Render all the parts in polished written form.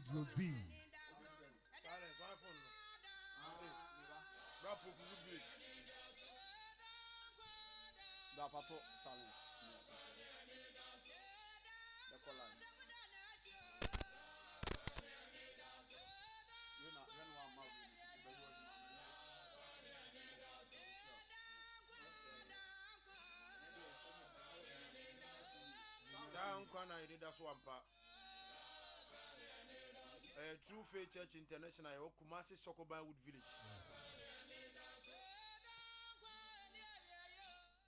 Studio B. Silence, my phone. Rap of Woodbridge. Dapato silence. The color. When one married, Down corner, I did that swamp. True Faith Church International, Kumasi Sokoban Wood Village.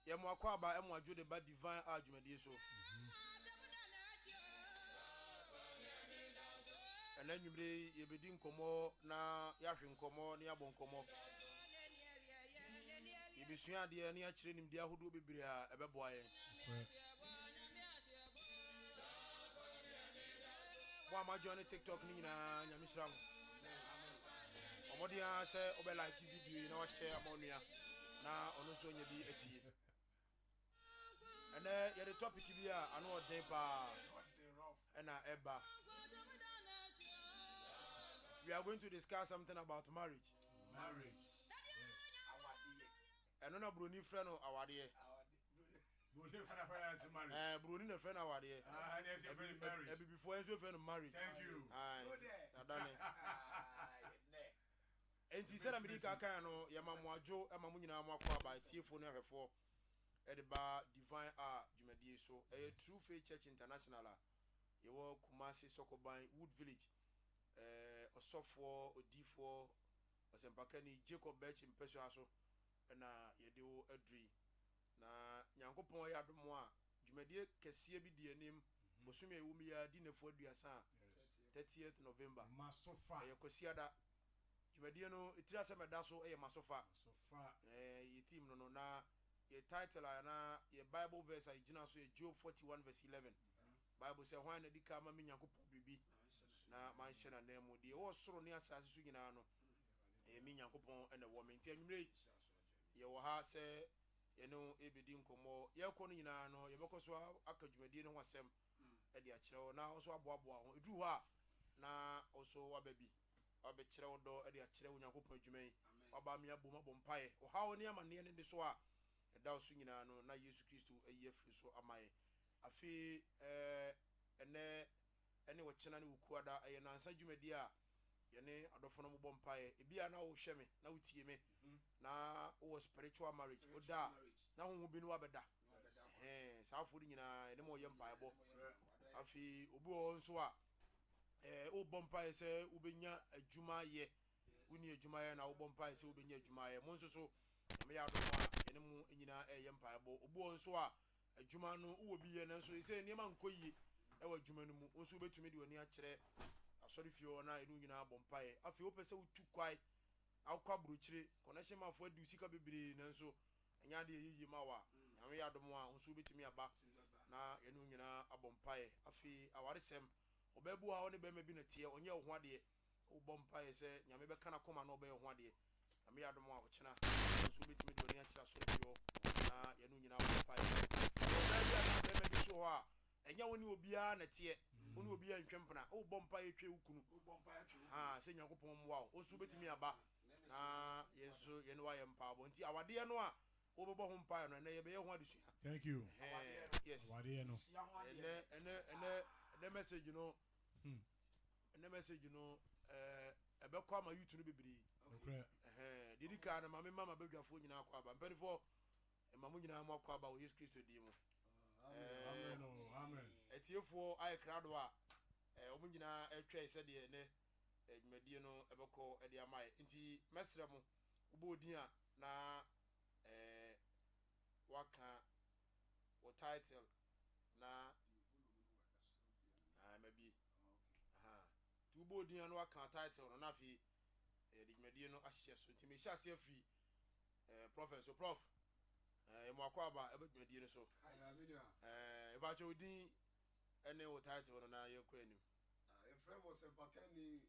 Yamwakwaba, Emwajo the bad divine argument, so. And then you be doing Komo, na Yashin Komo, Niabon Komo. You be sure the near training, dear who do be a boy. Why journey TikTok Nina Yamisram? Omodia say Obe like video, you know, share ammonia. Now, on so you be a tea. And then the topic here, I know Depa and Eba. We are going to discuss something about marriage. And no Bruni friend or our dear. Bruni a friend our dear. Before you friend of marriage. Thank you. I've done it. And he said, I'm going to Yamamojo, Amamunina Makwa by TF never for Ediba Divine R. Jumadi. So a True Faith Church International. You were Kumasi Sokoban Wood Village. A software or D4 or some Bakani Jacob Betch in Pesuaso. And you do a dream. Na Yankopon ya domoa Jumadi Kessie be the name Bosume Umia dinner for Diasa 30th November. Masofa. Yokosiada. Jumadiano, it is a medaso a masofa. Sofa. Ye team no na ye title na ye Bible verse I jina so Job 41 verse 11. Bible say why na di ka ma me Yankopon bibi na man shena na mu de wo soro ne asase su nyina no me Yankopon ene wo me nti anwumre ye wo ha se ye no ebedi nkomo ye ko no nyina no ye bekoso aka Jumadi no wasem e de a kire na wo so aboaboa ho edu ho a na oso wababi abekire wodo e de a kire Onyankopon adwuman waba me aboma bompae o hawo ne amane ne de so a e da so nyina no na Yesu Kristo ayi afiri so amaye afi ene wo kyena ne wukuada aye nansa dwumadi a ye ne adofo no bompae e bia na wo hwe me na wutie me na wo spiritual marriage oda na ho bi no wabeda saafo di nyina ene mo ye mpaebo afi obi o nso a wo bompae se ubenya adwuma ye woni adwuma ye na wo bompae se ubenya adwuma ye mo nso so me ya do ma ene mu nyina ye mpaebo obi o nso a adwuma no wo bi ye na nso se niam nkoyi e wa adwuma no mu nso betumi de oni a kire asori fie na enu nyina bompae afi wo pese wo tu kwai akwa buruchire connection ma fo adu sika bebere na nso enya de yiyi ma wa nyame ya domo a nso betumi aba na enu nyina abompae afi awaresem obebu a one be ma bi na tie onye ho ade wo bompae se nyame be kana koma na obe ho ade nyame ya domo a wo kina nso betumi de oni a kira asori fie na enu nyina abompae obebu a be ma bi so ho a enya woni obia na tie woni obia ntwempena wo bompae twe wukunu se Nyankopon mwa wo nso betumi aba na yeso ye no ayem paabo nti awade no a wo bebo ho mpa no na ye be ye ho adesua. Thank you. Yes Awade no ene message no ene message no ebe kwa ma YouTube no bebiri okay didika na mama bedwafo nyina akwa aba mpelifo mamu nyina mu akwa aba wo Yesu Kristo di mu amen etiefo ay krado a omu nyina etwa ise de ne adwumadie no ebeko ede amaye nti mesre mu ubo odin a na waka wo title na maybe tu ubo odin na waka title no na fi adwumadie no ahye so nti me hya se afi professor prof mo akwaba adwumadie no so e ba che odin ene wo title no na yekọ anim a friend was Pakani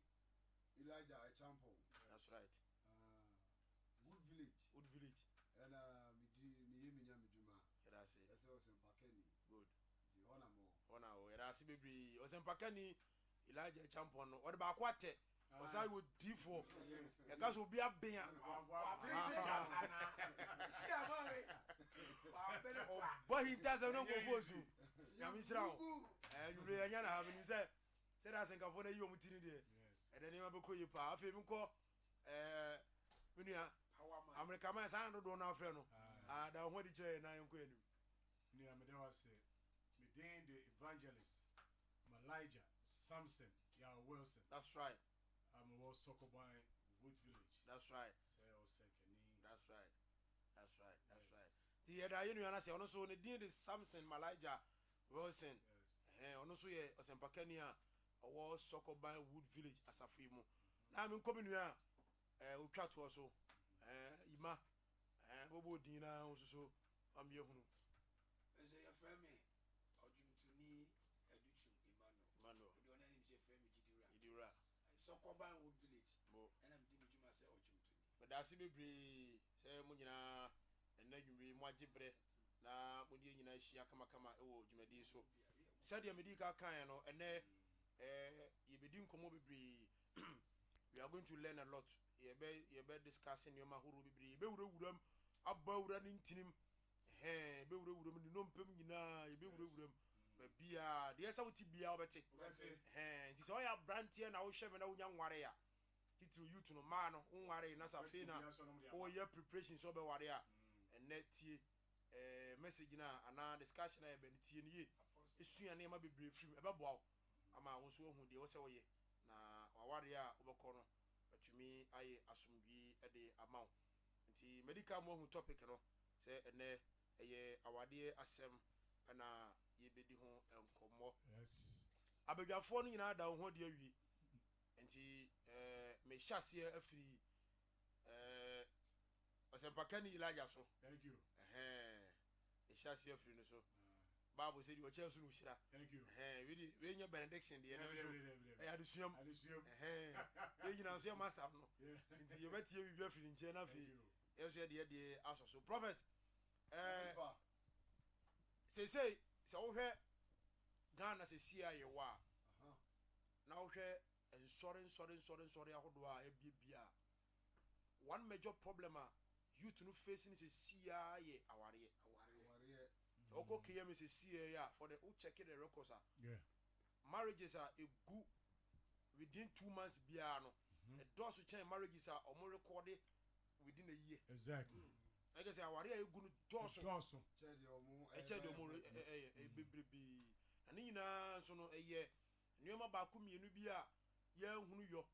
Elijah Echampo. That's right. Wood Village. And me Juma. That's it. That's was Pakani. Good. The honor more. Honor, that's baby. Was Pakani Elijah champion no ɔde baako atɛ ɔsan wɔ D4 ɛka so obi abɛn bɔ hinta sɛ no nkɔfo su nyame hyira wo nwumere yɛnya na ha menim sɛ sɛde asɛnkafoɔ no ayi ɔmo tiri deɛ ɛdɛ nneɛma bɛkɔ yi paa afei menkɔ menua amerikama ɛ saa dodoɔ no afrɛ no da ho adi kyerɛ yɛ na yɛnkɔ anim nua mede wa sɛ medin the evangelist Malija Samson Yao Wilson. That's right. I'm a Sokoban Wood Village. That's right. That's right. That's right. That's right. The other you know say ono so ne din de Samson Malija Wilson. Ono so ye Osempakani a owo Sokoban Wood Village asafu mu. Na me nkomi nua otwa to so ima bobo din na so so am ye hunu. Ese ya frame Ojumtuni Educhum Emmanuel. The only name say frame Idira. Sokoban Wood Village. And I'm doing you myself Ojumtuni. But that's bebre say mo nyina ena dwumre mo agebre na mo die nyina hia kama ewo dwumadi so. Sadia medika kan no ene yebedi nkomo bebre. We are going to learn a lot. You be discussing your mahuru bebre. Be wuram abawura ni ntinim. Be wuram ni nompem nyina be wuram. Bia de esa wuti bia obete nti so ya brantie na wo hweme na wonya nware ya titiri youth no ma no nware na safe na wo ya preparation so be ware a enne tie message na ana discussion na e be tie ne ye esua na ma bebre frim e be boa ama wo so hu de wo se wo ye na waware a obekọ no atumi aye asomdwi e de amaw nti medical mo hu topic no se enne eye awade asem na yebedi ho enkomo abadwafo no nyina da ho de awie nti me hyase afiri Osempakani Elijah so thank you hyase afiri no so Bible say the church no shira thank you we nya benediction de no so e adusuam e nyina so master no nti yebetie bibi afiri nche na afi e so de asoso prophet say so wo hwɛ Ghana se sia ye wa na wo hwɛ nsɔre ahodo a ebia one major problem a youth no facing se sia ye aware oko kiyem se sia ya for the who check the records marriages are a good within 2 months bia no a does change marriages are omo recorded within a year exactly I guess aware a egu no doso check the omo bebrebe ani nyina so no eye nneoma ba ko mienu bi a ya hunu yo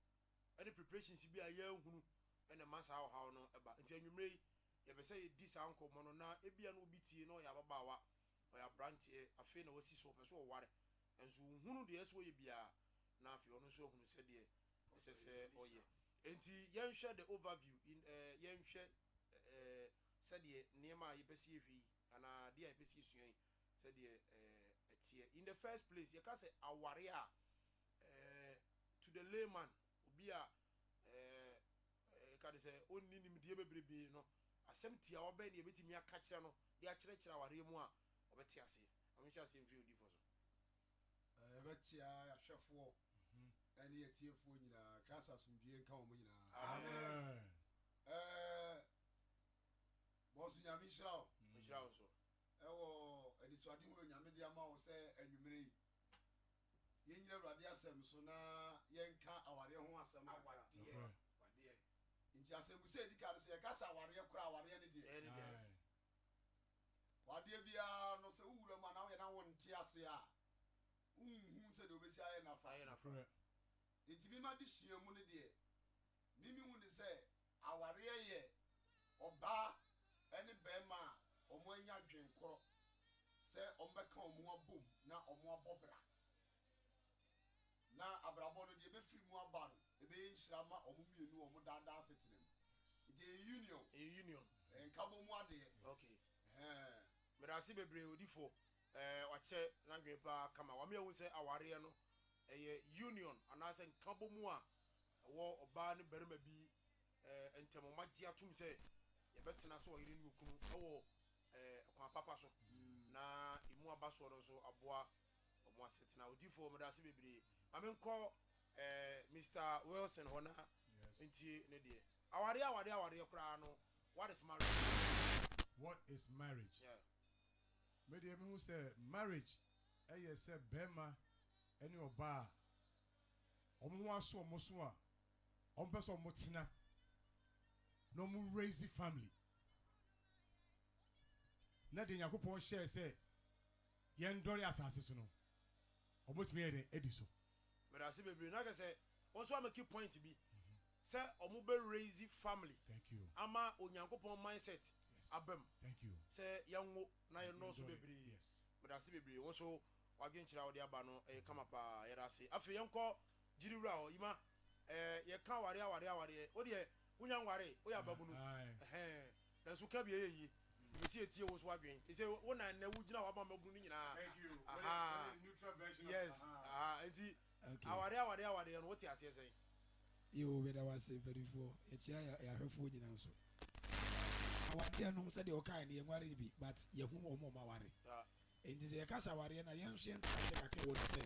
any preparations bi a ya hunu ene masa how no eba nti anwumre ye be say di sa ankomo no na ebia no obi tie no ya babawa o ya brantie afi na wasi so peso ware enso hunu de eso ye bia na afi ono so hunu se de se oye enti yen hwe the overview in yen hwe said ye niema ye pesi ehwi ana de ye pesi suan said ye etie in the first place ye ka say aware a to the layman obi a ka de say onni nimdie bebrebe no asem tia oba ne ebetimi aka kire no de a kire aware mu a obeti ase amehia ase mfi odi foso ebetia ahwefo ene yetiefo nyina krasa sumdie nka wo nyina amen bosu nyame hyira wo so ewo edisuade hu nyame de ama wo se anwumere yi yenyina awurade asem so na yenka aware ho asem awade nti asem se dika se kasa aware kora aware ne de yes wade bia no se wuwura ma na wo na wo nte ase a se de obesi aye na fa nti bi ma de suamu ne de mimi hu ne se aware ye oba ene bema omo anya dwenkoro se ombeka omo abom na omo abobra na abrabo no de be firi mu aba no ebe nhira ma omo mienu omo dada asetinem ide union enkabo mu ade okay merasi bebre odifo wache na dwepa kama wa me hu se aware no union anase nkabo mu a wo oba ne berema bi entemo magye atum se ye betena so yire ni okunu ewo kwa papa so na imu aba so no so aboa omo asetena odifo medase bebre I mean call Mr. Wilson hona Yes. ntie ne de aware kra no what is marriage? What is marriage? Yeah. Maybe who say marriage say bema any oba omo aso omo so a omo person omo tina no mu raise family na de yakopon share say yen dori asase so no omo timi ede ediso But I see baby na ka say also am key point bi say omo be raise family. thank you Ama onyankopon mindset yes abem thank you say yanwo na ye no so bebre. yes But I see baby also wagin chira wo de aba no kama pa yera se afi yenko jiriwura o yima ye kan ware o de unya ware o ya babu no na so ka bi ye you see etie wo so wadwen e say wo na na wugina wa ba mabunu nyina thank you aha neutral version yes enti aware no what you say you whether was very for a chair ya hwefo nyina nso awade no se de o kai ne yenware bi but ye hu o mo maware enti se kasa ware na yen so yen ka ka wo se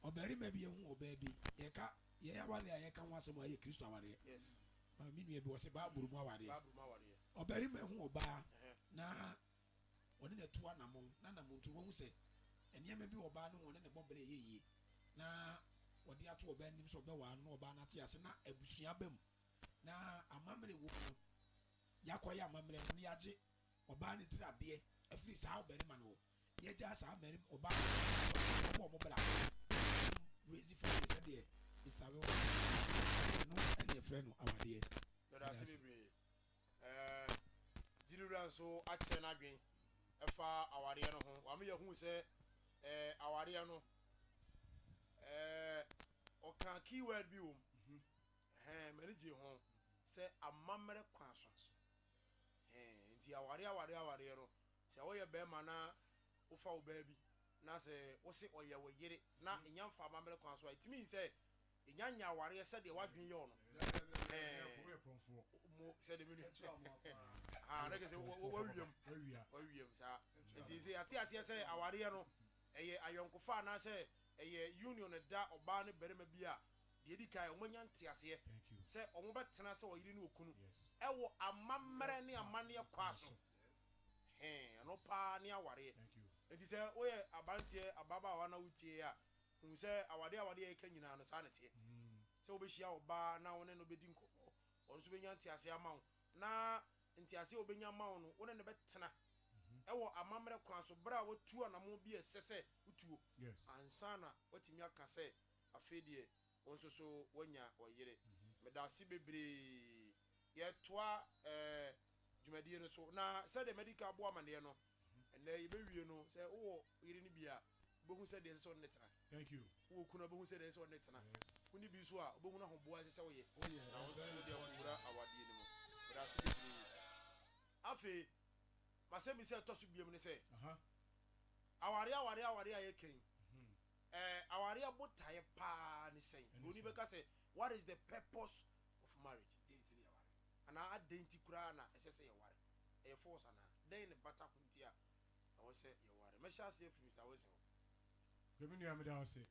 obere ma bi ye hu oba bi ye ka ye ya wale ya ka ho asem aye Kristo aware yes ma mi nua bi wo se ba buru mu aware aware obere ma hu oba na woni na tu anamon na namon tu wo hu se eniyama bi oba no woni ne bobere yeye na wodi ato oba nim so oba wa no oba na te ase na abusua bam na amamre wo no yakoya amamre no yaje oba ne tirade afiri sa oba ma no ye ja sa amere oba mo bra raise family said there Mr. Will no and your friend awade but I see baby jiriwura so ache na adwen efa aware no ho wa me ye hu se aware no o kan keyword bi wom manage ho se amamre kwa so nti aware no se wo ye be ma na wo fa wo ba bi na se wo se oye wo yire na enyamfa amamre kwa so it means say enyanya aware se de wadwen ye ono mo se de me na ke se wo wiem sa nti se ate ase se aware no eye ayonkofa na se eye union da oba ne berema bi a de di kai omanya nte ase se omo betena se oyiri ne okunu ewo amamre ne amane kwa so no pa ne aware nti se oye abantie ababa wa na wutie a hu se awade ye ka nyina no sa ne te se obehia oba na wone no bedi nkomo onso benya nte ase ama na nte ase obenya ma wo no wone ne betena ewo amamre kwa so bra watu anamo bi esese utuo ansana watimi aka se afedie onso so wanya oyire medasi bebre ye toa dwumadie no so na se de medical bo amane no ene ye bewie no se wo yire ni bia bohu se de se on netena thank you wo kuna bohu se de se on netena kuni bi so a bohu na hoboa se wo ye na onso so de wura awade ni mo medasi bebre afi masemi se tosu biem ne se aware aye ken aware abotaye pa ne sen oni beka say what is the purpose of marriage ana identity kura na esese ye ware e force ana then ne bata kunti a wo se ye ware me sha se free sa wo se Give me the say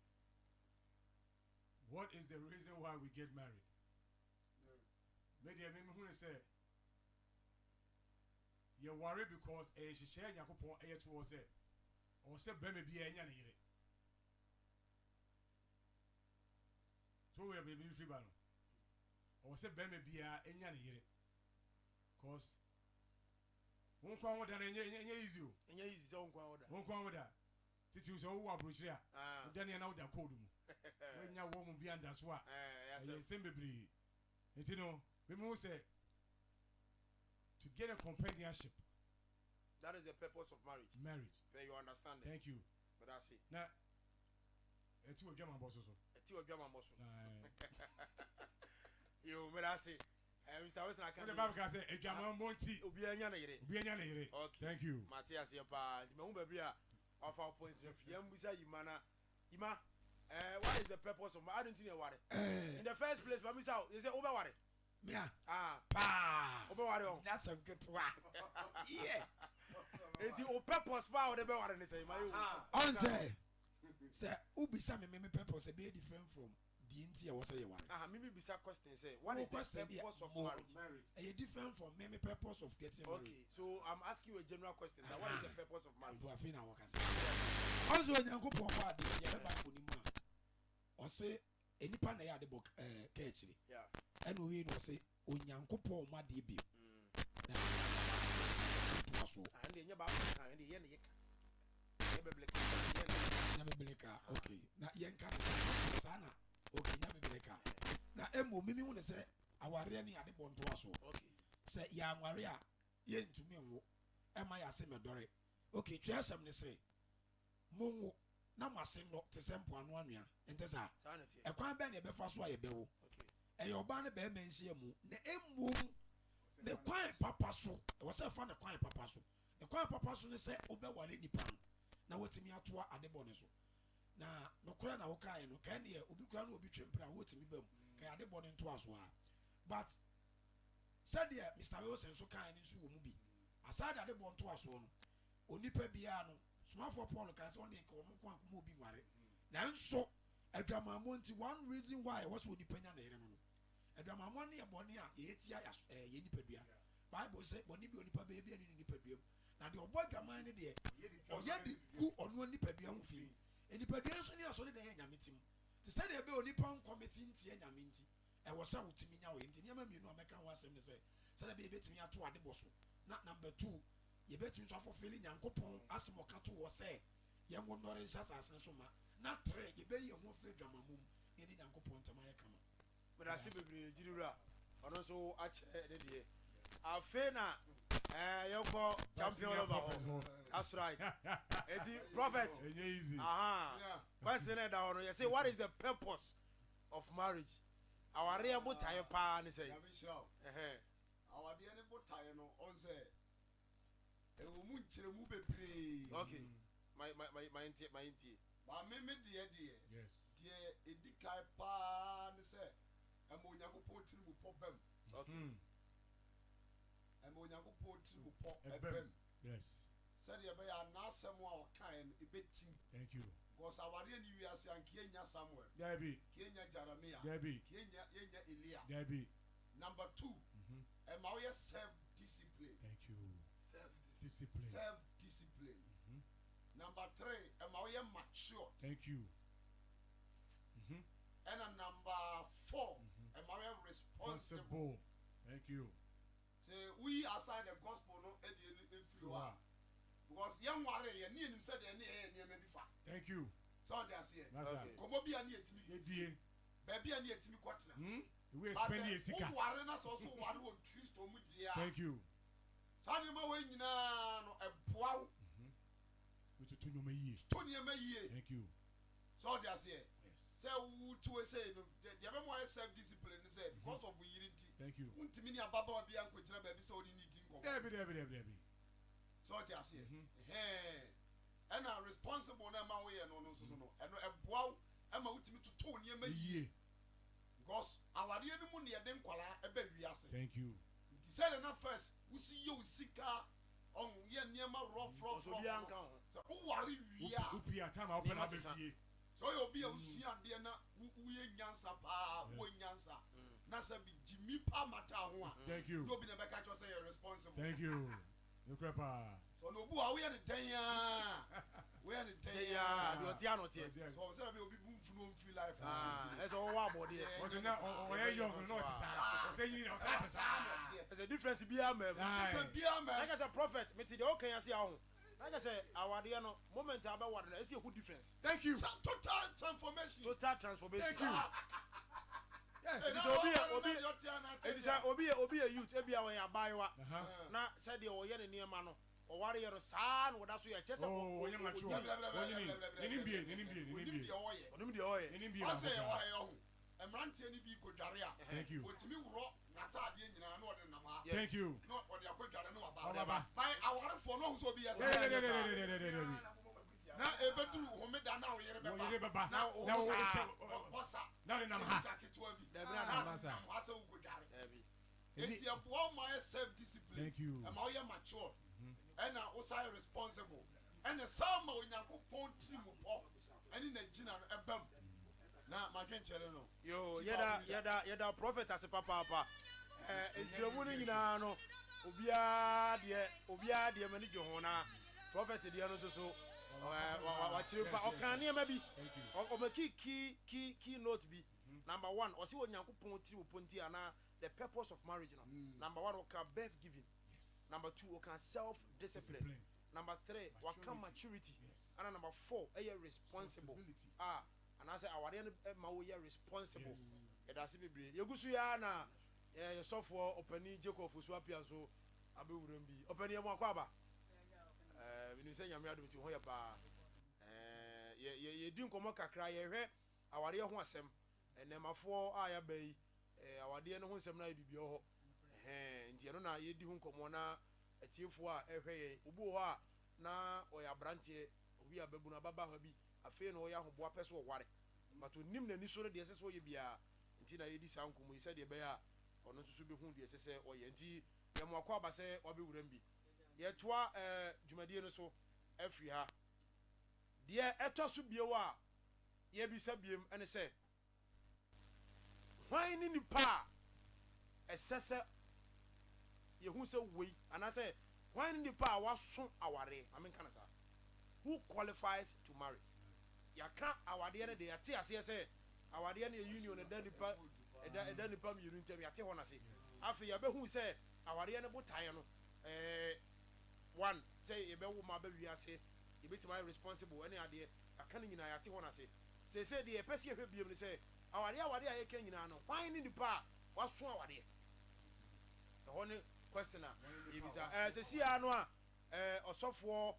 what is the reason why we get married maybe who say you worry because she share yakopon to us or say be me bi enya ne yire so we be free ban or say be me bi enya ne yire cause won kwa woda na enya easy so won kwa woda titi so wo abrochire a woda ne na woda code mu wenya wo mu bi anda so a ya sem bebre enti no me mu say to get a companionship. That is the purpose of marriage. Marriage. You understand it? Thank you. But that's it. Now, it's your German boss also. It's your German boss. You, but that's it. Mr. Wilson, I can't. The Bible can say, "A German monty." Obianya na yire. Okay. Thank you. Matthias, your pa. Me umbe bia of our points. Yambusa Imana. Ima. What is the purpose of marriage? I didn't think worry. In the first place, Mami Sao, you say over worry. Yeah. Pa. Over worry. That's a good one. Yeah. It's your purpose. Pa, whatever worry. Say, my. Answer. Say ubisa me purpose be different from the inti was say one. Maybe bisa question say what is the purpose of marriage? A different from me purpose of getting married. Okay, so I'm asking you a general question. Now, what is the purpose of marriage? Also, when you go for what you have back on him, or say any pan I had the book, catchy. Yeah. And we know say, when you go for my debut. And then you're about and the yen. Okay, now Yanka Sana, okay, Yabeka. Now, Emo, Mimi want to say, our Reni at the Bon to us. Okay, say, Ya Maria, yen to me, am I a semadore? Okay, try some say, Mungo, Namasino, to Sempo and 1 year, and there's a quite benny before sway bill. okay, And your banner bear men see a moon, the Emu, the quiet papa so, was a fun of quiet papa so. The quiet papa so say, Obe Walini Pan. Now what me at the boneso. Now, no crown or kind, no can ye, Ubi crown will be champion, what to be bum, can I born into us. But said dear Mr. Wilson so kind in Su Mubi. Aside at the born to us one, Onipe Biano, small for Paul can only come moving worry. Now, so a drama monty one reason why I was with the penny. A drama money a bonia, 8 years, a Yenipedia. Bible said, Bonibi Onipa baby and Nipedium. Now the boy Gamani there, or yet the good on one Nipedium fee. And the Pedium is only the Yamitim. To say there be only pound committee in Yaminti. I was out to me now in Yamam, you know, I can was him to say, Said be bet me at 2 at the boss. Not number 2. You bet you for feeling young coupon, as Mokatu was say. Young one orange as Suma. Not 3, you bay your move the Gamamum, any young coupon to my come. but I see baby Jidura, and also at the day. Afena. You call champion of all. That's right. It's prophet. Easy. Question that you say, what is the purpose of marriage? Our real time pan is saying. Our dear neighbor Tayano on say, a woman chill move a pre. Okay. My inti. But maybe dear, Yes. dear, it decay pan say, and Monyago put him with pop them. Okay. And Monyago put him with pop Ebem. them. Yes. Said you be a nasa more kind, a bit team. Thank you. Because our real US and Kenya somewhere. Debbie. Kenya Jeremiah. Debbie. Kenya Elia. Debbie. Number 2, and my self-discipline. Thank you. Self-discipline. Self-discipline. Number 3, am I mature? Thank you. And number 4, am I responsible? Thank you. Say we assign the gospel no Wow. because young warrior you need him said any maybe far. Thank you. So they are saying. That's right. Come be ani etimi. Edie. Baby ani etimi kwatena. We spend the sika. Who warrior na so warrior wo Kristo mu dia. Thank you. Sani ma we nyina no eboa. We to no me. To niam yie. Thank you. So they are saying. Yes. Say who to say no the be more self discipline say because of we unity. Thank you. Untimi ni ababa bi an kwetira baby say odi need nko. Debbie. So they are saying. And are responsible na ma we no so no. And eboa ama utimi to niam yie. Because our dear no money den kwala ebe wiase. Thank you. Nti say na first we see you sika on ye niam rough. So be anka. So who worry we are. Upia time I open up the fie. So you be a usua de na we nyansa pa we nyansa. Na say be Jimmy pa mata ho a. Thank you. No be na be catch say you're responsible. Thank you. You crepa. So no bu a we the den ya. We the den Yeah, you tie no tie. So say be obi boom funu free life. That's all what about it. What's now or young no it's say you know There's a difference be am. Different be am. Like I said prophet, me ti the okay ya see ahun. Like I said our dear no moment about what I see a good difference. Thank you. Total transformation. Total transformation. Thank you. Yes. It is obi a youth ebi awe ya baiwa. Na said the oye ne niam no. O ware yero saa no da so ya chese Oh, when you mature. Onimbi. Onim de oye. I say oh Emrantie ni bi ko dware a. Thank you. Otimi wuro natade nyina na ode nam ha. Thank you. No ode akodware no Baba. aba. Bai awarefo no so bi ya say. Na ebeduru homeda na oyere beba. Na o Bossa. Now the namha. Na asa ugo dware. Enti abo my self discipline. Thank you. Am I mature? And I was responsible. And the summer when you go trimu po ɛne na gyina no ɛbam na madwenkyerɛ no yo yɛda prophet ase papaapa nkyerɛmu no nyinaa no obiara deɛ m'ani gye ho na prophet deɛ no nso so wakyerɛ pa ɔka nneɛma bi ɔmaki key note bi number 1 ɔse onyankopɔn tiri wo ponti ana the purpose of marriage no number 1 ɔka birth giving number 2 ɔka self discipline number 3 waka maturity and number 4 ɛyɛ responsible anaasɛ awadeɛ no ma woyɛ responsible ɛdase bebree yɛgu so yɛa na yɛsɔfoɔ ɔpani jacob so apia so abɛwuram bi ɔpani yɛ mu akɔ aba menim sɛ nyame adom nti ho yɛ paa yɛdi nkɔmmɔ kakra yɛhwɛ awadeɛ ho asɛm ɛnɛmafoɔ a yɛaba yi awadeɛ no ho nsɛm no ayɛ bibia hɔ nti ɛno na yɛdi ho nkɔmmɔ na atiefoɔ a ɛhwɛ yɛn obi wɔ hɔ a na ɔyɛ aberanteɛ obi a bɛbu no ababa ha bi afei na ɔyɛ ahoboa pɛ so ɔware but onim n'ani so no deɛ ɛsɛ sɛ ɔyɛ biara nti na yɛdi saa nkɔmmɔ yi sɛdeɛ ɛbɛyɛ a ɔno nso so bɛhu deɛ ɛsɛ sɛ ɔyɛ nti yɛmmoakɔ aba sɛ wabɛwuram bi yɛtoa dwumadie no so afiri ha deɛ ɛtɔ so bio a yɛbisa biem ɛne sɛ hwan ne nipa a ɛsɛ sɛ yɛhu sɛ wei anaasɛ hwan ne nipa a waso aware amenka no saa who qualifies to marry yɛka awadeɛ no de yɛte aseɛ sɛ awadeɛ no yɛ union ɛda nipa mmienu ntam yɛte hɔ no ase afei yɛbɛhu sɛ awadeɛ no botaeɛ no 1 sɛ yɛbɛwo ma bɛwie ase yɛbɛtumi ayɛ responsible ɛne adeɛ aka no nyinaa yɛate hɔ no ase sɛsɛ deɛ yɛpɛ sɛ yɛhwɛ biom no sɛ awadeɛ a yɛka nyinaa no hwan ne nipa a waso awadeɛ ɛhɔ ne question a yɛbisa sɛsia no a ɔsɔfoɔ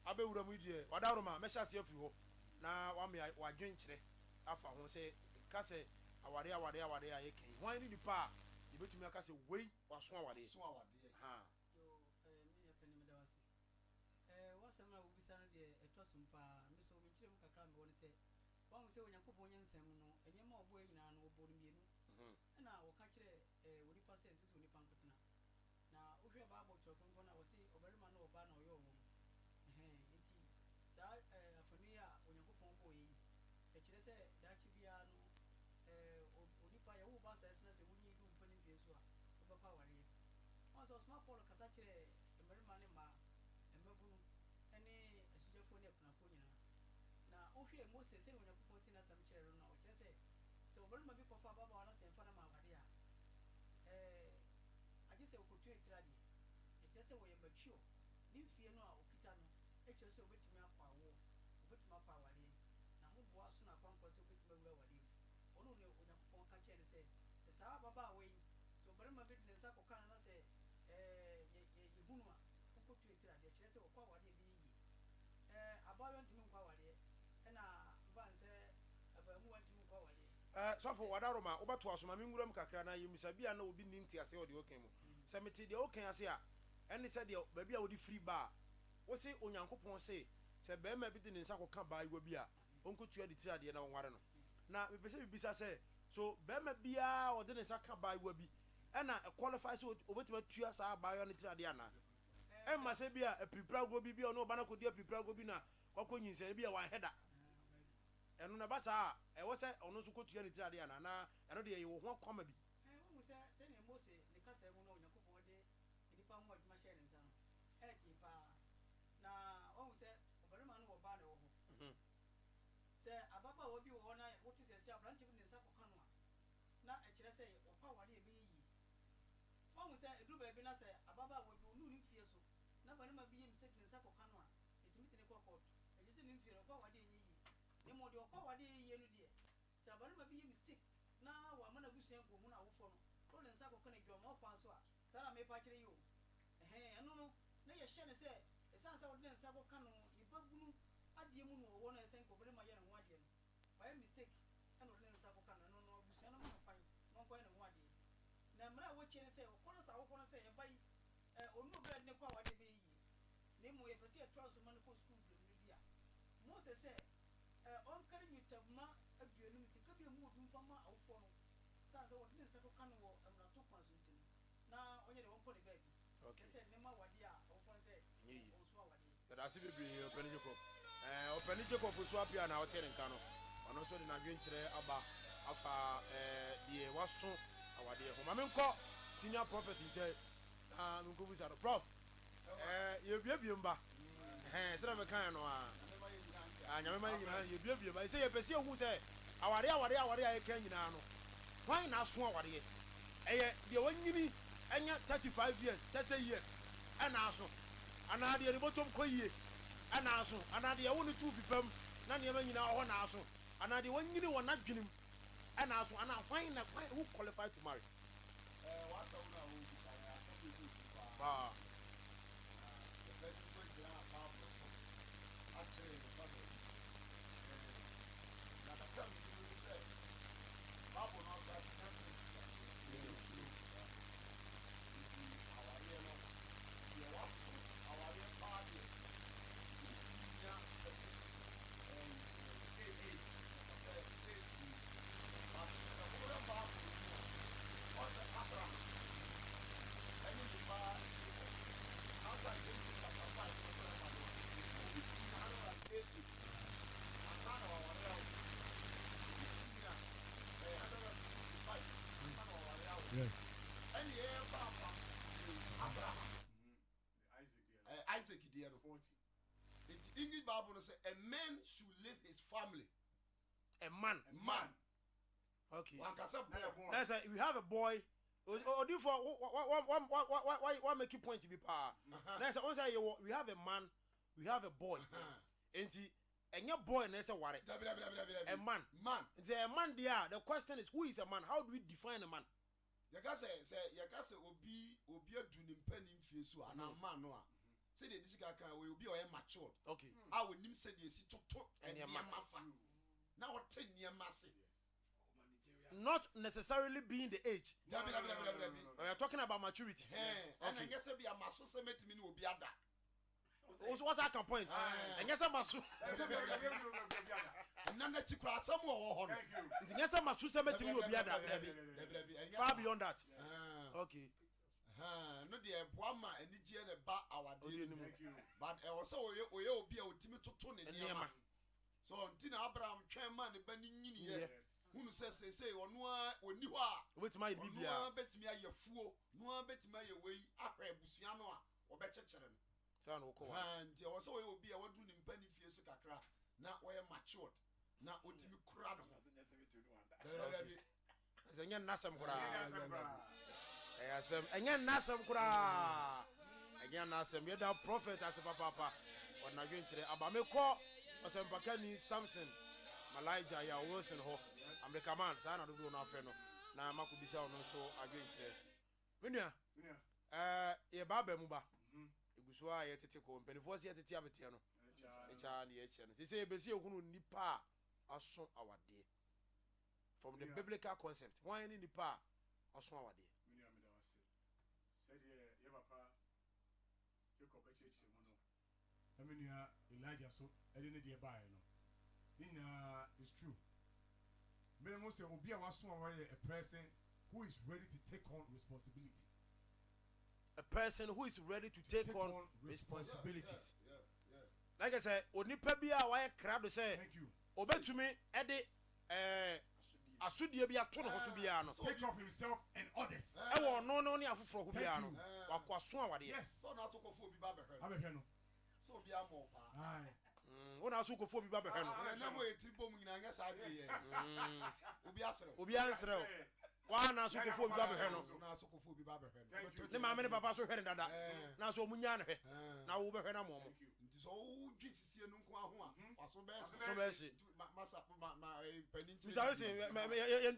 abɛwura mu deɛ wadaroma mɛhyɛ ase afiri hɔ na wame wadwenkyerɛ afa ho sɛ ka sɛ awadeɛ a yɛka yi hwan ne nipa a yɛbɛtumi aka sɛ wei waso awadeɛ wasɛm na wobisa no deɛ ɛtɔ som paa me so mekyerɛ mu kakra mewɔ ne sɛ wahu sɛ onyankopɔn nyɛ nsɛm no ɛnneɛma a ɔbɔɛ nyinaa no ɔbɔ no mmienu ɛna wɔka kyerɛ onipa sɛ ɛnsɛ sɛ onipa nkotena na wohwɛ baabɔ twerɛ kronkron no a wɔse ɔbarima ne ɔbaa na ɔyɛ ɔwɔ mu nti saa afanu a onyankopɔn bɔɔ yɛ yi ɛkyerɛ sɛ daakye biara no onipa yɛwo ba saa so na sɛ wonyi du mpa ne mfie so a wobɛkɔ awareɛ ɔn sɛ ɔsoma paul kasa kyerɛ mmarima ne mmaa mmabunu ne asogyafoɔ ne akunafoɔ nyinaa na wohwɛ mose sɛne onyankopɔn si n'asɛm kyerɛ no na ɔkyerɛ sɛ sɛ ɔbarima bi kɔfa ababaawa na sɛ mfa no ma awade a agye sɛ wɔkɔtua tira deɛ ɛkyerɛ sɛ wɔyɛ mature ne mfie no a ɔkita no ɛkyerɛ sɛ wobɛtumi akɔ awoɔ wobɛtumi akɔ awadeɛ na hoboa so no akwankɔ sɛ wobɛtumi awura awadeɛ mu ɔno ne onyankopɔn ka kyerɛ no sɛ saa ababaawa yi sɛ ɔbarima bi de ne nsa kɔka no na sɛ yɛhu no a wokɔtua tira deɛ ɛkyerɛ sɛ wɔkɔ awadeɛ bi yie abaawa ntumi nkɔ awadeɛ ɛna mfa sɛ abaamuwa ntumi nkɔ awadeɛ sɔfo wadaroma wobɛto asoma menwuram kakra na yɛmisa bia na obi nni nte ase ɔde wokan mu sɛ mete deɛ wokan ase a ɛne sɛ deɛ baabi a wode firi ba a wo se onyankopɔn se sɛ bɛrima bi de ne nsa kɔka baayewa bi a ɔnkɔtua de tiri adeɛ na wɔnware no na mepɛ sɛ bibisa sɛ so bɛrima biara ɔde ne nsa ka baayewa bi ɛna ɛqualify sɛ obɛtumi atua saa baayewa no tiri adeɛ anaa ɛmma sɛ bi a apiripira agorɔ bi a ɔne ɔba no akɔdi apiripira agorɔ bi na wakɔ nyinsɛn bi a wanhɛ da ɛno na ba saa a ɛwɔ sɛ ɔno nso kɔtua ne tiri adeɛ anaa na ɛno deɛ yɛwɔ ho akwama bi wohu sɛ sɛnea mose ne kasa mu no onyankopɔn de nnipa ho adwuma hyɛ ne nsa no ɛgye paa na wahu sɛ ɔbarima no wɔ baa na ɛwɔ hɔ sɛ ababaawa bi wɔ hɔ na wote sɛ sɛ aberante bi ne nsa kɔka no a na ɛkyerɛ sɛ ɔkɔ awade ɛbɛyɛ yie wahu sɛ ɛduru baabi na sɛ ababaawa bi ɔnu ne mfie so na barima bi yɛ mistake ne nsa kɔka no a ɛtumi te ne kɔ kɔɔto ɛkyɛ sɛ ne mfie no ɔkɔ awade ɛnyɛ yie ne mmɔ deɛ ɔkɔ awade ɛyɛ yie no deɛ sɛ abarima bi yɛ mistake na wama no abusua nkɔ mu no awofoɔ no ɔde ne nsa kɔka no adwama ɔkwan so a saa na mepa kyerɛ yi o ɛno no na yɛhyɛ ne sɛ ɛsiane sɛ wɔde ne nsa kɔka no nipa bunu adeɛ mu no wɔwɔ no ɛsɛ nkɔbarima yɛ ne ho adeɛ no wayɛ mistake ɛna ɔde ne nsa kɔka no ɛno no abusua no ma no kwan na ɔnkɔyɛ ne ho adeɛ na mmerɛ a wɔkyɛ ne sɛ ɔkɔ no sɛ awofoɔ no sɛ yɛba yi ɔno obrɛ de ne kɔ awade bɛyɛ yie na mmom yɛpɛ sɛ yɛtoa so ma no kɔ sukuu brɛmu bi a mose sɛ ɔnkare nwitabuma aduonum sika bi a mu wɔdu mfa ma awofoɔ no sane sɛ wɔde ne nsa kɔka no wɔ mmarato kwan so nti no na ɔnyɛ deɛ wɔnkɔ ne baabi kyɛ sɛ nema awadeɛ a awofoɔ no sɛ ɔnso awadeɛ yɛda ase bebree ɔpɛne jacob Openi Jacob Swapia na hotel nka no ono so de na dwenkyere aba afa die waso awade ho mamenkɔ senior prophet nche nkobu sa prof ye biebie mba sɛ na mekan no nyame ma nyina ye biebie mba sɛ ye pɛsi ehu sɛ awade a yɛka nyina no hwan na aso awade ɛyɛ de wanyini anya 35 years 30 years ɛna aso ana de botom kɔyie ana aso ana de wo ne tu fipam na ne ma nyina hɔ na aso ana de wanyini wɔ nadwenem ana aso ana hwan na who qualified to marry wasa una wo bisa ya asabe ni ba ah the person so jira Bible so actually the Bible na the term you say Bible not that sense our real no the wasu our real party ya Yes. Isaac dear 40. The English Bible says a man should leave his family. a man Man. okay One can say boy. that's a we have a boy do for why make you point to be pa that's once we have a man we have a boy enti enye boy na say ware a man Man. a man there the question is who is a man how do we define a man Yaka say obi adu nim panim fie so ana man no a say the disika kan we obi o matured okay a we nim say the si toto Enema. fa na what niema se not necessarily being the age dabi we are talking about maturity and I guess be amaso se metimi ni obi ada also what's that point and yes masu nana chikura asam wo ho no yes masu se metimi obi ada far beyond that okay no de boama anigye ne ba awade but e wo se oye obi a otimi toto ne niema so ntina Abraham twen ma ne ba ni nyini ye hunu se ono a oni ho a wetin my bibia no betimi ayefuo no betimi ayewei ahwa abusua no a obekekere no say no ko and wo se oye obi a wadu ni mpa ni fie so kakra na oye matured na otimi kura no enye nasem kura enye nasem kura enye nasem ye da prophet as papa ona dwenkyere abamekọ osempaka ni Samson Malaija ya Wilson ho America man sa na do no afa no na makubisa ono so adwenkyere menua ye baba mu ba eguso a ye tete ko mpenifo se ye tete abete no echa na ye che no se ebesi ehunu nipa aso awade from the biblical concept why any nipa aso awade Menua me da wase. Said ye papa Jacob echechi mu no. Menua Elijah so ede ne de bae no. Nina is true. Me mo say obi a waso aware a person who is ready to take on responsibility. a person who is ready to take on responsibilities yeah. like I said onipa bia why krado say Thank you. obetumi ede asudie bia to no ho so bia no Take off himself and others. e wo no ne afoforo ho bia no wakwaso awade Yes. so na so ko fo bi ba behwe Abehwe no. so obi amọ pa Aye. wona so kofo bi ba behwe no na mo etiri bom nyina nga sa de ye obi asere obi ansere o wa na so kofo bi ba behwe no na so ko fo bi ba behwe Thank you. ne maame ne papa so hwere dada na so munya ne hwe na wo behwe na mo mo nti so o dwi sisie no nko aho a waso be so be hye masa ma paninti mr Wilson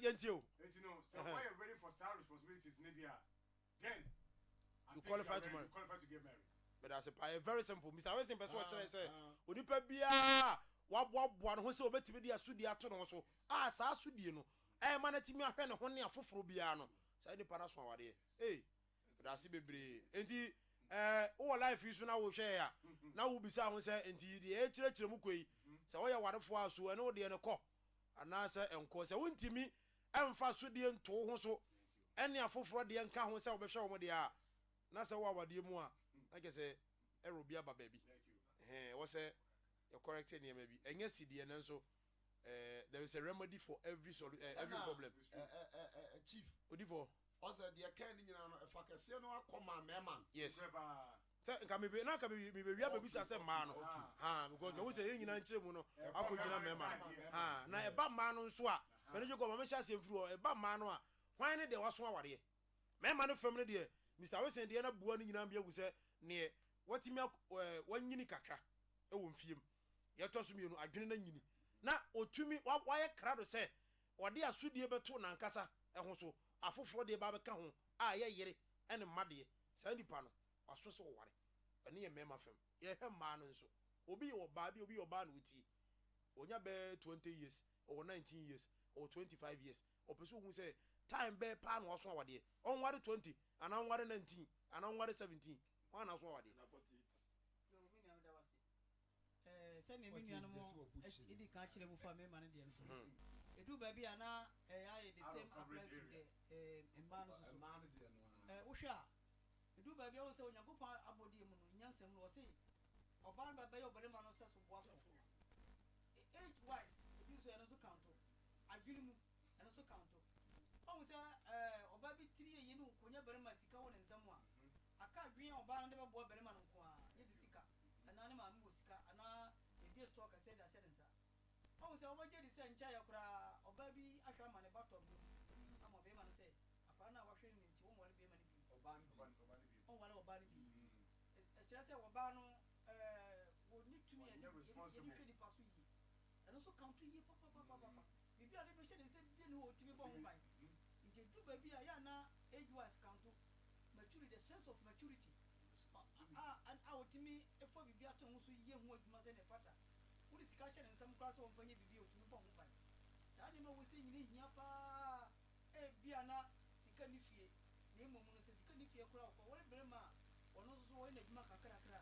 yentie o And you know, so why you're ready for sound responsibilities in India, then I You think qualify are to ready, marry. you qualify to get married. but that's a very simple mr Wilson person what say onipa bia wa no ho se obetimi dia asudie ato no so sa asudie no ma na timi ahwe ne ho ne afoforo bia no sa nipa na so awade but that's bebre enti wo life yi so na wo hwe ya na wo bisa ho se enti de e kire mu koi se wo ye warefo aso ene wo de ne kɔ ana se enko se wontimi emfa sudie nto ho so ene afoforo de nka ho se wo behwe wo de a na se wo awade mu a like say erobia ba baby Thank you. wo say you correct any maybe and yes CD and so there is a remedy for every problem chief odivo also the can you know if I can say no come man yes say nka me be na nka me be wia baby say ma no because me wo say yin nyina nkyere mu no akogina mema na e ba ma no nso a me ne go ma me sha se mfiri o e ba ma no a hwan ne de waso aware mema no fam ne de Mr. Wilson de na bua no nyina bia gu se ne watimi wanyini kakra e wo mfiem ye to so mienu adwene na nyini na otumi waye krado se ode asudie beto na nkasa ho so afoforo de ba be ka ho a ye yere ene made sa nipa no waso so ware ene ye mema fam ye he ma no nso obi wo ba bi obi wo ba no wuti onya be 20 years or 19 years or 25 years o peso hu say time be pa no waso awade on ware 20 and on ware 19 and on ware 17 wana so awade sɛnea me nuanom ɛdi ka kyerɛ mu fa mema no deɛ no so ɛdu baabi a na ɛyɛ the same applies to the mmaa no so wohwɛ a ɛdu baabi a wo sɛ onyankopɔn abɔdeɛ mu no nyansɛm no wɔ se ɔbaa no bɛbɛyɛ ɔbarima no sɛ soboa foforɔ age wise ebi nso ɛno so kanto adwene mu ɛno so kanto ɔhu sɛ ɔbaa bi tiri yɛ yi no konya barima sika wɔ ne nsɛm a aka adwene a ɔbaa no de bɛboa barima no nko a yɛde sika ɛna ne maame wɔ sika anaa ebi store kɛseɛ de ahyɛ ne nsa ɔhu sɛ ɔbɛgye de sɛ nkyɛeɛ koraa ɔbaa bi ahwɛ ama ne batɔ mu ama ɔbɛrima no sɛ akwara no a wahwɛ no nti wɔmmɔre bɛrima no bi ɔnwale ɔbaa no bi ɛkyerɛ sɛ ɔbaa no wɔne tumi yɛde hwɛ nipa so yie ɛno nso kanto yie papapapapa biribi a de bɛhyɛ ne nsa bia ne wɔ ɔtumi bɔ ho ban nti ɛduru baabi a yɛ ana age wise kanto maturity the sense of maturity a wotimi efo bibi ato ho so yie ho adwuma sɛ ne fata wodi sika hyɛ ne nsɛm koraa sɛ wɔmfa nyɛ bibi otumi bɔ ho ban saa de ma wo sɛ nyine hia paa bia na sika ne fie na mmom no sɛ sika ne fie koraa wokɔ wɔre berɛ ma ɔno nso so wɔyɛ n'adwuma kakrakra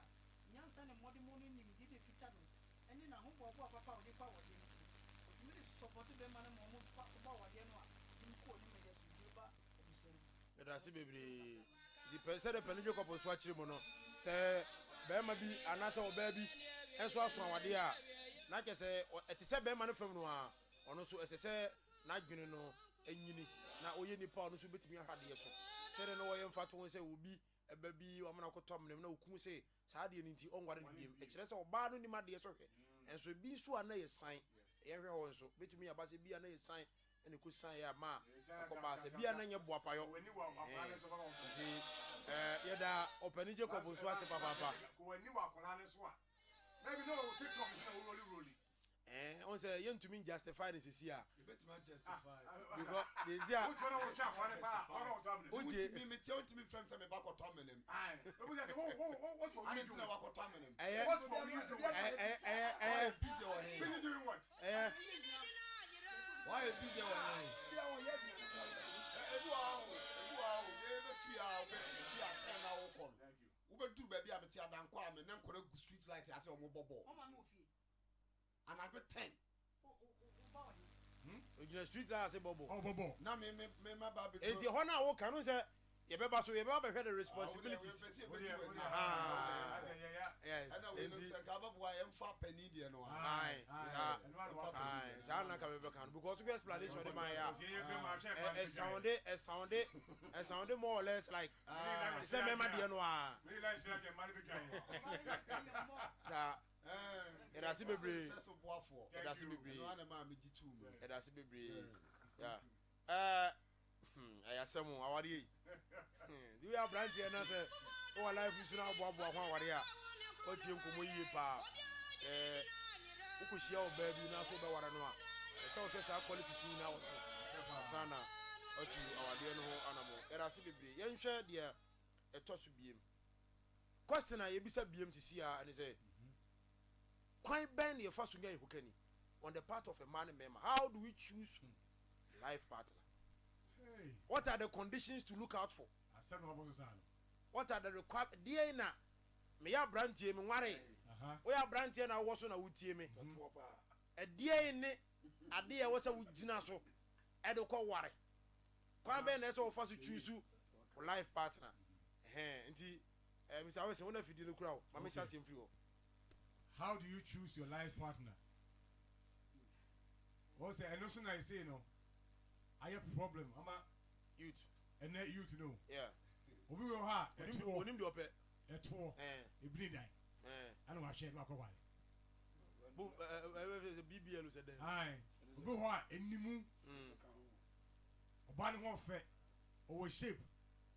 nyansa ne mmɔde mu no nimdeɛ de fita no ɛne n'ahobɔbɔ a papa a wɔde fa wɔde no otumi de sɔpɔto bɛma no ma ɔmo ba wɔdeɛ no a ne nkɔɔ ne mmɛdeɛ so die ba ɔbusua no ɛdase bebree di pɛsɛ de pɛne Jacob so akyire mu no sɛ bɛrima bi anasɛ ɔbaa bi ɛnso aso awade a na kyɛ sɛ ɛte sɛ bɛrima no fam no a ɔno nso ɛsɛ sɛ n'adwene no anyini na ɔyɛ nipa ɔno nso bɛtumi ahwadeɛ so sɛdeɛ na wɔyɛ mfa to ho sɛ obi ɛba bi wamana kɔtɔ amena na okum sɛ saa adeɛ no nti ɔnware no biem ɛkyerɛ sɛ ɔbaa no nim adeɛ so hwɛ ɛnso bi nso a na yɛ san yɛhwɛ hɔ nso bɛtumi yɛ aba sɛ bi a na yɛ san ɛne ko san yɛ ama akɔbaa sɛ bi a na nyɛ boapayɔ nti yɛda ɔpani Jacob nso ase papapa on sɛ yɛntumi justify ne sisi a because the dia wotie me tie wontimi frɛm sɛ me ba kɔtɔ menem why busy wobɛduru baabi a mete adankɔ a me ne nkɔra gu street light ase ɔmo bɔbɔ anadwo 10 ogyina street light ase bɔbɔ na me ma ba be enti hɔ na wo ka no sɛ yɛbɛba so yɛbɛba bɛhwɛ the responsibilities yes enti kababoa yɛmfa pani deɛ no saa na ka bɛbɛka no because we explanation de man ya it sounded more or less like te sɛ mɛma deɛ no a saa ɛdase bebree ɛdase bebree ɛyɛ asɛm awade yi di woyɛ aberanteɛ na sɛ wowɔ life so no aboaboa ho awade a wotie nkɔmmɔ yie paa sɛ wokɔhyia wo baa bi na so wobɛware no a ɛsɛ wohwɛ saa qualities nyina wo sa na atu awadeɛ no ho anamo ɛdase bebree yɛnhwɛ deɛ ɛtɔ so biem question a yɛbisa biem sisi a ɛne sɛ kwan bɛn ne yɛfa so nya yɛhokani on the part of a man member how do we choose life partner? What are the conditions to look out for? What are the requirements? Dear na me ya brantie me ware. We ya brantie na wo so na wutie me. E dear ne ade e wo se wo gina so e de kɔ ware. Kwan be na se wo fa so choose life partner. Nti Mr. Wilson wona fidi no kura o. Ma me sha sem free o. how do you choose your life partner? Also, I know soon I say no. I have a problem. I'm a youth. and let you to know. Yeah. Obi wo ha eto Onim de ope. eto ebini dan. I know I share my cover. BBL said that. Aye. Obi wo ha enimu. Oba ne ho fe. Owo shape.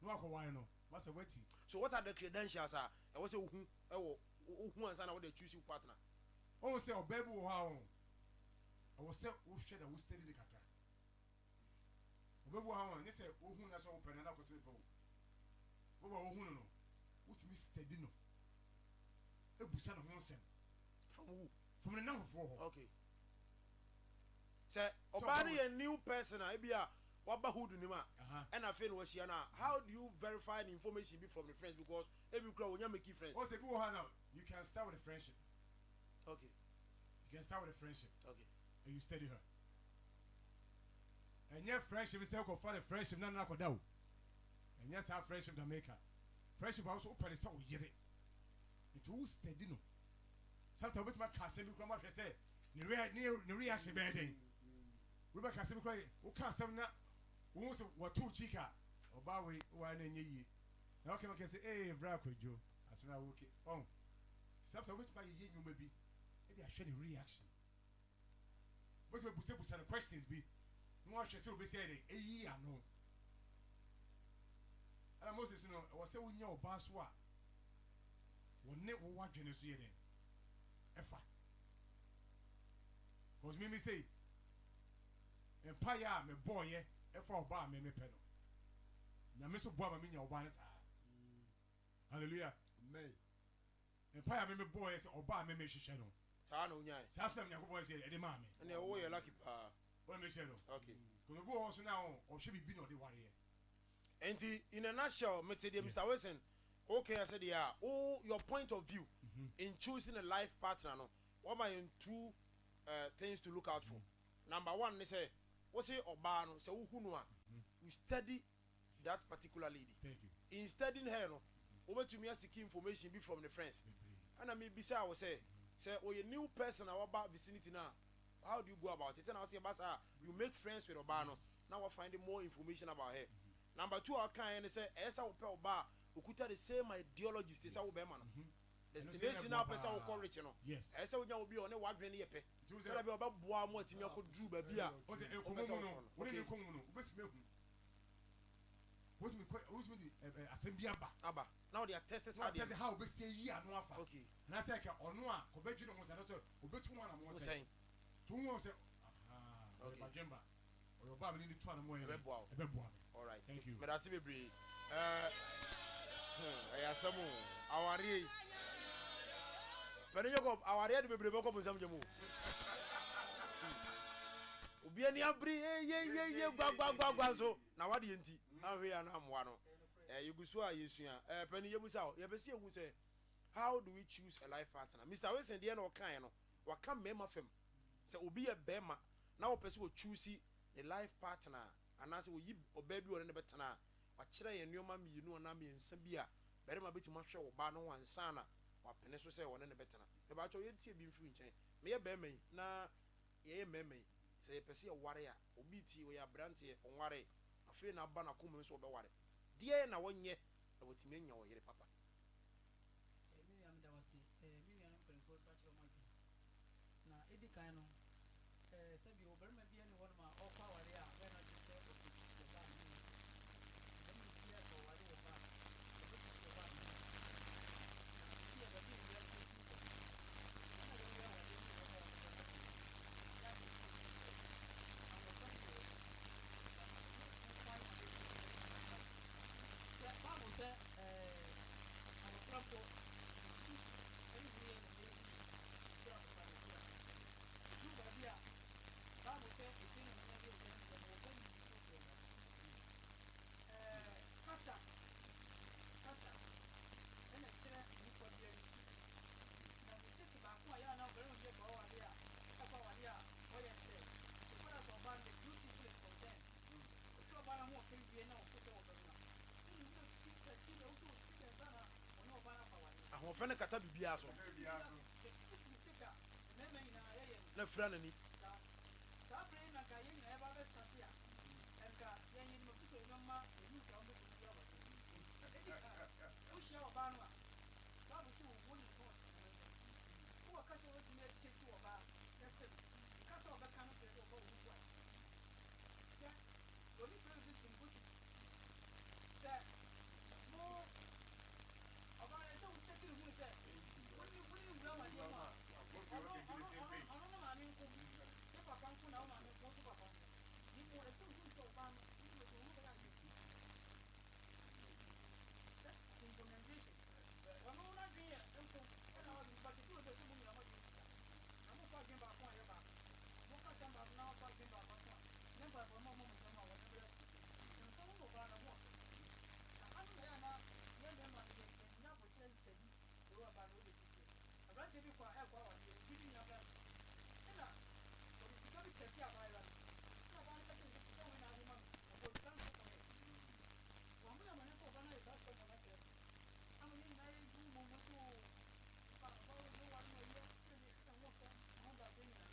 No akwa no. What's a wetty? So what are the credentials are? I was say who and sana what they choose your partner. Oh say obebu wo ha on. I was say wo share that we steady the kakra. Obebu ha on. You say wo hu na so open na ko say po. Wo wo hu no. Wotimi steady no. Ebusa no ho nsem. From who? From the number 4. Okay. Say obani a new person ebia waba who do nima. And I feel was now. How do you verify the information be from the friends? Because every crowd when you make friends. Oh say go ha now. You can start with a friendship. Okay. You can start with a friendship. Okay. And you steady her. And your friendship is go find a friendship na na koda o. And yes our friendship that make her. Friendship also open is so we get it. It will steady no. Sometimes with my cousin we come up and say ni reaction bad day. We back cousin because we can't some na we want what two chica oba we one enye yi. Now can say eh bra kojo asena okay. Oh. Sometimes with my ye you maybe e dey share the reaction. But we busa the questions be no wa hwese obi say eh yi ano. Ala Moses no was say we nya oba so a wonne wo wadwene so ye den. Efa. Cause me say empire me boy ye efa oba me pe no. Na me so boa ma me nya oba ne sa. Hallelujah. Amen. Empire me boy say oba me hwehwe no. Sa na unyai. Sa so me yakobɔ say e de ma me. And you are lucky pa. What me hwehwe no. Okay. Cause obi also now o hwe bibi no de ware ye. And in a nutshell, Mr. Wilson, okay, I said, yeah, your point of view in choosing a life partner, no, what are your two things to look out for? Number one, they say, what's it Obano? Say, who know? We study that particular lady. Thank you. In studying her, no, over to me, I seek information be from the friends. And I may be say, I will say, oh, a new person about vicinity now. How do you go about it? And I'll say, Basa, you make friends with Obano. Now we're finding more information about her. Number two, I can say, Esa will bar, who could the same ideologies, this our man. Destination now, person will call rich, you know. Yes. Esa will be on a wag when you pay. So I'll be about Bois, what you could do, but yeah. Was it what did you come on? What's me assembly Abba. Now they are tested. So I tell you how we say ye and no afa. Okay. And I say or no a ko beju no mo say no so obetu one am What's say. saying? Tu mo say aha. Okay. Bajemba. Or ba me ni tu an mo e. Ebeboa. All right. Thank you. Medasi bebre. Ayasamu. Awari. Pẹ̀lú yọkọ awari ẹ̀ bebre bọ́kọ̀ bùnsẹ́mu jẹ́mu. Obi ẹni abiri ye gbagba so na wadi yẹn ti. Ahwe ya na amuwa no. Yugusu a yesua. Pẹ̀lú yẹmu sa o. Yẹbẹsi ehu sẹ. How do we choose a life partner? Mr. Wilson deɛ na ɔkan no. Waka mmarima fam. Sɛ obi yɛ bɛrima na wɔpɛ sɛ wɔchoose a life partner. Anaasɛ wɔyi ɔbaa bi wɔ ne bɛtena. Wakyerɛ yɛn nneɛma mmienu anaa mmiɛnsa bi a bɛrima bɛtumi ahwɛ ɔbaa no ho ansa na wapene so sɛ wɔne ne bɛtena. Ɛbɛatwa yɛntie bi mfiri nkyɛn. Meyɛ bɛrima yi na yɛyɛ mmarima yi. Sɛ yɛpɛ sɛ yɛware a obi tie wɔyɛ aberanteɛ ɔnware afei na aba n'akoma mu sɛ ɔbɛware. Deɛ na wɔnyɛ na wɔtumi anya wɔ yere papa. Ahofene kata bibia so. na fira n'ani. saa bere na nka yɛn nyinaa yɛba bɛstate a nka yɛnyi no foto nnwoma ɛnu nka wɔn bɛkɔ bi aba ɛdi wohyia ɔbaa no a baabu sɛ wɔwɔ ne ho wowɔ kasa wɔtumi akyɛ si ɔbaa yɛsɛ kasa ɔbɛka no kyerɛ sɛ ɔbaa wɔ wu a yɛ oni fɛ bi simbosi sɛ mo ɔbaa yɛ sɛ wo sɛ kiri hu sɛ woni wura wa deɛ mu a ɔno no maame nko ne papa nko na wo maame nko so papa ni mo ɛsɛ wo hu sɛ ɔbaa no wo so wo bɛyɛ that synchronization ɔno na dwen yɛ nko ɛna ɔde bati ko bɛ sɛ mo nyina mo de na mo fa dwen baako a yɛ baako mo ka sɛ baako na fa dwen baako so a ne ba ba mo mo mo ma wɔ ne brɛ nko mo ba na mo na anu na ya na yɛ bɛ ma de nya bo chen steady wo ba no de sisi abrante bi kwa ɛkɔ wa ne bi bi nya bɛ ɛna ɔde sika bi kɛse aba yɛ na ba ne ka sɛ sika wo na ade ma ɔbɔ sika no ko wa mo na mo ne sɛ ɔba na yɛ sa sika mo na kɛ ama ne na yɛ du mo mo so ba ba wo no wa no yɛ sɛ ne ka mo fɛ mo da sɛ ni na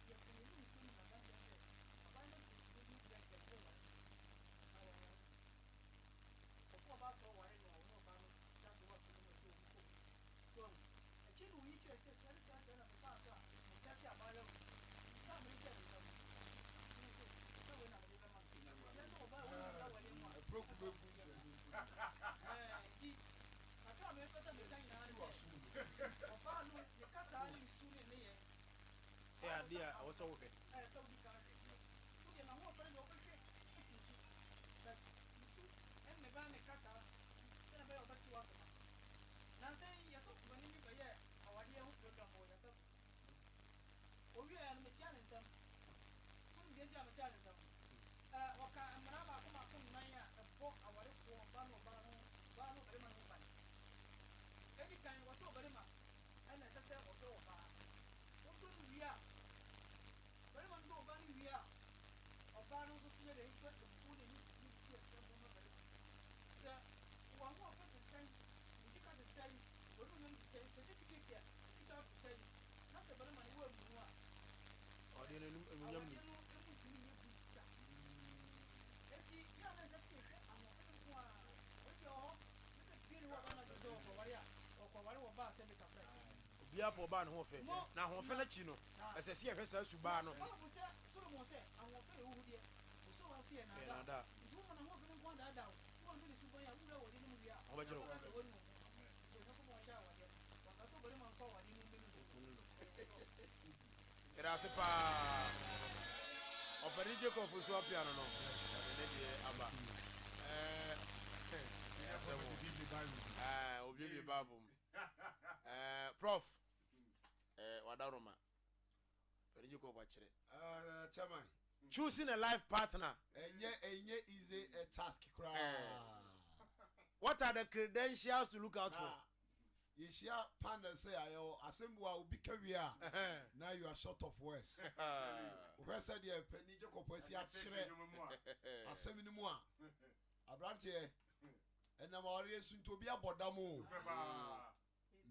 yɛ ko ne ni sɛ ni na ba sɛ aba ne ko sika bi kɛ kɛ ko wa ɔfɔ ba tɔ wa no ɔno ba no da so wa so no sɛ o ko so ɛkyɛ no yi kyerɛ sɛ sɛ sɛ na me pa so a mo kyɛ sɛ aba yɛ ba mo kyɛ ne sɛ sɛ wo na me bɛ ma kyɛ sɛ ɔba wo na wa ne mu a Broke baby say. di kakra me pɛ sɛ me ka nyinaa ne sɛ ɔbaa no yɛ kasa ne nsu ne ne yɛ ɛ ade a ɛwɔ sɛ wohwɛ. sɛ wodi ka hwɛ wodeɛ na ho ɔfɛre deɛ ɔbɛhwɛ ɛti nsu sɛ nsu ɛmme ba ne kasa sɛne bɛyɛ ɔbɛte wo asɛm nansa yɛsɔfo bani bi bɛyɛ awadeɛ ho program wɔ yɛsɛfo owieɛ no metia ne nsɛm wonim deɛ nti a metia ne nsɛm ɔka mmara baako maako nnan a ɛbɔ awarefoɔ ɔba no ɔbaa no ɔbarima no ho ban ɛdi kan wɔ sɛ ɔbarima ɛna ɛsɛ sɛ ɔdɔ ɔbaa wodɔ no wie a barima no dɔ ɔbaa no wie a ɔbaa no nso so yɛ dɛ ɛfɛ ɛbubu ne ne ti ɛsɛ bɔ ma barima sɛ wɔn ho ɔfɛ te sɛn ne sika te sɛn wɔn mu te sɛn certificate a kita te sɛn na sɛ barima no wɔ amu no a ɔde n'anum emunyam ni. ɔde no emu tumi yɛ bu ta eti yɛ ana ɛsɛ sɛ yɛhwɛ ahoɔfɛ no ko a wɔde ɔhɔ ne bɛ pie ne wɔ ɔbaa no ade sɛ ɔkɔware wɔ baa sɛ meka fɛ obiara pɔ ɔbaa ne ho ɔfɛ na ahoɔfɛ n'akyi no ɛsɛ sɛ yɛhwɛ saa subaa no. Bible sɛ Solomon sɛ ahoɔfɛ yɛ wohu deɛ ɔsɛ wa so yɛ naadaa nti woma na ahoɔfɛ no nko adaadaa wo wɔn ne subɔ yɛ a wowura wɔ ne no mu wie a ɔbɛkyerɛ wo. sɛ wɔne mu so Onyankopɔn ɔhyɛ awadeɛ no wanka sɛ ɔbarima nkɔ awade no mbɛnu ɛda ase paa ɔpɛde jacob so apia no no ɛne deɛ aba ɛsɛ mo obiebie bible mu prof wadaroma pɛde jacob akyerɛ Chairman. choosing a life partner. Enye easy a task cry. What are the credentials to look out for? Yeshia Panda say ayo asembwa obi kawia. Now you are short of words. Where said the penny Jacob was ya chere asemi mu a abrante e na mawari sun to bi abodamo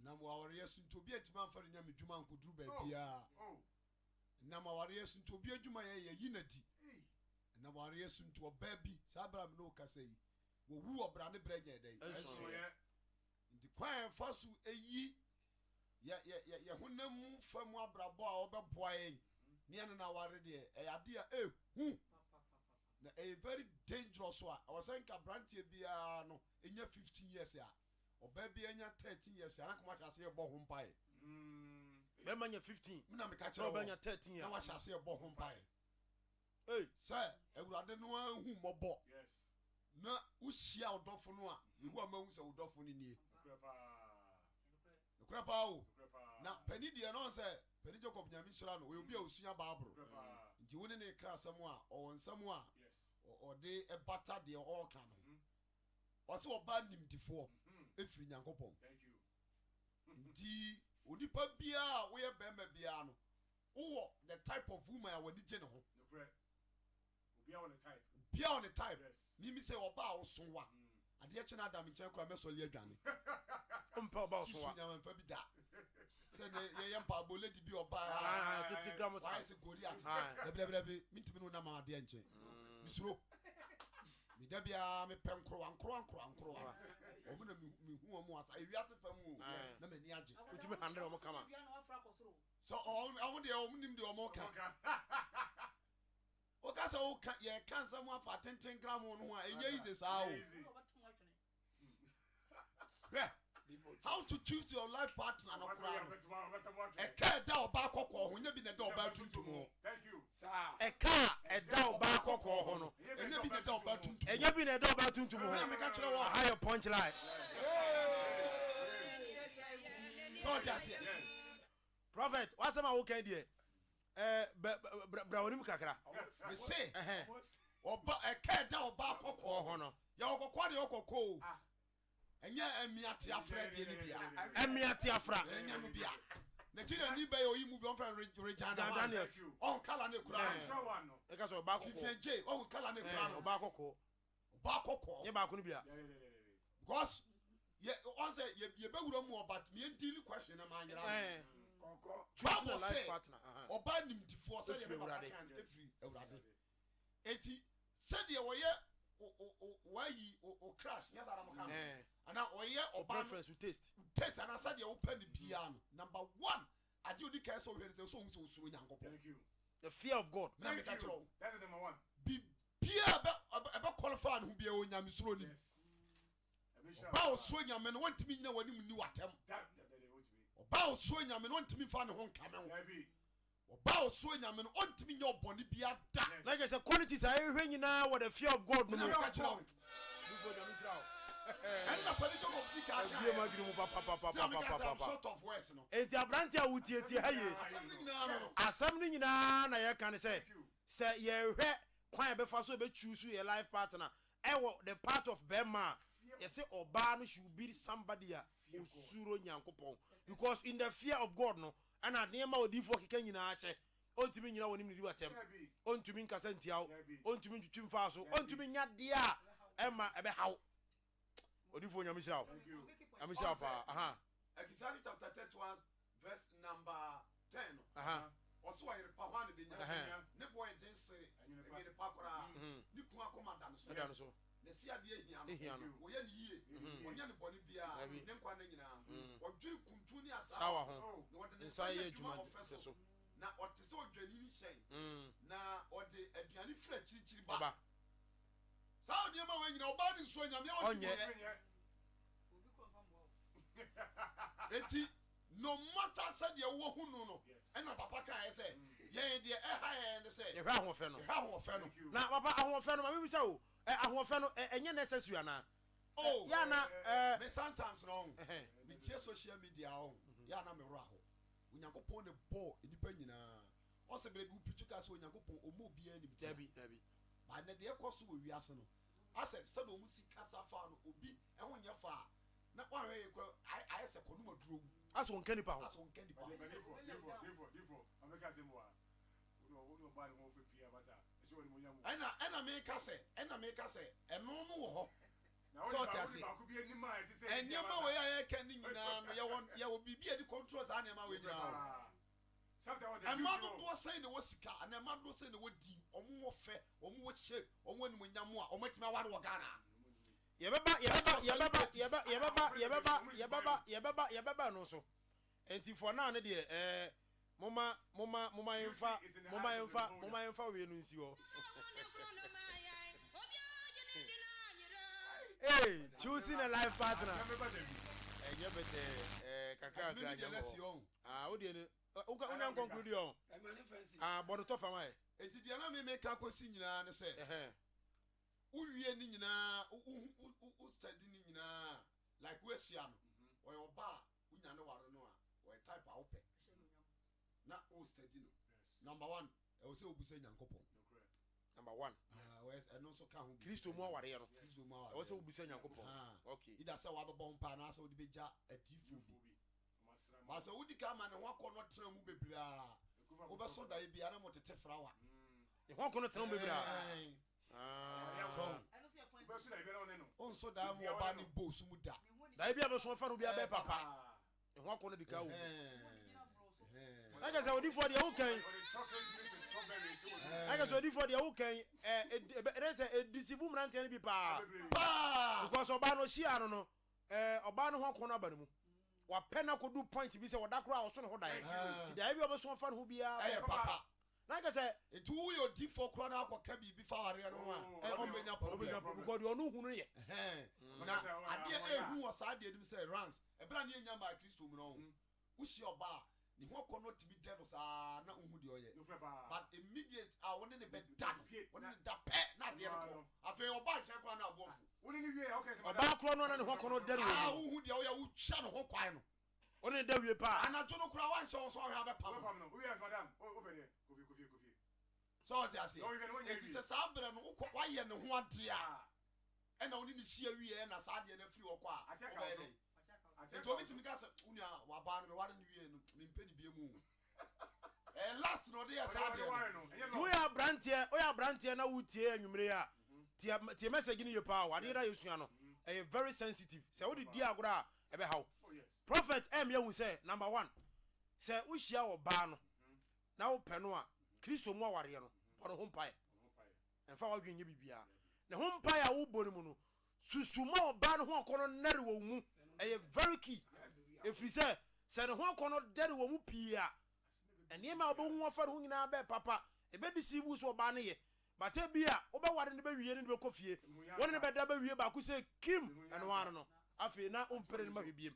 na mawari sun to bi atima fa nya medwuma nkoduru ba bia na mawari sun to bi adwuma ye yinadi na mawari sun to ba bi sabra me no kasa yi wo wu obra ne branya dai Eso ye. Ndi kwan fasu eyi ya honam famu abrabo a obeboa yen ne ene na ware de e ade a hu na a very dangerous one. I was saying Cabrantia bia no enya 15 years ya oba bia enya 13 years ya na kuma chase e bo ho mpai be manya 15 na me ka no chere be nya 13 na ya wa chase e bo ho mpai hey say ewurade no ahu mobo Yes. na usia odofo no a ewu amahu se odofo ni nie nokra pa o na pani die no say pani Jacob nyame hira no we obi a osua baabro nti woni ne ka asɛm a ɔwɔ nsɛm a ɔde ebata de ɔka no ɔse ɔba nimdifo efiri Nyankopɔn Thank you. nti onipa bia a wo ye bɛma bia no wo the type of woman a wani gye ne ho No correct. Obi a on the type. bia on the type Yes. mimi sɛ ɔba a wo so wa ade kyena adam nkyɛn kora mɛsɔle adwane umpa ba so susu wa nyama mfa bi da Say ye yampa bole di bi oba. Titi gramos. Why is Goliath? Ah. Debre mintimi no na ma de nche. Misuro. Mi da bia me penkro ankro. Omo na mi hu omo asa. Ewiase fam o. Na mani age. Utimi 100 omo kama. So omo de omo nim de omo ka. O ka say o ka ye kan sam afa 10 gram no a enye easy sa o. How to choose your life partner no kra. E ka da oba kokko ho nya bi na da oba tuntum ho. Thank you. E ka e da oba kokko ho no. Enya bi na da oba tuntum. Enya bi na da oba tuntum ho. Me ka kire wo. Higher punch line. So just here. Prophet, what's my okay there? Brownim kakra. Me say, oba e ka da oba kokko ho no. Ya okokwa de okokko. Enya emiate afra de ni bia. Emiate afra. Enya no bia. Nigeria ni be oyi movie on friend Regina Daniels. On kala ne kura. E ka so oba kokko. Fifenje, on kala ne kura no. Oba kokko. Oba kokko. Ye ba ko ni bia. Because ye on say ye be wura mu oba me deal question na ma nyira. Choosing a life partner. Oba nimdifo say ye be ba kan every Ewurade. Enti said ye wo ye why o crash yes adam kan ana oye oba preference with taste and I said you open the piano number 1 ade odi kai so hwere so hu so usuro nyankopon. Thank you. the fear of God. Thank you. That's the number 1. Bi ebe qualify no bia o nyame suro ni. Ba o so nyame no wantimi nyina wani mu ni watem. Ba o so nyame no wantimi fa ne ho nkame ho. Ba o so nyame no wantimi nya obone bia da. Like I said, qualities are hwe nyina with the fear of God no. And na padi to go dika. Bia ma giri mu pa. Sort of words no. Enti abranti a wutietie ha ye. Asam ni nyina na ye kan say ye hwe kwan be fa so be choose your life partner. The part of Bema, you say oba no should be somebody a osuro nyankopon, because in the fear of God no and adema odi fo keka nyina ahye ontimi nyina wonim ni watem ontimi nkasa ntiawo ontimi twitwim fa so ontimi nya de a ema ebe haw odi fo nyame shaw nyame shaw pa Exodus chapter 31 verse number 10 also I repahwan de nya ne boy den sere e de pakora ni ku akomanda no so ne sia de ehia no wo ye ni yie wonya ne bone bia ne nkwa na nyina odwiri kuntu ni asa sawa ho inside ye juma so na otese odwani ni hyen na ode aduane fra chirichiri ba sawo de ma wo nyina oba ni so nyame o onye eti no matter said ye wo hu no and papa kan say ye de ha ye say ye hwa ho fe no na papa ahofe no ma mi say o ahofe no enye necessary ana ya na me sometimes wrong me tie social media on ya na me ro aho onyankopon ne bo enipa nyina o se bere bi pichuka so onyankopon omo bia nim dabi ba na de ekoso wo wiase no ase se do mu sika safa no obi ehwo nya fa na kwa hwe ko I se konu maduro aso nkani pa ho aso nkani pa Before ameka se mo a wo ba ni mo fe pia ba sa e so ni mo nyamu ena me ka se eno no wo ho so ti ase enyama we ya kan ni nyina no ye wo bibia di control za na ma we nyina ema do to say ne wo sika na ema do say ne wo di omo wo fe omo wo shape omo ni mo nyamu a omo tima ware wo Ghana yebaba no so enti for now ne de moma yemfa we no nsi ho hey choosing a life partner enye bete kakra nyamo wo de ne unya conclude on bodo to fama enti de na me ka kosi nyina ne se uwie ni nyina u study ni nyina like we sia no oyo oba unya ne ware no a oy type a ope na o study no number 1 e o se obusa nyankopon number 1 wes eno so ka ho Kristo mu aware no Kristo mu aware o se obusa nyankopon okay ida se wa bebon pa na so odi beja atifu bi ma so udi ka ma ne ho akọ no tra mu bebira wo be so da e bia na mo tete frawa e ho akọ no tra mu bebira on so da mo oba ni bo su mu da da e bia be so fa no bia be papa e ho akọ no dika wo I guess I would for the okay. I guess I for the okay. There's a deceive woman and be pa because Obano she I don't know. Obano one corner by them. What penna could do point to be said what that crowd was on who died. Did I ever so fun who be papa? Like I said, it who your D4 crown up or can be before because you know who yet. I did who was I did him say runs a brand new young by Christo who's your bar. The one cannot be dead was not who do it. But immediate, I wanted a bed done. When that pet, not the other. I feel about check one out. When you hear, okay, so about crown and one cannot dead. Who the other channel who quine. Only there we pa. And I don't know crowd one so I have a problem. Who is madam? Over there. So I say, it is a sabra and why you know one dear. And only the sheer we and a sad and a few or qua. I told me to make us Unia, Waban, one in Penny Be Moon. Last no day, we are Brantia, now would tear you, Maria. Tia message in your power. I did I use a very sensitive. So, what did Diagra ever how? Prophet M. You say, number one, say, we shall or ban now Penoa, Christo more warrior, or a home pie. And for you, Bibia. The home pie, I will bonumo. Susumo ban one corner nervo. A very key. If we say, send a one corner dead woman pia. And ye ma bo one for who na be papa. A bed deceive who's or banny. But a beer, over what in the baby and the coffee. One in the bed double year back who say Kim and one no. I feel now unpaired my beam.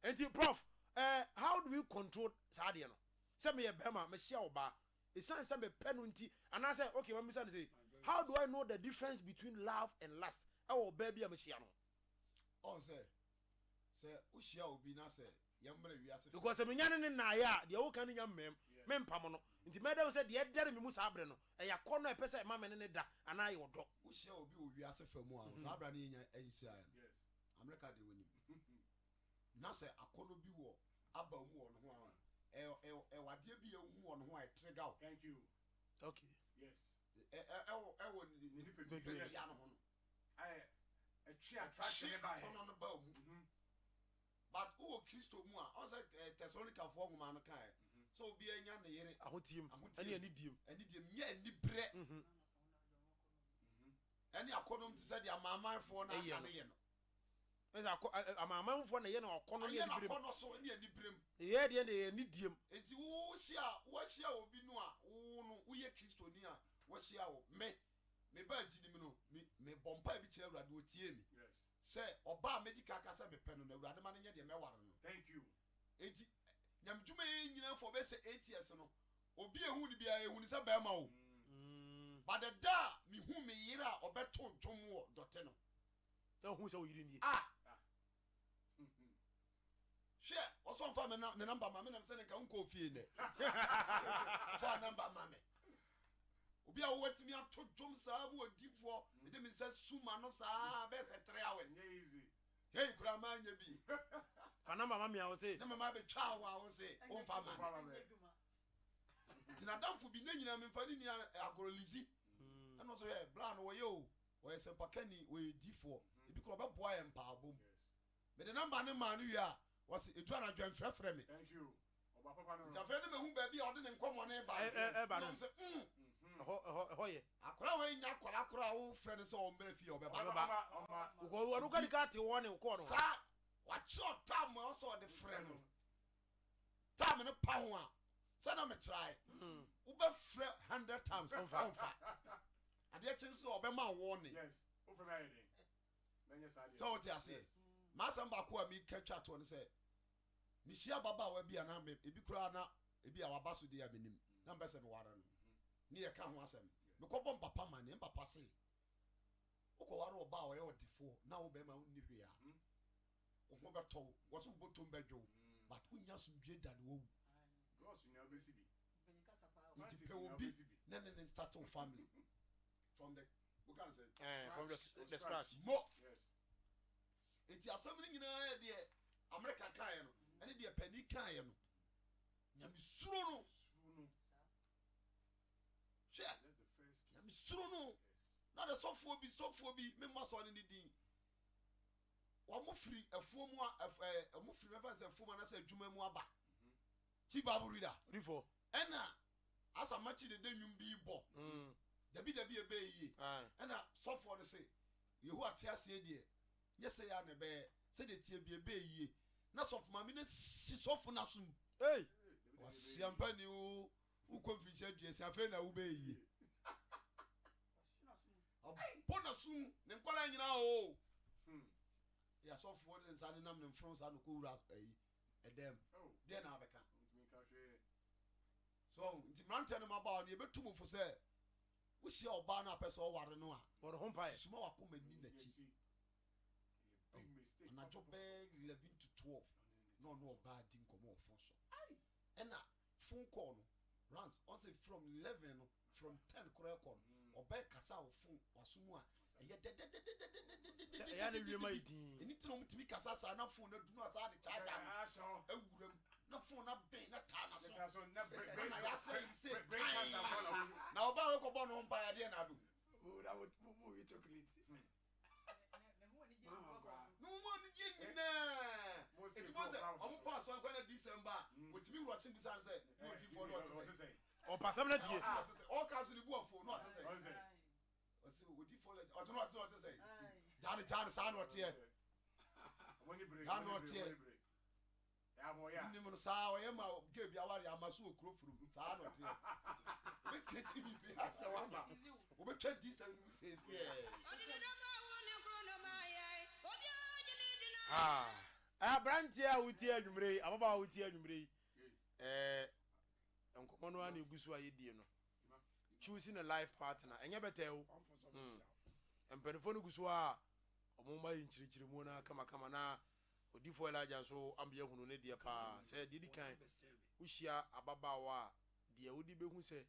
And Prof, how do we control Sadiano? Send me a Bema, Michelle Bar. It's some penalty. And I say, okay, when Miss say, how do I know the difference between love and lust? Oh, baby, I'm Michiano. Oh, say, Ushia will be not say, young brother, because I'm in Naya, the old kind of young mem Pamono. Into Madame said, the Jeremy Musabreno, and your corner a person, mamma and da, and I will drop. Ushia will be as a for more. Sabrani in ACI. Yes, America de winning. Nasa a corner be war, Abba war on one. What dear be a one who I trigger out. Thank you. Okay. Yes. On the bow. But oh, Christo Mua, also Thessalonica for man kind. So be a young year. I want him. I need him. I need him. Yeah, need bread. Any according to say your mamma for a year. As a mamma for a year or corner so near the brim. Yeah, they need him. It's who shall be no, oh, we are Christonia. What's your me bad Jimino, me bomba be chair do TM. Yes. Say, Oba medical casa be pen on the Radamania de Mewan. Thank you. It's Yam Jume, you know, for best 8 years. No, or be a who be a who is a Bama. But the da me whom me yera or better Jomo Doteno. So who's all you didn't Share, what's on for the number, mamma, I'm sending a uncle fee in it. For a number, mamma. Obi a wet me up to jump sabu a deep for them is a suma no sa best 3 hours. Easy. Hey, grandma, you be. Panama, mammy, I will say, no, mamma, child, I will say, oh, farmer. It's not done for being in finding a girl Lizzie. And also, yeah, bland away, yo, or a Sepakeni, we D4. If you call a boy and power boom. But the number of man you are was it trying to join from me. Thank you. The friend who baby ordering come on a Hoye. Akra we nya akra wo friend so o mrefi o beba. Wo no kan ka te won e ko no. Sa wa cho tam o so the friend. Tam no pa ho a. Sa na me try. Wo be frɛ 100 times on fa. Ade chen so o be ma warning. Yes. O fe me dey. Menye sa dey. So what you say? Masam ba ko a mi ka twa to no say. Mi hia baba wa bia na me ebi kura na ebi a waba so dey a benim. Na be se me wara no. Ni e ka ho asem me ko bom papa man e papa say o ko waro ba o ye odifo na wo be ma unni hwe a o ho beto wo so botom bedwo but unya so dwe dan wo because you never see be nti pe obi na start on family from the we can say from the scratch mo yes enti asem ni nyina de America kan no ene de pani kan no nyame suro no Share. That's the first key. I'm sure no. Not a softphobia, me must on in the D. One more free, a form, a more free reference, a form, and I said, Jumemuaba. Chief Bible reader. Before. Ena asa machi de denwum bi bo. Dabi ebe yi. Ena so for the say. Yehu ate ase de. Nye say ya ne be say de tie bi ebe yi. Na so for mami ne si so for na sum. Hey. Wasiampa ni u konfisha dwe se afa na u be yi. Bona sum ne nkwala nyina o. Ya so for the nsa nam ne mfron sa no ko wura ayi. Edem. De na abeka. So, nti mrante no maba ne betumu fo se wo hia oba na pese o ware no a. Or home pie. Suma wakoma ni na chi. Na job 11 to 12. No oba di nkomo ofo so. And phone call no runs on say from 11 from 10 correct call oba kasa o phone wasumu a Ya na wie mai din. Anything no mutimi kasa sa na phone na du no asa de charger awuram na phone na ben na ta na so na ya say na oba we ko bo no mpa ya de na do that would move it chocolate. no mo ni je nyina it was omo pass on kwa December wetimi rushing bisan say no di for no say O pasam na tie. all cancel the board for no say o say we di for o no say Jan sa no tie Money break. Ya no tie Ya mo ya. ni mo sa o ye ma ge bia ware amaso okro furu sa no tie we kreti bi bi asa wa ma o be twa December ni say Brantia a wuti adwumre ababa a wuti adwumre enkomo no ana egusu ayedie no choosing a life partner enye betew empenfo no gusu a omoma yinchirichiri mu na kama na odifo elaja so ambe hunu ne die pa say didi kan wuhia ababa wa de wudi behu se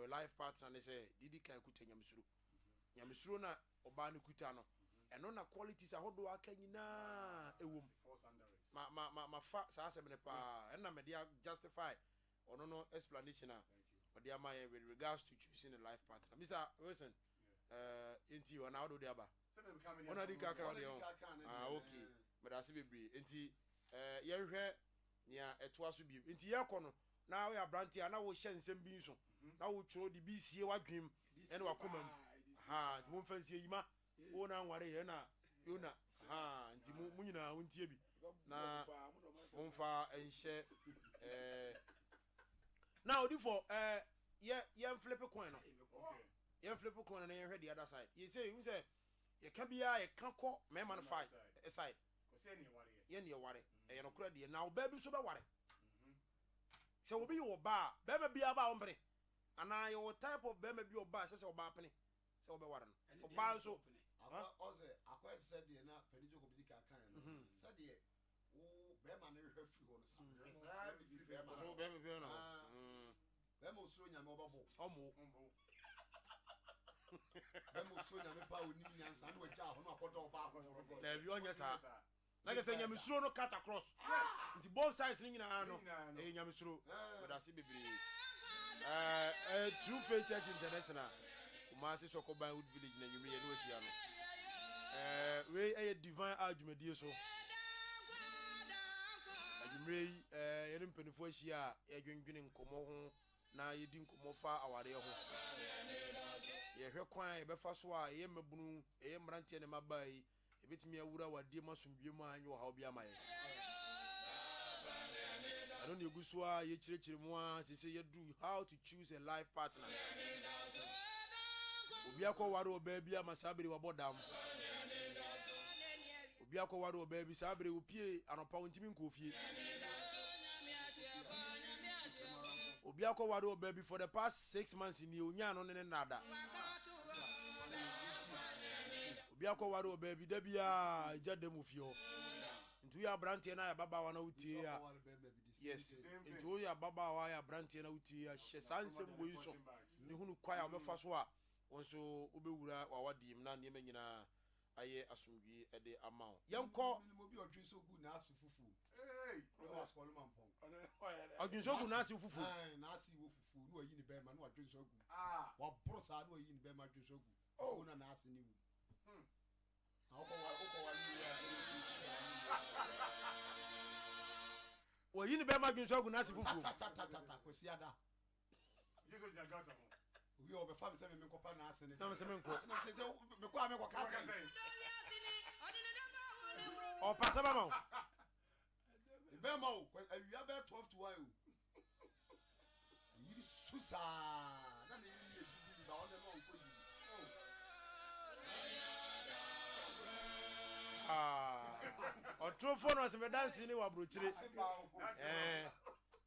life partner ne say didi kan nyamsuro na oba ne kuta no eno na qualities ahodo aka nyina ewom ma fa sa asem pa enna me dia justify ono no explanation a odi amaye with regards to choosing a life partner. Mr. Wilson enti wana odo de aba ona di kaka ode on okay me da se bebre enti ye hwɛ nia eto aso bi enti ye kɔ no na we abranti na wo hye nsɛm bi nso na wo tworo de bi sie wadwem ene wakomam ti mo fansie yima wo na nware ye na yona nti mu nyina wo ntie bi na onfa enhye na odi for ye flip coin no ye flip coin na ye hwɛ the other side ye say you say ye ka bia ye ka kɔ me man fight side Ko se ni ware ye ne ware ye no kura de na oba bi so be ware se obi yo ba be ma bia ba ombre ana ye type of be ma bi oba se oba pene se oba ware no oba so Ose akwai said the na penijo ko bidika kan no said the wo be ma na hwe free ho no sa be free be ma so be no be ma osuro nyame obabo omo be ma osuro nyame pa oni nyansa na wacha ho no akodo oba akoforo na bi onye sa na ke se nyame suro no cut across nti both sides ni nyina no nyame suro but asi bebre True Faith Church International Kumasi Sokoban Wood Village na yumi ye no hia no we divine adwumadie so adwumre ye ne mpanifo hia ye dwendwene nkomo ho na ye di nkomo fa aware ho ye hwe kwan ye befa so a ye mabunu ye mrante ne mabai e betimi awura wadie masomdwe mu anyo ha obi amaye ano ne gusu a ye kirekire mu a sese ye do how to choose a life partner obi akọ ware oba bi amasabere wabodam obi akọ ware oba bi sabere opie anopa wontimi nkofie obi akọ ware oba bi for the past 6 months ni onya no ne nada obi akọ ware oba bi da bia jadam ofio ntu ya brante na ya baba wa na utie ya yes ntu ya baba wa ya brante na utie ya hye sansem boyi so ne hunu kwaya obefa so a wonso obewura wawadim na ne nyina aye asomdwi ede amount yenko obi odwinso gu na asu fufu odwinso gu na asu fufu na asu wo fufu no ayi ni be ma no odwinso gu wa brosa no ayi ni be ma odwinso gu na asu ni wu wayi ne bɛma dwonso agu n'ase fufuo tatatata kwasi ada Yesu jagata mo. wi obefa me se me nkopa na ase ne na se me nkɔ na se me kwa me kwa kasa o pasa ba ma be ma o awia be 12 to 1 o yiri susa na ne yiri ejiji ba o de no nko yi ɔtrofo no asɛmɛ danse ne wabrokyire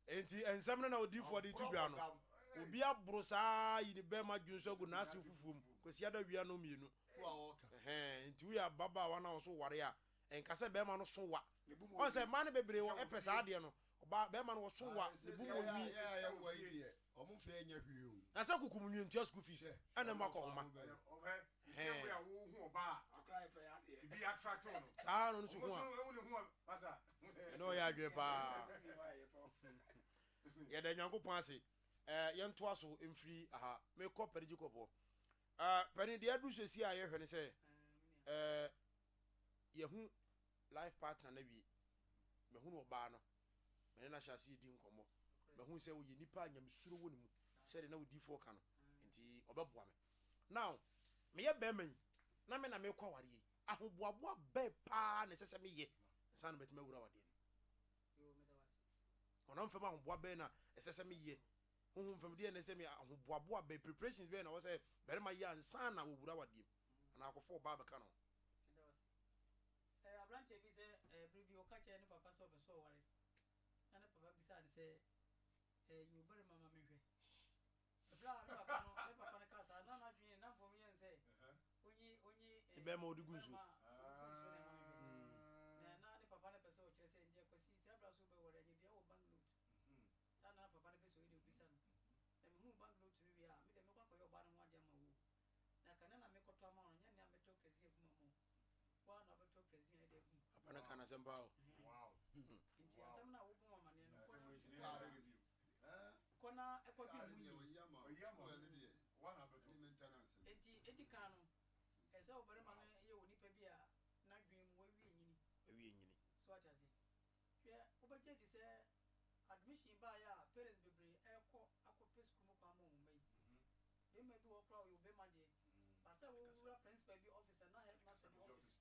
enti ensɛm na odifo de tudwa no obi abro saa yi ne bɛma dwonso agu n'ase fufuom kwasi ada wia no mienu enti wi ababa wa na so ware a enkase bɛma no so wa on sɛ ma ne bebre wo epɛ saa de no oba bɛma no so wa ne bu mo wi omo fe nya hwie o na sɛ kukum nwi ntua school fees ana ma ko homa Sɛ wo ya wo hu oba. akra ife ya de Bi attract no. saa no so hu a Wo ne hu pasa. no ya adwe pa yɛda nyankopɔn ase yɛntoa so mfiri aha mekɔ parigi kɔpɔ pani deɛ adu sɛsi a yɛhwɛ ne sɛ yɛhu life partner na wie mahu no ɔbaa no mene na hyɛ ase yɛdi nkɔmmɔ mahu sɛ woyɛ nipa a nyamesuro wɔ ne mu sɛde na wodifoɔ ka no nti ɔbɛboa me now meyɛ bɛrima yi na me na mekɔ aware yi ahoboaboa bɛɛ paa na ɛsɛ sɛ meyɛ nsa no bɛtumi awura awadeɛ no ɔnam fam ahoboa bɛɛ na ɛsɛ sɛ meyɛ honhom fam deɛ na ɛsɛ me ahoboaboa bɛɛ preparations bɛɛ na wɔ sɛ bɛrima yɛ ansa na wɔwura awadeɛ mu anaa akɔfo ɔbaa bɛka no aberanteɛ bi sɛ biribi ɔka kyerɛ ne papa sɛ ɔpɛ sɛ ɔware na ne papa bisa ne sɛ yi obere mama mehwɛ ɛberɛ a ne papa no ka saa na n'adwene na mfom yɛn sɛ onyi bɛrima ɔde gu nsuo na ne papa no pɛ sɛ ɔkyerɛ sɛ ngyɛ kwasi sɛ abra so wobɛwɔre anyɛ bia wɔ bank note saa na papa no pɛ sɛ ɔyɛ de obisa no na mehunu bank note no wie a mede mekɔ akɔyɛ ɔba no ho ade ama wo na kane na mekɔtɔ ama no nyɛ nea mɛtɔ krasi akuma mo wa na bɛtɔ krasi a ɛde akum papa no ka na sɛm paa o Wow. nti asɛm na wobɔ ma maneɛ no ko kɔna ɛkɔdwe mu yi Oyama de. One abeto. enti ɛdi kan no ɛsɛ ɔbarima no yɛ wɔ nipa bi a n'adwen mu wawie nyini awie nyini so ate ase hwɛ wobɛgye de sɛ admission baayɛ a parents bebree ɛkɔ akɔpɛ sukuu mu kwan ma ɔmoma yi bɛrima bi wɔ kora ɔyɛ obɛma deɛ basɛ wowura principal bi office na headmaster bi office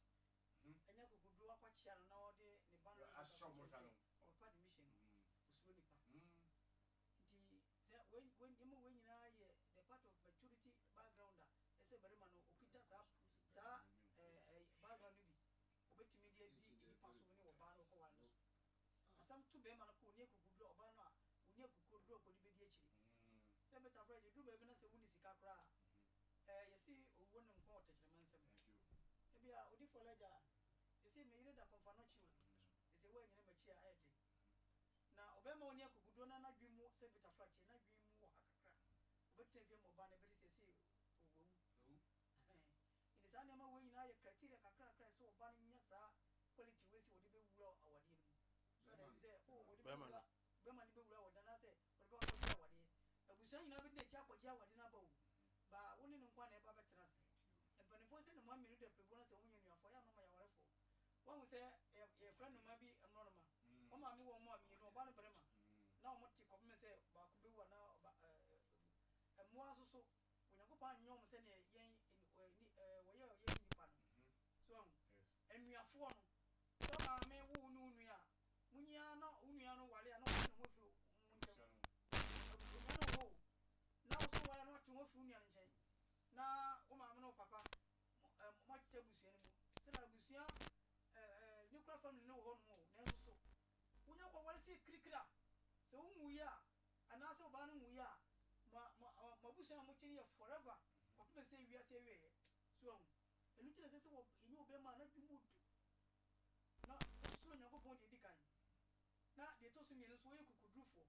ɛnyɛ kokoduro akɔkyea no na wɔde ne ba no Ahyɛ mo sa no. ɔpa admission osuo nipa nti sɛ ɛma wei nyinaa yɛ the part of maturity background a ɛsɛ barima no ɔkita saa background no bi ɔbɛtumi de adi nipa so ne ɔbaa no ɔkɔware no so asɛm to bɛrima no kɔ ɔni akukuduro ɔbaa no a ɔni akukuduro kɔde bɛdi akyiri sɛ bɛtafra gye duru baabi na sɛ wone sika koraa yɛse ɔwuo no nkwa ɔtɛkyerɛma nsɛm ebi a ɔdi fɔlɛgya sɛsɛ meyere da kɔmfa no kyi o sɛsɛ woanyene makyi a ɛyɛ de na ɔbɛma ɔni akukuduro na n'adwen mu sɛ bɛtafra kye n'adwen mu wɔ ha kakra ɔbɛtena fie ma ɔbaa no ɛbɛde sɛsɛ ɔwawu nti saa nneɛma wei nyinaa yɛ criteria kakrakra sɛ ɔba no nya saa quality wei sɛ wɔde bɛwura awadeɛ no mu so ɛda bi sɛ wɔde bɛwura bɛma no bɛwura awadeɛ anaasɛ wɔde bɛwura awadeɛ abusua nyinaa bɛde n'akyi akɔgye awadeɛ no aba o ba wo ne ne nkwa na ɛba bɛtena ase mpanimfoɔ sɛ noma mmienu da pɛbu no sɛ wonyɛ nnuafoɔ yɛ anoma yɛawarefoɔ wahu sɛ yɛfrɛ noma bi nnɔnoma ɔmaame wɔ mu a mmienu ɔba no barima na ɔmote kɔpem sɛ baako bɛwu ana mmoa nso so onyankopɔn anyɛ ɔm sɛneɛ yɛn wɔyɛ nipa no so ahu nnuafoɔ no sɛ maame wo ne wo nua a munyia na wo nua no ware a na wɔte ne ho afiri wo nkyɛm abusua no wɔ na wo so ware na wɔte ho afiri wo nua no nkyɛn na wo maame no wo papa moakyekyɛ abusua no mu sɛna abusua nuclear family no wɔ hɔ nom o nanso so wonya kɔware sɛ kirikiri a sɛ wonwuyi a anaasɛ ɔbaa no nwuyi a mabusua no mokyene yɛ forever ɔpemɛ sɛ wiase awieɛ so ahu ɛno kyerɛ sɛ sɛ ɛnyɛ wobɛma a na dwuma odu na wosoro nyankopɔn deɛ ɛdi kan na deɛ ɛtɔ so mmienu nso wɔyɛ kukudurufoɔ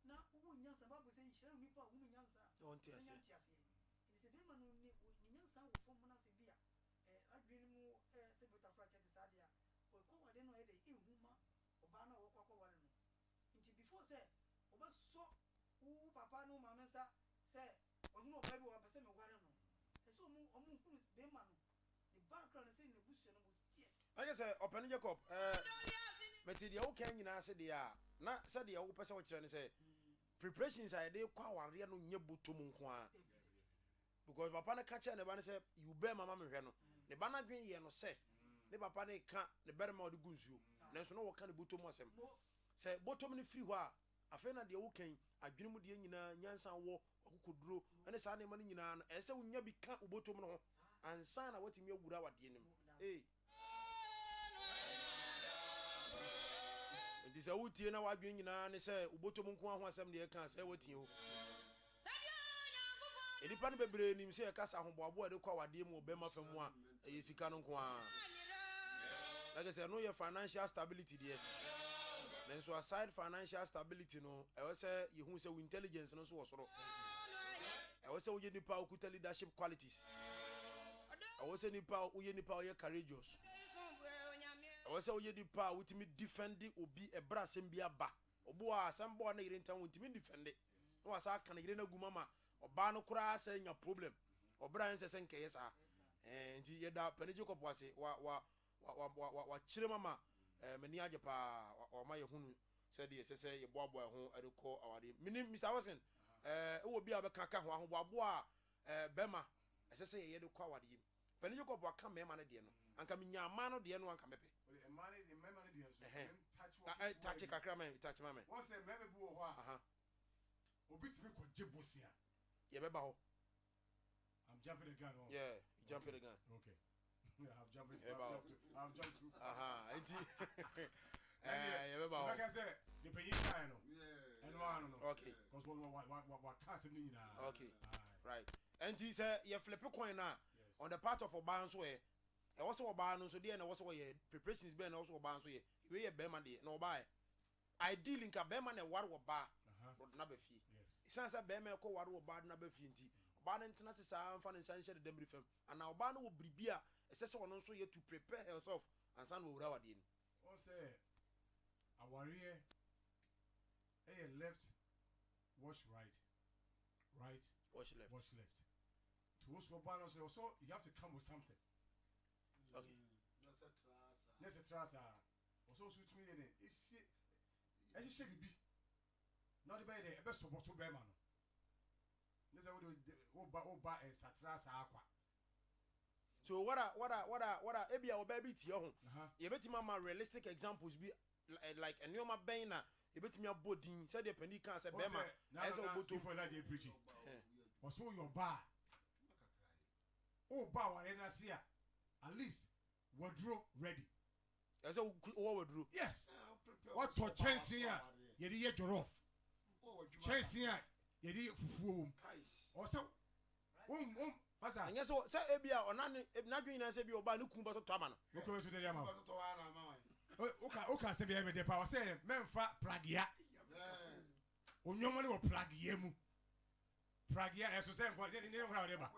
na wowɔ nyansa bible sɛ nhyira no nipa a womu nyansa a ɔnte sɛ aseɛ nyante aseɛ nti sɛ bɛrima no ne nyansa wɔ fam no sɛ bi a adwene no mu sɛ bɛtafra kyɛ te saa deɛ a ɔkɔwade no ɛyɛ dɛ ɛhu ma ɔbaa no a wɔkɔ akɔware no nti before sɛ ɔbɛsɔ wo papa no maame nsa sɛ ɔhunu ɔbaa bi wɔ pɛ sɛ meware no ɛsɛ ɔmo hunu bɛrima no ne background sɛ ne busua no mu steɛ ayɛ sɛ ɔpɛno jacob meti dia wo kan nyina se dia na se dia wo pese wo kire ne se preparations are dey kwa ware no nye botom nko a because papa na ka kire ne ba ne se you bear mama me hwe no ne ba na dwen ye no se ne papa ne ka ne bear ma odi gunsuo nanso no wo ka ne botom asem se botom ne free ho a afa na dia wo kan adwene mu dia nyina nyansa wo akokoduro ene sa ne ma ne nyina no ese wo nya bi ka botom no ho ansa na watimi awura wade nim nti sɛ wotie na wadwen nyinaa ne sɛ wobotom nko ho asɛm de ɛka sɛ watie ho edipa no bebree nim sɛ ɛkasa ahoboaboa de kɔ awadeɛ mu ɔbɛma fa mu a ɛyɛ sika no nko a like sɛ no yɛ financial stability deɛ nanso aside financial stability no ɛwɔ sɛ yɛhu sɛ wo intelligence no nso wɔ soro ɛwɔ sɛ woyɛ nipa a wokuta leadership qualities ɛwɔ sɛ nipa woyɛ nipa a woyɛ courageous ɛwɔ sɛ woyɛ nipa a wotumi defend obi ɛbra asɛm bi aba ɔbo a asɛm bɔ na yere ntam wotumi defend na wasa aka na yere na gu mama ɔbaa no koraa sɛ nya problem ɔbra nsɛ sɛ nkɛyɛ saa nti yɛda panigye kɔpo ase wa kyerɛ mama mani agye paa ɔma yɛ hunu sɛdeɛ ɛsɛ sɛ yɛboaboa ho ɛde kɔ awade menim Mr. Wilson ɛwɔ bi a bɛka ka ho ahoboaboa a bɛma ɛsɛ sɛ yɛyɛ de kɔ awade yim panigye kɔpo aka mɛma no deɛ no anka menya ama no deɛ no anka mɛpɛ tachi kakra man tachi man wọ́n sẹ́ mẹ́mẹ́ bí wọ́n hɔ a obi tìmí kò jẹ́ bọ́sìá. yẹ bẹ ba hɔ. I'm jumping the gun. Yeah, you jumping the gun. Okay. I've jumped through. Enti. Yẹ bẹ ba hɔ. Like I said, the pay time no. Ẹnu ano no. Okay. Because what can't say ni nyinaa. Okay. Right. Enti sɛ yɛ flip coin na on the part of ɔbaa nso yɛ. ɛwɔ sɛ ɔbaa no nso deɛ na ɛwɔ sɛ wɔyɛ preparations bɛɛ na ɛwɔ sɛ ɔbaa nso yɛ iwe yɛ bɛrima deɛ na ɔbaa yɛ ideally nka bɛrima na ɛware ɔbaa na bɛ fie ɛsiane sɛ bɛrima ɛkɔ ware ɔbaa na bɛ fie nti ɔbaa no ntena se saa mfa ne nsa nhyɛ ne dɛm fam ana ɔbaa no wɔ biribi a ɛsɛ sɛ ɔno nso yɛ to prepare herself ansa na wɔwura wadeɛ no ɔn sɛ awareɛ ɛyɛ left wash right wash left to wɔn so ɔbaa no so also you have to come with something. Okay. Nese trasa. Oso so tumi ye ne esi ehye bibi. Na de baye de ebe soboto be ma no. Nese wo ba satrasa akwa. So what ebia oba bi tie ho. Ye betima ma realistic examples bi like enioma ben na ye betimi abodin said the penny can say be ma ese oboto for like preaching. Oso your ba. O ba wa na se a at least wardrobe ready. I said wardrobe. Yes. What for chasing ya? You did jorof. Chasing ya. You did fufu. Also, Masa. And yes, so ebia onani na dwen na say bi oba ne kun ba to tama no. Okay, to the yama. Okay, say be me de power say memfa plagia. Onyomo ne wo plagia mu. Plagia eso say nko ne nko na ba.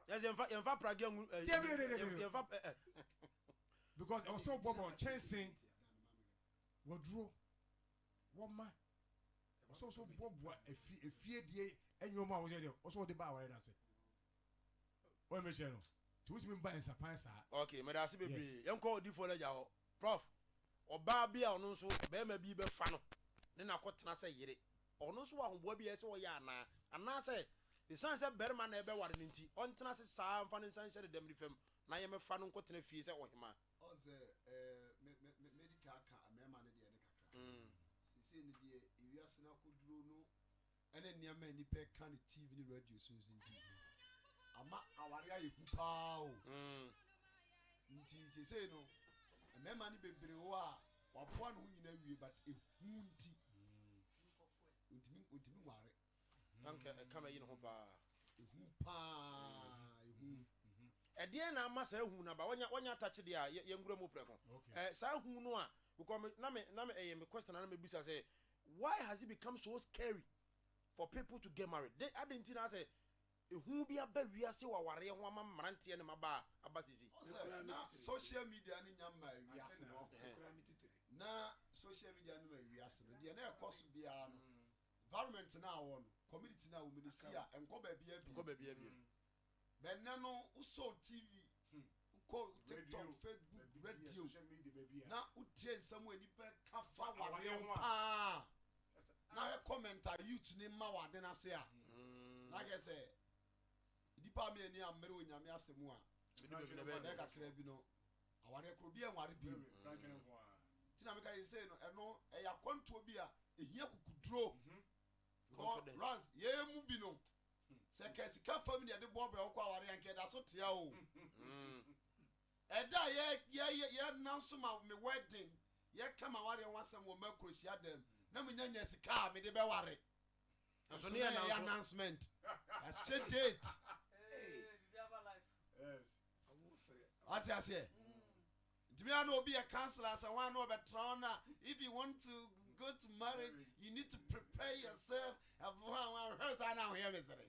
Yes, yemfa pragia yemfa because I was so bob on chasing wardrobe woman so bob a fear die enyoma wo say also the bar where na say o me channel to which me buy sapan sa okay me da se bebre yenko odi for leja ho prof oba bia ono nso be ma bi be fa no ne na kotena say yire ono nso wa hoboa bi ese wo ya ana say the sun say berma na ebe ware nti on tena se saa mfa ne san hyɛ dem rifam na ye me fa no nkotena fie sɛ ohima on say medical ka amema ne de ne kakra sisi ne de ewiase na koduro no ene niam ani pe ka ne TV ne radio so nti ama aware aye kupa o nti sisi no amema ne bebre wo a wapoa no nyina wie but ehu nti untimi ware tanke kama yi no ho ba ehu pa ehu ɛdeɛ na ama saa hu na ba wanya touch de a yengura mo preko saa hu no a because na me me question na me bisa say why has it become so scary for people to get married they adenti na say ehu bi aba wiase wa ware ho ama mmarante ne maba abasisi na social media ni nyama wiase no na social media no wiase no de na ekoso bia no environment na awon community na wo minisi a enko ba bia ben na no uso TV uko TikTok Facebook radio na uti tie nsɛm a nipa ka fa Awareɛ wareɛ ho ho a. paa na hwɛ comment a youth ne ma wade no ase a na kɛ sɛ nipa mi ani ammere onyame asɛm a ɛdɛ kakra bi no awareɛ koro bi ɛnware bi nti na meka yɛ sei no ɛno ɛyɛ akwantuo bi a ɛhia kukuduro Confidence. rans yɛmu bi no sɛ ka sika fam ne yɛde bɔɔbrɛ wo kɔ awareɛ nkɛ da so tea o ɛda yɛ nanso ma me wedding yɛka ma wareɛ ho asɛm wɔ makrohyia dam na menyanya sika a mede bɛware Nso ɛso ne ne yɛ yɛ nanso. announcement ahyɛ date ate aseɛ ntumi a na obi yɛ counselor sɛ wɔn a na ɔbɛtena hɔ na if you want to go to marriage you need to prepare yourself ɛhwɛ saa na ahoyɛ mesere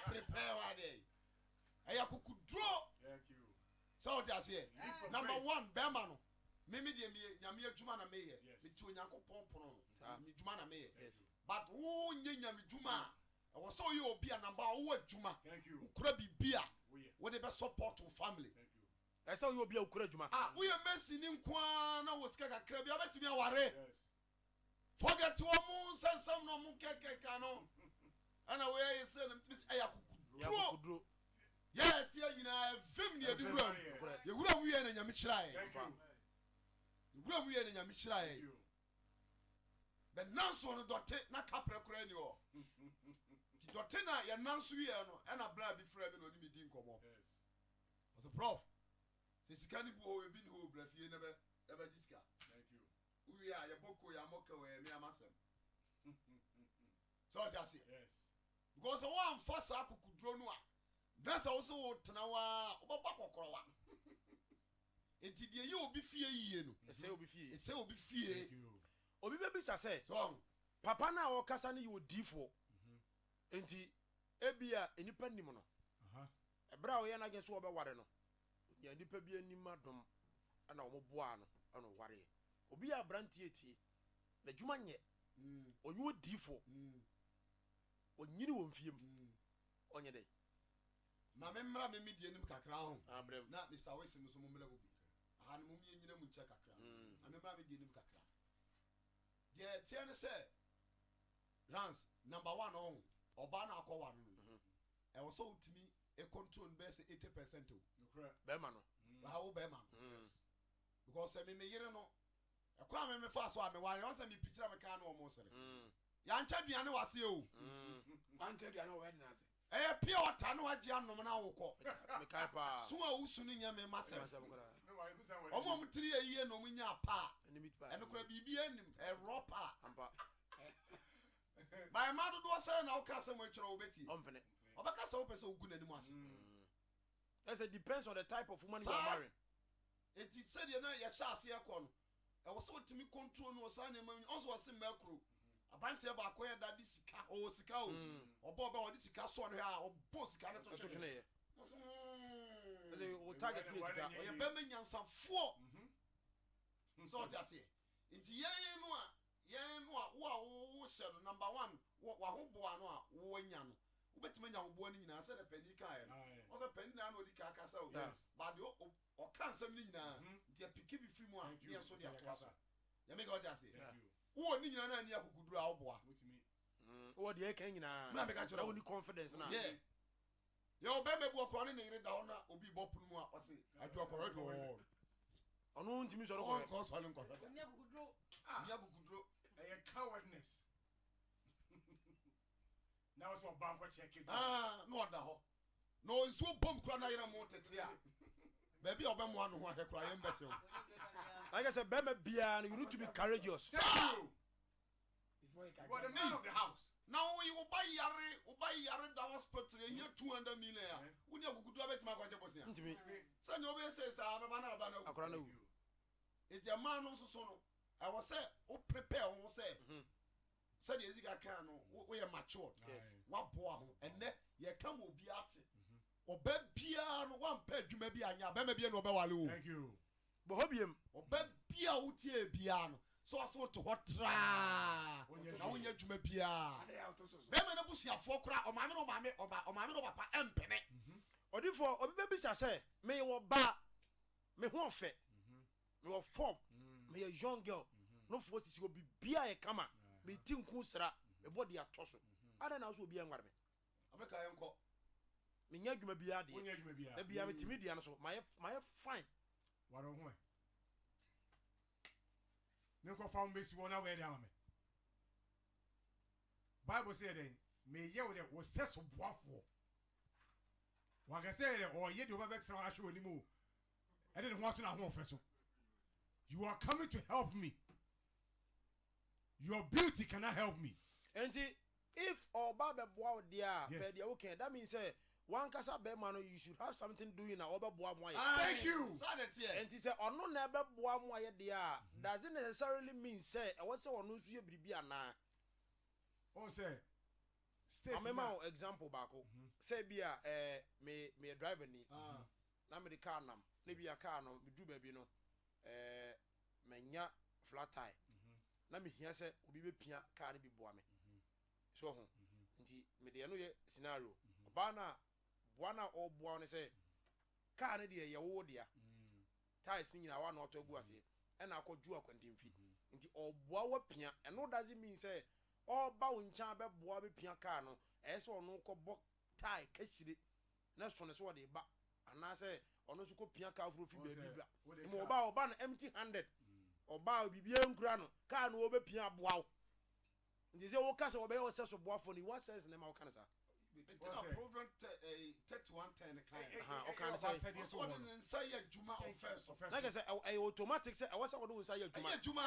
prepare wa de ɛyɛ akokuduro sɛ wote aseɛ number one bɛrima no meme deɛ meyɛ nyame adwuma na meyɛ Yes. meti onyankopɔn pono Ah. medwuma na meyɛ Yes. but wonyɛ nyame dwuma a ɛwɔ sɛ woyɛ obi a number wowɔ adwuma Thank you. wokura biribi a Woyɛ. wode bɛsupport wo family Thank you. ɛsɛ woyɛ obi a wokura adwuma woyɛ mesi ne nkoa na wɔ sika kakra bi wobɛtumi aware Yes. forget wɔ mo nsɛnsɛm no mo kɛkɛka no ɛna woyɛyɛ sɛ no mtumi sɛ ɛyɛ akokuduro yakuduro yɛɛteɛ nyinaa ɛfem ne yɛde wura mu yɛwura mu yɛ na nyame hyiraeɛ Thank you. yɛwura mu yɛ na nyame Thank hyiraeɛ you. bɛnansoɔ no dɔte na kaprɛ koraa ni hɔ nti dɔte na yɛnanso yɛ no ɛna bra bi frɛ me na ɔne medi nkɔmmɔ Yes. ɔsɛ prof sɛ sika no bi wɔ hɔ ebi ne hɔ bra fie na ɛbɛgye sika Thank you. wowie a yɛbɔ ko yɛamɔka wɔ ɛme amasɛm sɛ ɔte aseɛ Yes. because sɛ woamfa saa akokuduro no a na sɛ wo sɛ wotena waa wobɛbɔ kɔkɔrɔwa enti deɛ yɛ obi fie yie no ɛsɛ obi fie ɛsɛ obi Thank fie you. obi bɛbisa sɛ so papa no a wɔkasa no yɛ odiifoɔ enti ebia nnipa nim no Uh-huh. ɛberɛ a wɔyɛ no agye so wɔbɛware no nya nnipa bi anim adom ɛna wɔmoboaa no ɛna ɔwareɛ obi yɛ aberanteɛ tie n'adwuma nyɛ ɔnyɛ odiifoɔ ɔnyini wɔ mfiem ɔnyɛ dɛ ma memmra me medie nim kakra ho abrɛm na mr wesim nso mommrɛ wo bi aha no momyɛnyina mu nkyɛ kakra na memmra medie nim kakra deɛ teɛ ne sɛ rans number one ɔho ɔbaa no akɔware no ɛwɔ sɛ wotumi ɛcontrol no bɛyɛ sɛ 80% o Nokorɛ. bɛrima no aha wo bɛrima no because sɛ me yere no ɛkɔ a memefaa so a meware ɔ sɛ mepikyira meka ne ɔmo sere yɛankyɛ duane waseɛ o wankyɛ duane wɔ wɛde n'ase ɛyɛ pia ɔta ne wagye anom no awokɔ mekae paa so a wosu no nyɛ me masɛm Masɛm koraa. Me ware, me say ware. ɔmo ɔmo tiri yɛ na ɔmo nya paa Ɛne meat pie. ɛno kora biribi anim ɛrɔ paa ampa baɛma dodoɔ sɛ na woka sɛ mo atwerɛ wobɛtie ɔmpene ɔbɛka sɛ wopɛ sɛ wogu n'anim ase ɛsɛ depends on the type of woman you Saa. are marrying enti sɛdeɛ na yɛhyɛ aseɛ kɔ no ɛwɔ sɛ wotumi control no wɔ saa nneɛma ɔso wɔse mmakuro aberanteɛ baako yɛ da de sika ɔwɔ sika o ɔbɔ ɔbɛ wɔde sika sɔ no hɛ a ɔbɔ sika no totwene ɛtotweneyɛ Wɔse, ɛsɛ wo target ne sika ɔyɛ bɛma nyansafoɔ sɛ ɔte aseɛ nti yɛn no a wo a wohyɛ no number one wahoboa no a wowanya no wobɛtumi anya hoboa no nyinaa sɛde pani kaeɛ no Aye. ɔsɛ pani naa na ɔdi ka kasa o Yes. but deɛ ɔka nsɛm no nyinaa nti apiki bi firi mu a Thank you. ne yɛ so de atoa so Yakasa. yɛmeka wote aseɛ Thank you. wowɔ ne nyinaa na ani akokuduro a woboa Wotumi. wɔ deɛ ɛka nyinaa Mena meka kyerɛ na wo. woni confidence na yɛ yɛwɔ bɛma bi ɔkorɔ ne ne yere da hɔ na obi bɔ pono mu a ɔse adwoakɔrɔ de ɔno ntumi sɔre kɔhɛ ɔnkɔ sɔre nkɔhwɛ Oni akukuduro. ani akokuduro Ɛyɛ cowardness. Now it's what bank check it. na ɔda hɔ na nsuo bom kora na yere mo tete a baabi a ɔbɛmoa no ho ahwɛ kora yɛmbɛhwɛ wo like I said bɛrima biara no you need to be courageous Thank you. before you can You are the get man of the house. na woyi woba yare da hospital ɛhia 200 million a wone akokuduro bɛtumi akɔgye bɔsea ntumi sɛnea wobɛyɛ sɛ saa bɛba na aba no awu akora no Thank wu you. ɛti ɛma no nso so no ɛwɔ sɛ wo prepare wo ho sɛ sɛdeɛ ɛdi kaka no woyɛ matured Yes. woaboa ho ɛnɛ yɛka ma obi ate ɔba biara no woampɛ adwuma bi anyɛ a bɛma bia na ɔbɛwale wo Thank you. bɔ hɔ biem ɔba bia wotie biara no sɛ ɔse woto hɔ traa Wonyɛ na wonyɛ adwuma biara ade a ɔto so so bɛma no busuafoɔ kora ɔmaame no ɔmaame no papa ɛmpene ɔdifoɔ obi bɛbisa sɛ meyɛ wɔ ba me ho ɔfɛ mewɔ fɔm me a young girl no for sisi obi bia e kama me tinku sra me body atoso ada na so obi enware me ameka yenko me nya dwuma bia de wonya dwuma bia e bia me timi dia no so my fine waro ho me ko fa mbesi wona we dia mame Bible say then me ye wo de wo seso boafo wa ga say o ye de oba betra ahwe onimu e de ho ato na ho ofeso you are coming to help me your beauty cannot help me and if oba be boa dia Yes. pe dia okay that means say one kasa be man you should have something doing na oba boa mo aye Thank you. so that here and say ono na be boa mo aye dia doesn't necessarily mean say e was say ono nso ye biribi ana on say state amema example bako say bia me driver ni na me the car nam na bia car no me du ba bi no menya flat tire na me hia say obi be pia car ni bi boa me so ho nti me de no ye scenario oba na boa na o boa ne say car ni de ye wo dia tires ni nyina wa na oto gu ase e na akɔju akwantimfi nti o boa wa pia and no doesn't mean say all ba wo ncha be boa be pia car no e say ono ko bo tire kashire na so ne so de ba ana say ono so ko pia car fro fi ba bi ba mo oba na empty handed oba bibia nkura no car no obe pia boa wo nti say wo ka say obe wo say so boa fo ni what sense na ma wo kan sa it's a proven 3110 kind o kan say so what in say juma offense like I say automatic say I was say wo say adwuma juma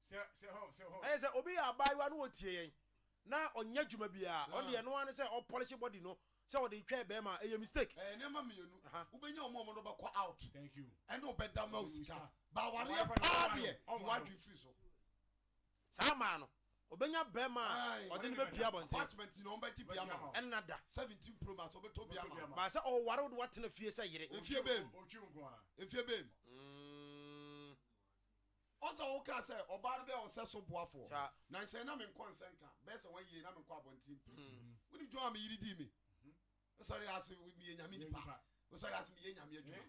say home I say obi ya baiwa no otie yen na onya dwuma bia on de no ane say o polish body no say o de twa be ma e mistake nema mienu ubenya omo no be ko out thank you and obeda ma usika ba ware Why pa de oh, you want to free so sa ma no obenya be ma o de be pia bonte apartment no be ti bia ma en nada 17 pro max obeto bia ma ba say o ware what na fie say yire efie bem ochi nko a efie bem also o ka say oba be o se so boafo na say na me nkon senka be say wan yi na me nkọ abonti woni jo am yiri di me sorry as me nyame nipa sorry as me nyame adwuma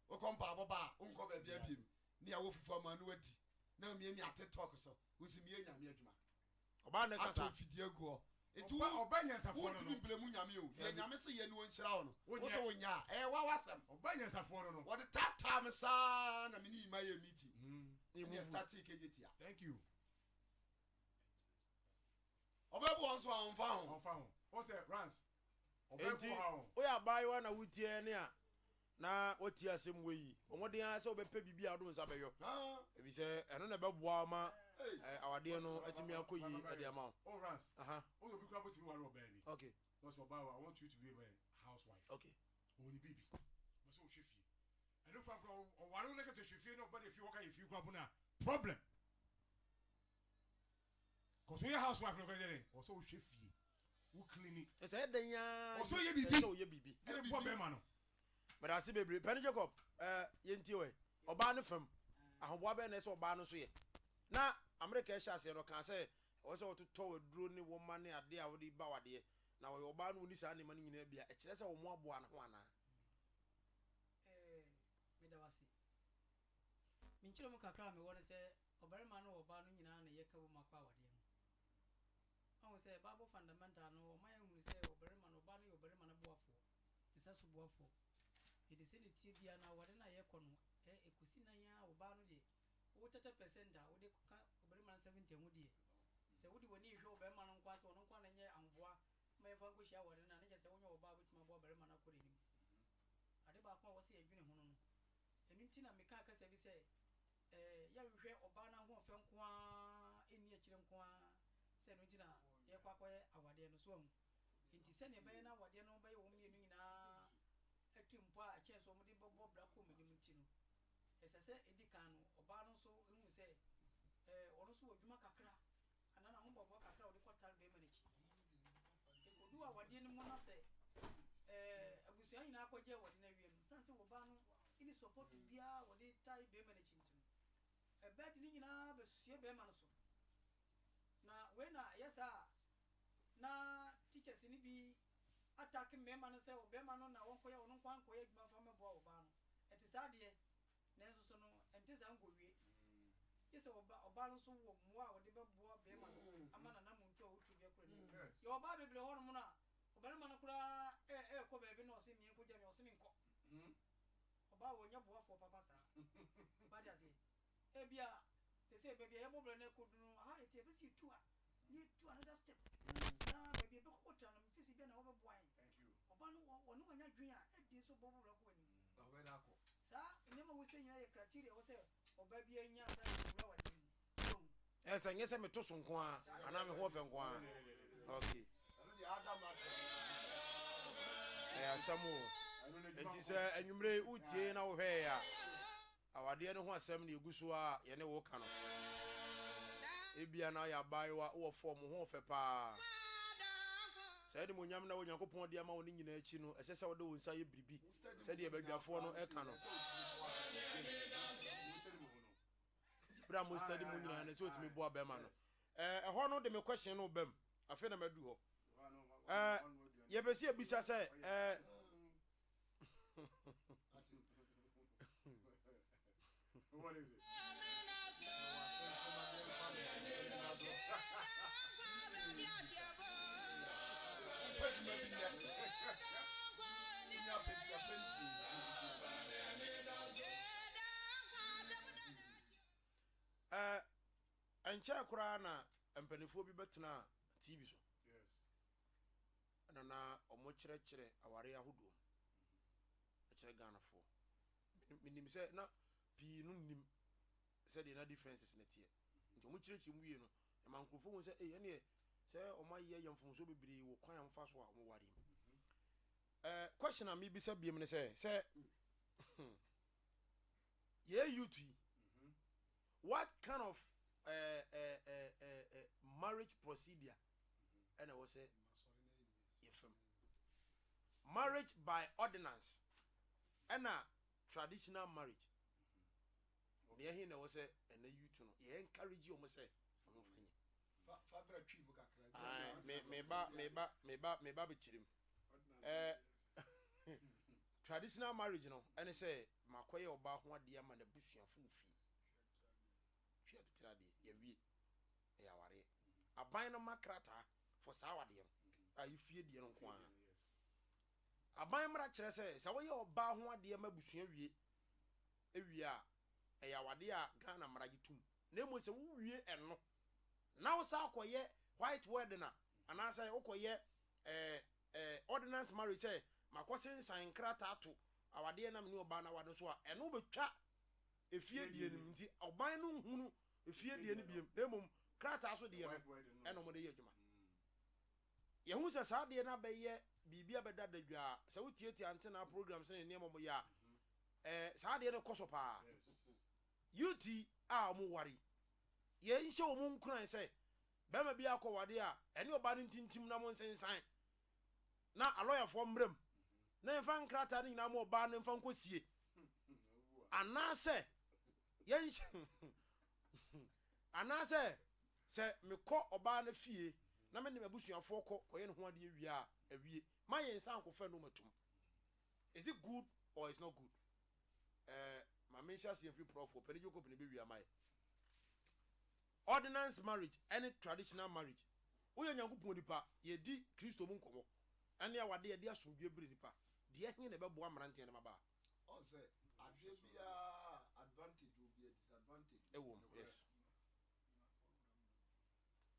o kompa aboba o nko ba bia biem ni awo fufu ama no wadi na me mi atetalk so o si me nyame adwuma oba na ka sa ato fidie guo etu oba nyansafo wo no tumi blemu nyame o ye nyame se ye ni won hyira wo no wo so wonya wa wasam oba nyansafo no wo de tata me sa na me ni ma ye meeting ni ni mu static ejetia thank you obebu onso anfa ho on fa ho o say rans enti oba ho o ya baiwa na wutie ne a na oti asem weyi omoden a say obepe bibi a do nsa beyo ebi say eno na beboa ma awade no atimi akoyi ade ama oh rans aha o yo bi kwa botimi ware oba bi okay because oba I want you to be a housewife okay oni bibi but so hwefie and if o ware no ka se hwefie no but if you work if you kwa buna problem cause we housewife no ka say o so hwefie wo clean it say den ya o so ye bibi so ye bibi e bo be ma no but asi bebre Penny Jacob yenti we oba ne fam ahoboa be na say oba no so ye na America ehia se no kan say o say ototo waduro ne woman ne ade a wo di ba wade na wo oba no ni sa ne man nyina bia e kire say wo mo aboa na ho ana medawasi minchiro mu kakra me wona se obarema no oba no nyina na yeka wo makwa wade no awu se bible fundamental no man hu se obarema no oba no obarema na boafo isa so boafo e de se ne tie bia na wade na yekọ no ekusi na ya oba no de wo 30% da wo de ka obarema 70 ho de se wo di woni hwe obarema no nkwa se wono nkwa na nye amboa man fa nko hia wade na ne je se wonye oba betuma bo obarema na kọ denim ade ba kwa wo se adwene ho no enu nti na meka aka se bi se ya hwehwe oba na ho ofe nko a eni akire nko a se no nti na ye kwakoye awade no so ahu nti se ne be na awade no be wo mienu nyina atimpo a ache so mo de bobo bra ko menim nti no esese edi kan no oba no so ehu se ono so wadwuma kakra ana na ho bobo kakra wo de kwatal be manichi ekodu awade no mo na se abusuan nyina akọje wode na wiem sanse wo ba no ini support bia wode tai be manage ntino bed ni nyina besue be ma no so na we na yesa na teachers ni bi attack me ma no se wo be ma no na wonkoye wono nkwa nkoye adwuma fa me bo wo ba no eti sa de na enso so no enti sa ngowie say oba no so wo mo a wo de beboa be ma no ama na muntu a wotu be kura ni yo oba be ble ho no na obere ma no kura ko be bi no se mi ko jami o se mi nko oba wo nya boa fo papa sa ba dia se e bia se be bia e mo ble na ko dunu ha e tie be si tu a ni tu another step na be be ko tra no fisi bia na wo be boa Thank you. oba no wo no nya dwen a e di so bo bo ko ni Awe na ko. sa nema wo se nyina ye criteria wo se oba bia nya sa wura wa dem Esa nyese me to so nko a ana me ho fe nko a. Okay. Ano di Adam ate. Asamo. Enti se anwumre utie na wo hwe ya. Awade no ho asem na eguso a ye ne wo ka no. Ebia na ya bai wa wo form ho fe pa. Say de monyam na Onyankopon de ama wo ni nyina achi no ese se wo de wo nsa ye biribi. Se de badwafo no e ka no. Bra mo study mo nyina na se otimi bo abema no. Ho no de me question no bam. Afi na madu ho. Ye be se ebisa se What is it? Enche kura na empanifo bi betena TV so. Yes. Na omo kire aware ahodom. Kire Ghana fo. Minim se na pi no nim se de na differences na tie. Nti omo kire mu wie no, e man krofo won se ene e se omo aye yemfo so bebiri wo kwan amfa so a omo ware. Question am bi se biem ne se ye youth. What kind of marriage procedure and I was say marriage by ordinance and a traditional marriage. Near him, I was say, and the youth, you encourage you, almost say, me baby chim. Traditional marriage, you know, and I say, Makoya or Bahwa dear man, the bush and full fee. She had to tell ye we a ware. A bino macrata for sour dear. I fear the young one. A bimra says, I will Bahwa dear Mabusian we are a yawadia Ghana Maragitum. Name was a woo ye and no. Now, Sako ye white wedding, and I say, Okoye, ordinance marriage say, my cousin sign crata to our dear Namino Bana Wadoswa, and over chat. If ye the enemy, or by no hunu, if ye the enemy, demum, crata so the and over the Yajuma. Yahusa Sadia na be ye, Bibia Beda de Jar, Sauti antenna programs in Nemoya, Sadia no Kosopa. UT are more worry. Ye show moon cry say, Bema Biako Wadia, and your Barrington Tim Namon sign. Now a lawyer from Brim. Then fan cratering no more ban and fan cosie. And now say, yes, and now say, me call or ban a fee. Na me bush and fork or any one we are a we. My son for friend number 2. Is it good or is not good? My mention see a few prof for Perigo company we are my ordinance marriage, any traditional marriage. We are young ponipa, ye di Christo Munko. And ya wade dia so bi ebri nipa de ehia na bebo amrante na maba On say adwebia advantage will be a disadvantage. Ewom, yes.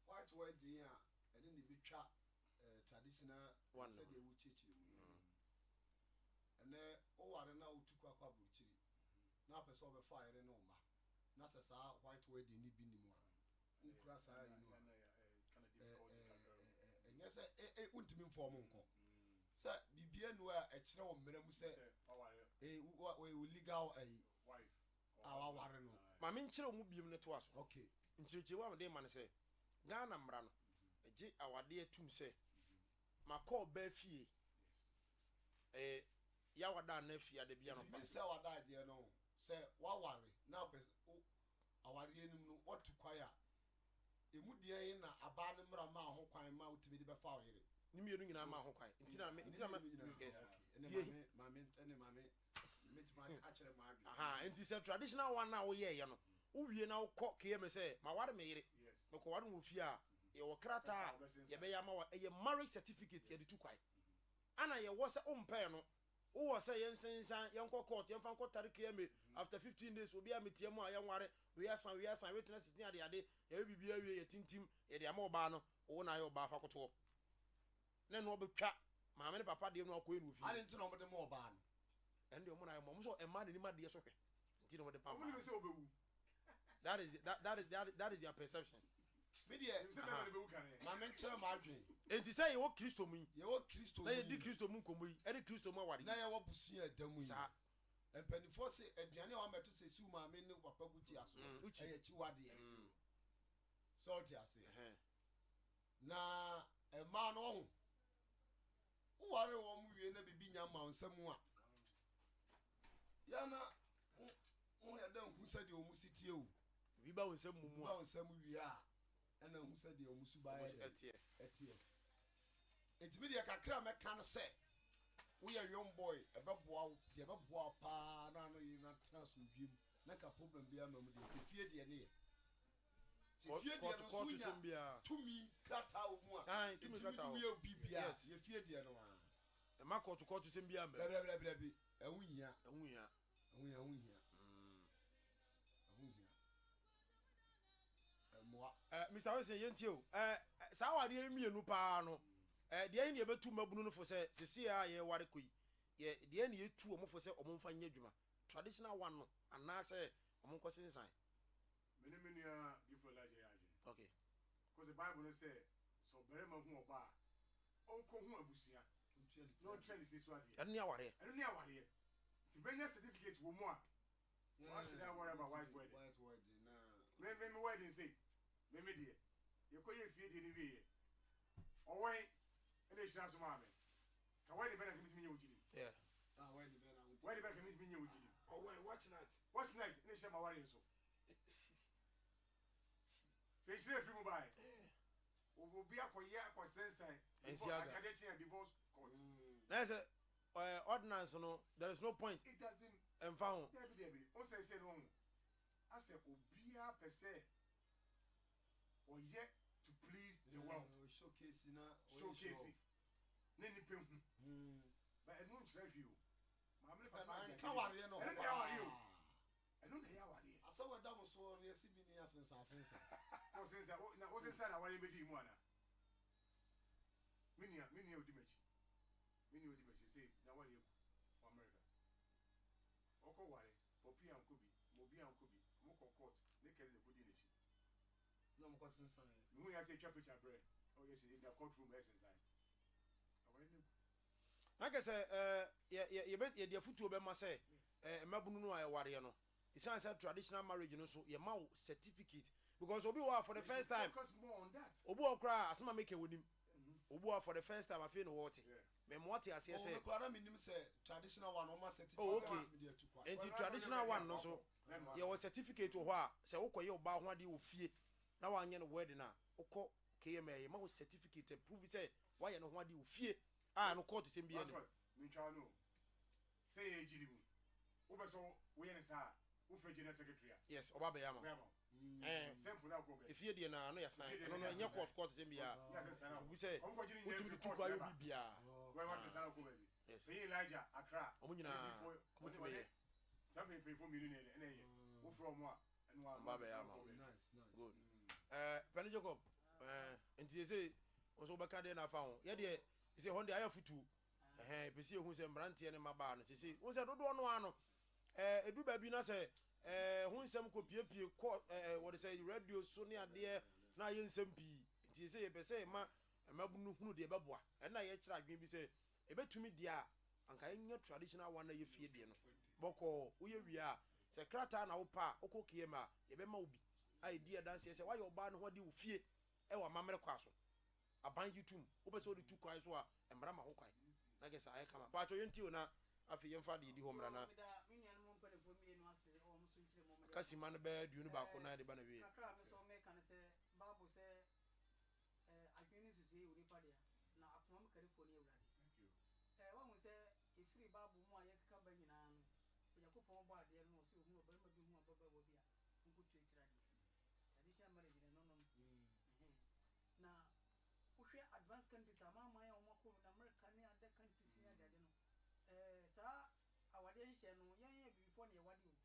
White wedding and then the bitcha traditional One said they would teach you. And then oh I don't know to kwa buchiri. Now person over fire no ma. Na sa white wedding ni bi ni mo. Nkura sa you know. Kind of difficult. Yes, untimi inform nko. Say bibia no a kire wo mmere mu say we legal Wife. our ware no. Ma me nkire mu biem ne to aso. Okay. Nchirechi wa de man say Ghana mra no eji awade atum say ma call ba fie. Ya wada na fie de bia no ba. Me say wada de no. Say wa ware na person aware enim no what to choir. Emu de na aba ne mra ma ho kwan ma utimi de be fa oyere. Ni mienu nyina ma ho kwan. Ntina yes. Mame metima a chere ma adwe. Aha, enti say traditional one na wo ye no. uwie na ukọ KM say ma ware me yere Yes. me ko ware mo fie a ye wo krata ye be ya ma wa ye marriage certificate ye de tu kwai ana ye wo se umpe no wo se ye nsensan ye nkọ court ye mfa nkọ tare KM after 15 days obi a metie mu a ye nware we asan witness 16 ade ye bibia wie ye tintim ye de ama oba no wo na ye oba fa koto na no betwa maame ne papa de no akọ enu fie ade nti na ɔmode mo ɔbaa no and the money mo so e ma de ni ma de so hwe nti no de pa Omo ni say obewu. that is their perception me deɛ Say be obewu kan e. ma me nkyerɛ ma adwen enti say wo Kristo mu yi yɛwɔ kristo na ye di mu Kristo mu nkomo yi e di Kristo mu awari na yɛwɔ busua da mu yi sa mpanyinfoɔ se aduane a wɔamɛto sɛ siw maame ne papa gu tia so uchi. ɛyɛ akyiwadeɛ sɔɔte ase eh na ɛmaa no ɔho woware wɔ mu wie na bibi nya ma wo nsɛm a yɛna woyɛ dɛ nhu sɛdeɛ ɔ mu si tie o bi ba wo nsem mu mu ba a wo nsɛm wie a ɛna hu sɛdeɛ ɔ mu su baayɛ etie ɛteɛ ɛtumi deɛ kakra a mɛka no sɛ woyɛ young boy ɛbɛboa wo deɛ ɛbɛboa wo paa na ano yi na tena asomdwie mu na ka problem bi ama mu deɛ ɛfie deɛ ne yɛ sɛ fie deɛ no so sem nya bia tumi krataa wɔ mu a Aye, tumi krataa wɔ. ɛtumi de woyɛ bibia Yes. yɛfie deɛ no a e ma court sem bia mba brɛbrɛbrɛbi ɛho hia ehu ya ɛho hia ɛmoa Mr. Wilson yentie o sa wade emienu paa no de yin ye betu mabunu no fo se sisi a ye ware koi ye de ne yetu o mo fo se o mo mfa nya adwuma traditional one no ana se o mo nkosi nsan Many nua give for large age. okay Because the Bible no say so bere ma hu oba. Onko hu abusua. No trend is so ade. ene aware Eno ne aware. Ti benya certificate wo mu a. What should I worry about white wedding? white wedding na Me wedding say. Me die. Ye ko ye fie die ni wie. Owen ene shira so ma me. Ka wedding be na kemi mi ye wogiri. yeah wedding be na Wedding be na kemi mi ye wogiri. oh when watch night Watch night ene shira ma ware so. Fe shira fi mu bai. Obi akoye akosensan. Ensiaga. Ade chi divorce court. na se ordinance no there is no point It doesn't emfa ho Debbie. On say no. I say obia per se. Or yet to please the world. showcase na Showcase it. Neni pe hu. But I don't tell you. Mamle papa. ka ware no I don't know you. I don't know how it. asa wa da mo so no yesi bi ni asensa O say na o say na wale be di mu ana. Minia odi mechi. Minia odi mechi say na wale ku America. Oko wale, popi ankobi, mobi ankobi, mo ko court, ne keze ko di nechi. no mo kwasensan Me hu ya say twa picture bre. Oh yes, in the courtroom exercise. Awale ne. na ke se ye de futu be ma se mabunu no a ware no isan say traditional marriage no so ye ma certificate because obi wa for the first time Focus more on that. obi okra asema make wonim obi wa for the first time afi no what Yeah. me what ase oh say me kwara minim say traditional one o ma certificate Oh, okay. media tu kwa enti traditional one no so ye wo certificate ho a se wokoye oba ho ade ofie na wanye no wedding na ukọ KMA ye ma wo certificate prove say why no ho ade ofie a no court sem bi That's ene what. Mincha no. Say ye jiri mu. Wo be so wo ye ne sa. Wo fe general secretary. yes oba be ya ma Simple na ko be. efie de na no ya sign no no nya court sem bi ya Yes, sir. we say utimi tu kwa yo bibia Where was the son of Kobe? yes Say Elijah Accra. omo nyina omo ti be Something pay for millionaire and eh. Who from what? And one. Mba be ya ma. nice good Penny Jacob enti say so be ka de na fa ho ye de say honde aya futu pesi ehun se mbrante ne maba no sisi won se dodo no ano edu ba bi na se hun sem ko piepie ko what say radio so ne ade na ye nsem pi nti se ye be se ma mabunu hunu de beboa na ye kira adwen bi se ebetumi de a anka ye traditional one na ye fie de no boko wo ye wi a se krata na wo pa okọ kiema ye be ma obi ai die dance se wa ye oba no ho de wo fie e wa mamre kwa so aban yitum wo be se wo de tu kwai so a emra ma ho kwai na ge sa ay kama ba cho yenti na afi yemfa de di ho mra na kasi man be duunu ba ko na de ba na wi kakra me so me kan se babu se adwene susu e uri padia na akoma me kare fo ne ewurade Thank you. wa mu se e free babu mu a ye kaka ba nyina no yakopon bo ade no se hu oba ma bi hu ababa wo bia nko 20 countries amama ya omako na America ne other countries ne ade no saa awade nhye no yen before na yewade o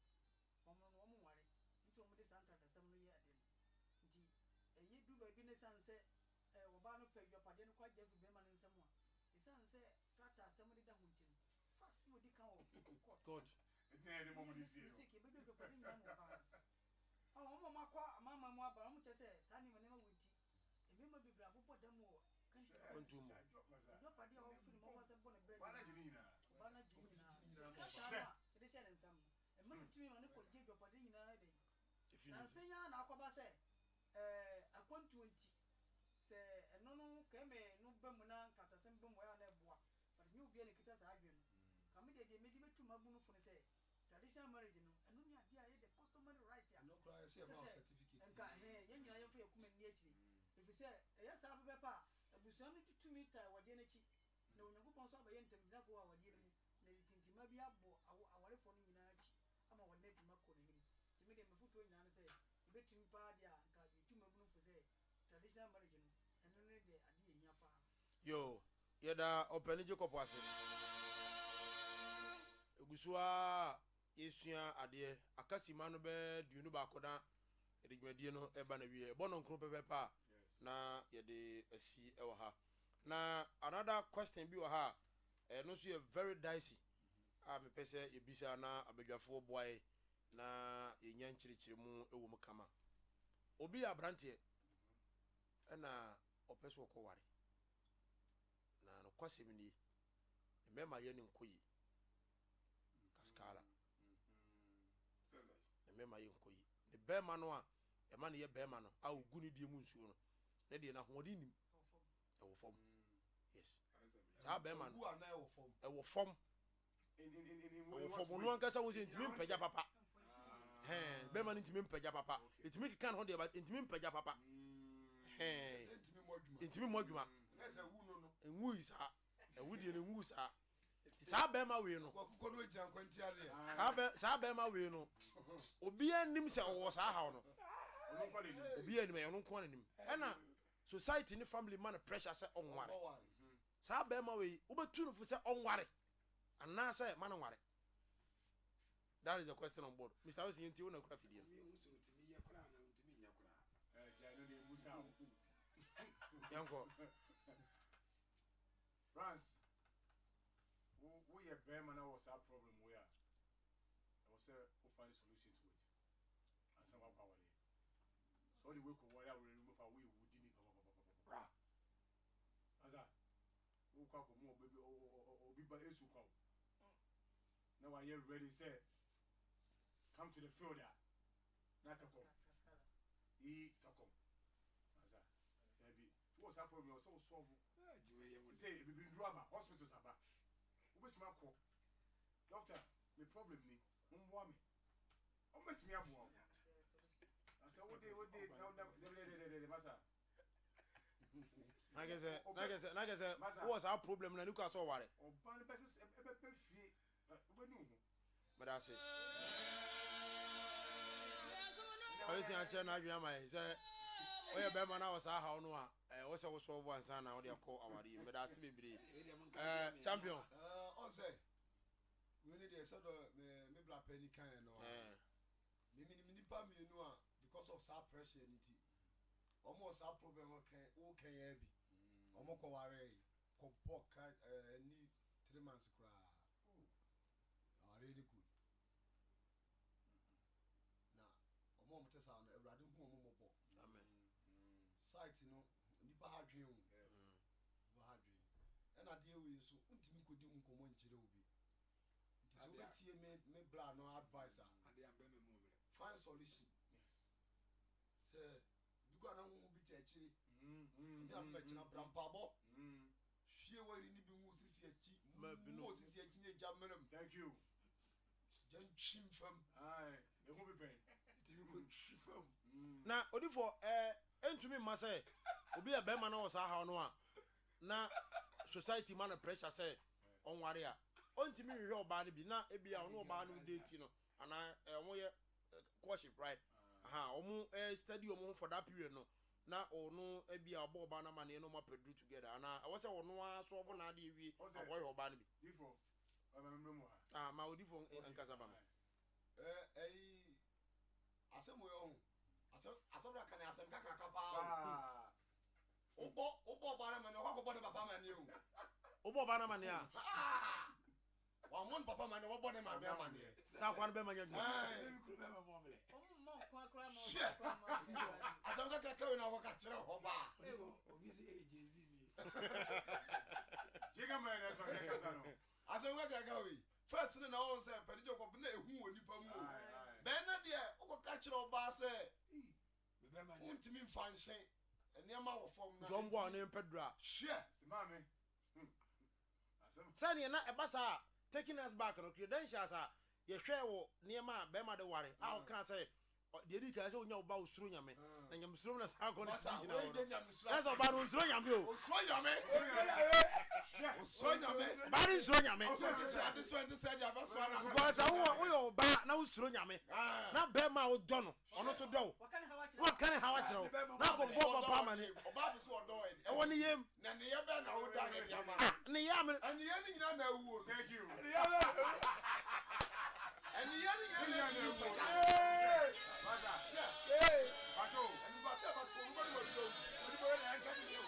omo no omo ware nti omo de santra da sam no ye ade no nti eyi du ba bi ne sanse oba no pedwapade no kwa jefu be ma ne nsam a isanse krata asem de da ho ntim fast mo di kan o God Ene mo di si. sike be do pade nyina mo ba omo makwa mama mu aba mo chese sa ni me ma wonti ebe ma bibra bobo da mo kontumo do pade o firi mo wase bo ne bread Bana jini na. bana jini na krata de share nsam e ma tumi ma ne ko je do pade nyina de na senya na akwaba se akwantu nti se eno no keme no ba mu na nkatasem ba mu ya na eboa but nyu bia ne kita sa adwe no kame de medi betu magu no fune se traditional marriage no eno nya dia ye the customary right ya no cry say about certificate enka ye nyina ye fa yakuma ni akire if say ye sa be pa abusuan no tutumi ta wade na chi na onyankopon so abaye ntamdinafo a wade no na tintima bi abo awarefo no nyina chi ama wade na mako no nim timi de mefuto nyina ne se betumi pa dia nka betu magu no fu se traditional marriage no eno ne de ade ye nya pa yo yeda opani Jacob ase egusua yesua ade akasima no be duonu ba koda edwumadie no eba na wie bono nkro pepepa na yede asi ewa ha na another question bi wa ha no so ye very dicey me pese ebisa na abadwafo boy na yenya nchirichiri mu ewo mu kama obi abrante na opeso ko ware na no kwasem ni mema ye ni nkoyi kaskala mema ye nkoyi ne bema no a ema ne ye bema no a ogu ni die mu nsuo no ne die na hoodi nim e wo fom yes sa bema no e wo fom wo fom no anka sa wo se ntimi mpagya papa bema no ntimi mpagya papa ntimi kan ho de ba ntimi mpagya papa ntimi mo adwuma nwu isa ewudie ne nwu sa sa bema we no kwakuko no gyan kwanti ade sa bema we no obi anim se wo sa ha no obi anim e no ko anim ena society ni family man pressure se onware sa bema we wo betu no fu se onware ana se man onware. That is the question on board. Mr. Osi yenti wona kura fidie no Jano de Musa. yanko France. We are bear man was our problem where I was we'll find a solution to it. And some of our day. So the work of what I will remove our way would need papa. As I woke up more baby or be by Esu come. Now I hear ready say come to the field there. Not to come. He to come. As I be what's our problem? So solve say we been drama hospitals are back. Which my call doctor, my problem ni mwa me. O met me abo. I say what they now the massa. Like I said, what's our problem na Lucas so worry. O ban best e fie. We no. But I say I say I na adwuma mai say o ye be ma na o sa ha no a o se wo so vo ansa na o de ko awari me da se bebre champion on say we need the sort of me black penny kan no me pa me no a because of that pressure niti almost that problem o kan ya bi omo ko ware ko pok ni 3 months kra already good na omo mo tesa no ewrade hu omo mo bo amen site no nipa ha dwen o yes ba ha dwen and ade we so ntimi kodi nkomo nkyere obi nti so wetie me bla no advisor ade ambe me mo bre find solution Yes. say duka na hu bi kyekire mi am china brampabo hwie wari ni bi nwu sisi achi mo sisi achi nye jamanam Thank you. jan chim fam Aye. E ho be pen. timi ko chifam na odifo entumi ma say obi e be ma na o sa ha no a na society man pressure say on ware a ontimi hwe oba ne bi na e bia ono oba no date no ana won ye courtship right aha omo study omo for that period no na ono ebi abo oba na mane no ma pedru together ana I was say ono aso obo na ade ewie aboy oba no bi Ifo amembe mo ha ma odi fo nkasa ba me asem yo asem ra kan asem kakra kapa obo ba na mane o ko papa mane o obo oba na mane a wa mon papa mane o bo ne ma be mane sa kwa no be manya bi asem kakra ka we na ko ka kire ho ba obi si AJZ ni jiga man na to kasa no asem kakra ka we first na on say pedijo ko na ehu onipa mu o ben na de o ko ka kire ho ba say bebe ma ni untimi mfanhye eniema wo fom na jombo na pedra hwe simame asem sani na ebasa taking us back no credentials a ye hwe wo niema be ma de ware a o kan say de di ka say onya oba usuro nyame na nyam usuro na sa ko na si na wo that's oba no usuro nyame o osro nyame ba ni usuro nyame because because wo yo oba na usuro nyame na be ma o do no ono so do wa kan ha wa kire na ko bo papa ma ni oba bi so odo e woni yem na ne ye be na wo da ne yama ni ya me ani ye ni nyina na awuo thank you ani ye ni nyina na awuo Baja Bajo ani ba se ba to ngo ni wo oni bo na nka ni o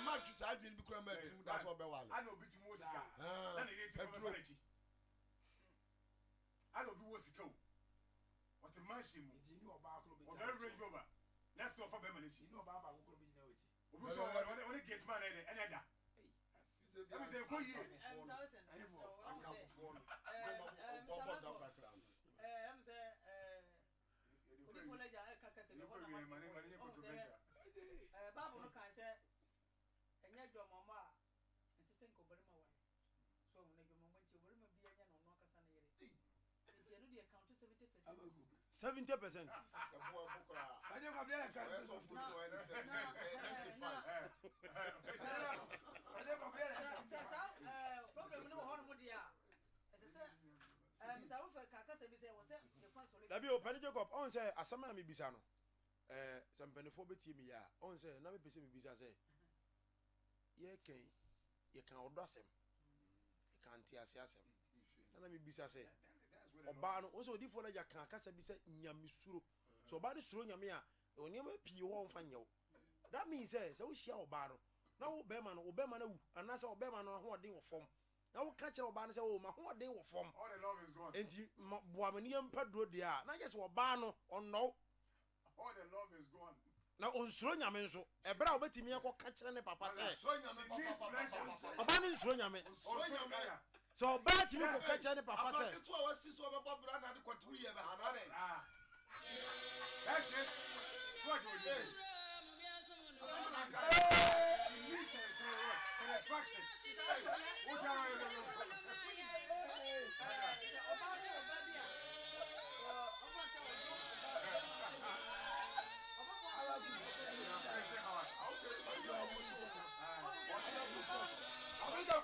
ma tuta adwin bi kura ma tim da so be wale ana obi timo sika na ne reti ko fa nachi ana obi wo sika o what a man shi mu nti ni oba akro be o very range over let's go for be man nachi ni oba ba akro be jina wechi obi so woni gate man na ene da let me say ko yi Bible no kan say enya dwomamo a nsese nkobere ma ware so mo na dwomamo nti obere ma bia nya no no akasa na yere nti eno de count 70% 70% ebo bukura anya kwa bia ka so futu any 95 anya kwa bia problem no ho no mo dia nsese misa wo fa kakasa bi say wo say the fan solution Dabi o Penny Jacob on say asama mi bisa no some penifo betie mi ya on say na me pese mi bisa say ye kan odo asem ye kan ti asem na mi bisa say oba no o so odifo na ya kan kasa bisa nyamesuro so oba de suro nyame a oni ma pii ho mfa nyew that means say wo hia oba no na wo be ma na wu anasa oba ma no ho odin wo fom na wo ka kire oba no say wo ma ho odin wo fom all the love is gone enti boamani empadro de a na yes oba no onno all the love is gone na onsuro nyame nso ebra obetimi akọ ka kire ne papa say so nyame papa oba ne nsuro nyame so nyame so oba timi ko ka kire ne papa say to a wasi so be bobra na de kwatu ye be hanare that's it what you do satisfaction what are you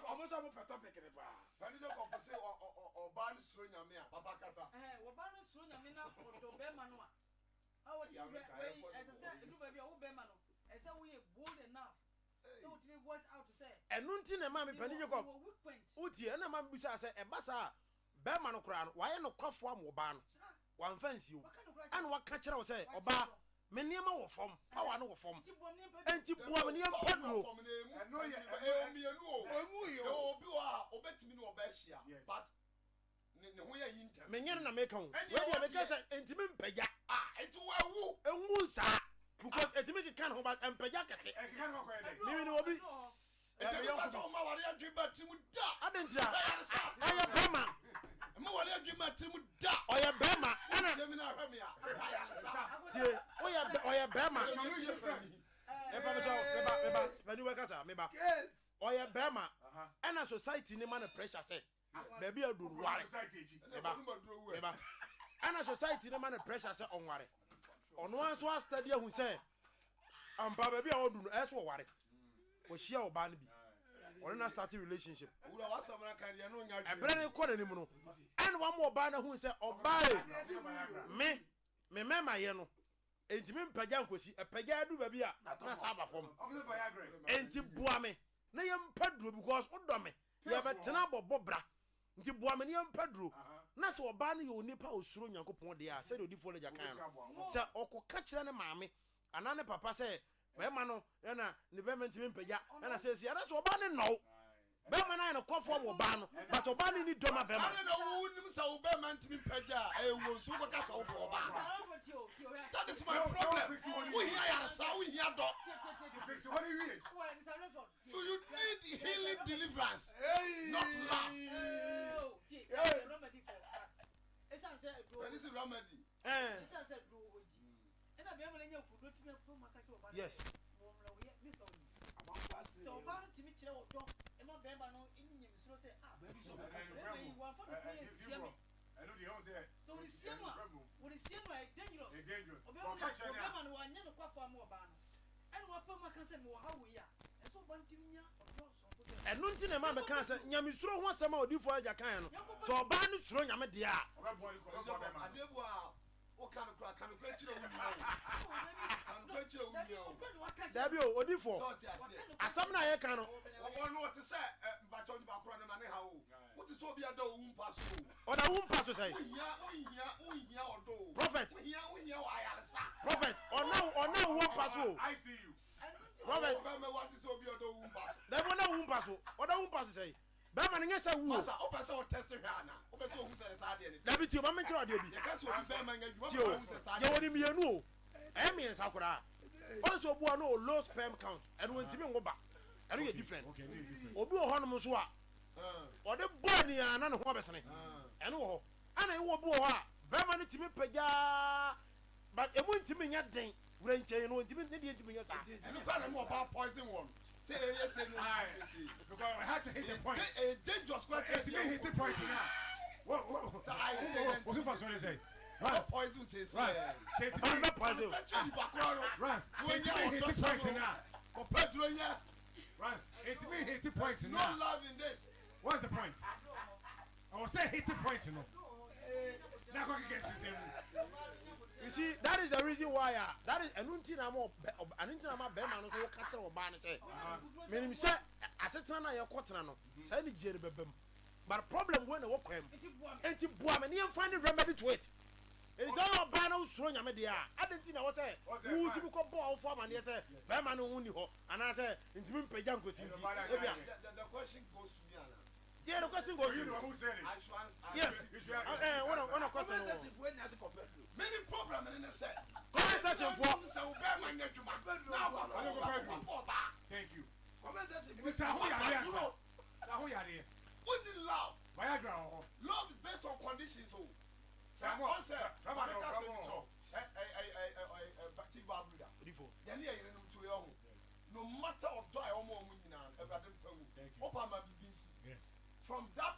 almost mo peto pekere pa pani do ko se oba ni suro nyame a papa kasa oba no suro nyame na odo be ma no a wo ti we ese do ba bi o be ma no ese wo ye bold enough so wo ti voice out to say enunti na ma me Penny Jacob utie na ma bisa say ebasa be ma no kra no waye no kwafo am oba no wan fancy o an waka kire wo say oba me niema wo fom awa no wo fom enti bua me niema padro no ye omienu o obi wa obetimi ni obehia but ne ho ye yinta me nyere na me kan we dia me kasa enti me mpagya enti wawu enwu sa because enti me kan ho ba mpagya kese ni ni obi enti me kasa o ma wari adweba timu da adentia aye bema me wari adweba timu da oye bema ana semina hwemia tie oye bema eba me chawo eba spend we kasa me ba yes oye bema ana society ni man pressure say baby aduru ware eba ana society ni man pressure say on ware ono anso a study ahu say ampa baby a oduru eso ware o hia oba no bi on na start relationship ura wasamra kan ye no nya ebere ne ko na nimu no and one more oba na hu say oba me me mema ye no entimi mpagya nkosi epagya adu ba bi a na sa aba fom enti boa me na ye mpaduro because odo me ye betena bobo bra nti boa me na ye mpaduro na se oba no ye onipa osuro Nyankopɔn de a se de odifo le jakan no se okoka kire ne maame ana ne papa se bema no na ne bema ntimi mpagya na se se ana se oba ne no bema na ne kofo wo ba no but oba ne ni doma bema ana na wo nim sa wo bema ntimi mpagya wo so ko ka sa wo oba that is my problem wo hia ya sa wo hia do Fix what do you mean? you need healing deliverance not love this is remedy yes so far to me chira odo e ma bemba no eni nyem suro say ah baby so ka chira e wan for the play sia me I know the house here. so the sia ma wo the sia ma dangerous Dangerous. obema no wanya no kwafa mo oba no ene wa pa ma kan say me wo hawo ya e so ban timnya odo so ko say enu nti na ma be kan say nyame suro ho asema odifo agya kan no so oba no suro nyame de a adebu a o kan kra chira wo ni kan chira wo ni dabi o odifo asam na ye kan no no what to say mbacho ni bakura na ne ha o what is obi ada o wumpa so oda wumpa so say uhia odo prophet uhia wa ayaresa prophet ona wumpa so I see you. prophet what is obi ada o wumpa so dabi ona wumpa so oda wumpa so say be ma ne nyesa wu masa o pese o test hwana o pese o hu se sa de ni dabi ti o ma me kira ode obi ye ka so obi be ma ngadwuma ti o ye woni mienu o e mi ensa kura o so bu no low sperm count and when timi ngo ba eno ye different Okay, this is different. obi o hono so a ode bo ni ana ne ho besene eno wo ana e wo bu ho a be ma ne timi pagya but emu ntimi nya den wura nchen no ntimi ne de ntimi nya sa enu kwa na mo ba poison one say yes say no Because I had to hit the point. a dangerous question If you hit the point now. Whoa. What's the first one to say? Rans. poison say Rans. I'm not positive Rans. when you Hit the point now. pedro nya Rans. Hit the point no now. love in this What's the point? I was saying hit the point now. Now go against the same. you see that is the reason why that is enunti na mo anunti na ma be ma no so wo ka kire oba ne say menim say asetena na ye kotena no say ni jere bebem but problem when e wo kwam enti bua me ne find the remedy to it it is all oba na usuro nyame de a adenti na wo say wo ti bi ko bo wo for ma ne say be ma no hu ni ho ana say enti mi mpagya nkosi nti ebia the question goes to me ana yeah the question goes to You you know who said it? I should answer yes one question maybe problem in the set comment section for so be ma ngadwuma now Thank you. This is how you are. How you are. only love Viagra. love is based on conditions so Come on. answer Come on. before yani yere num to yo no matter of joy o mo nyina everade mpawu opa ma bibisi Yes. from that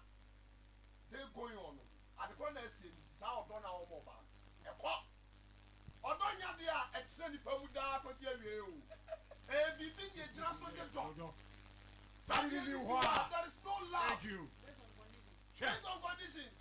day going on at the corner say sa odo na o mo ba e ko odo nya de a e tire ni pamu da ko ti awie o e bibi nye jira so de do there is no love Thank you. based on conditions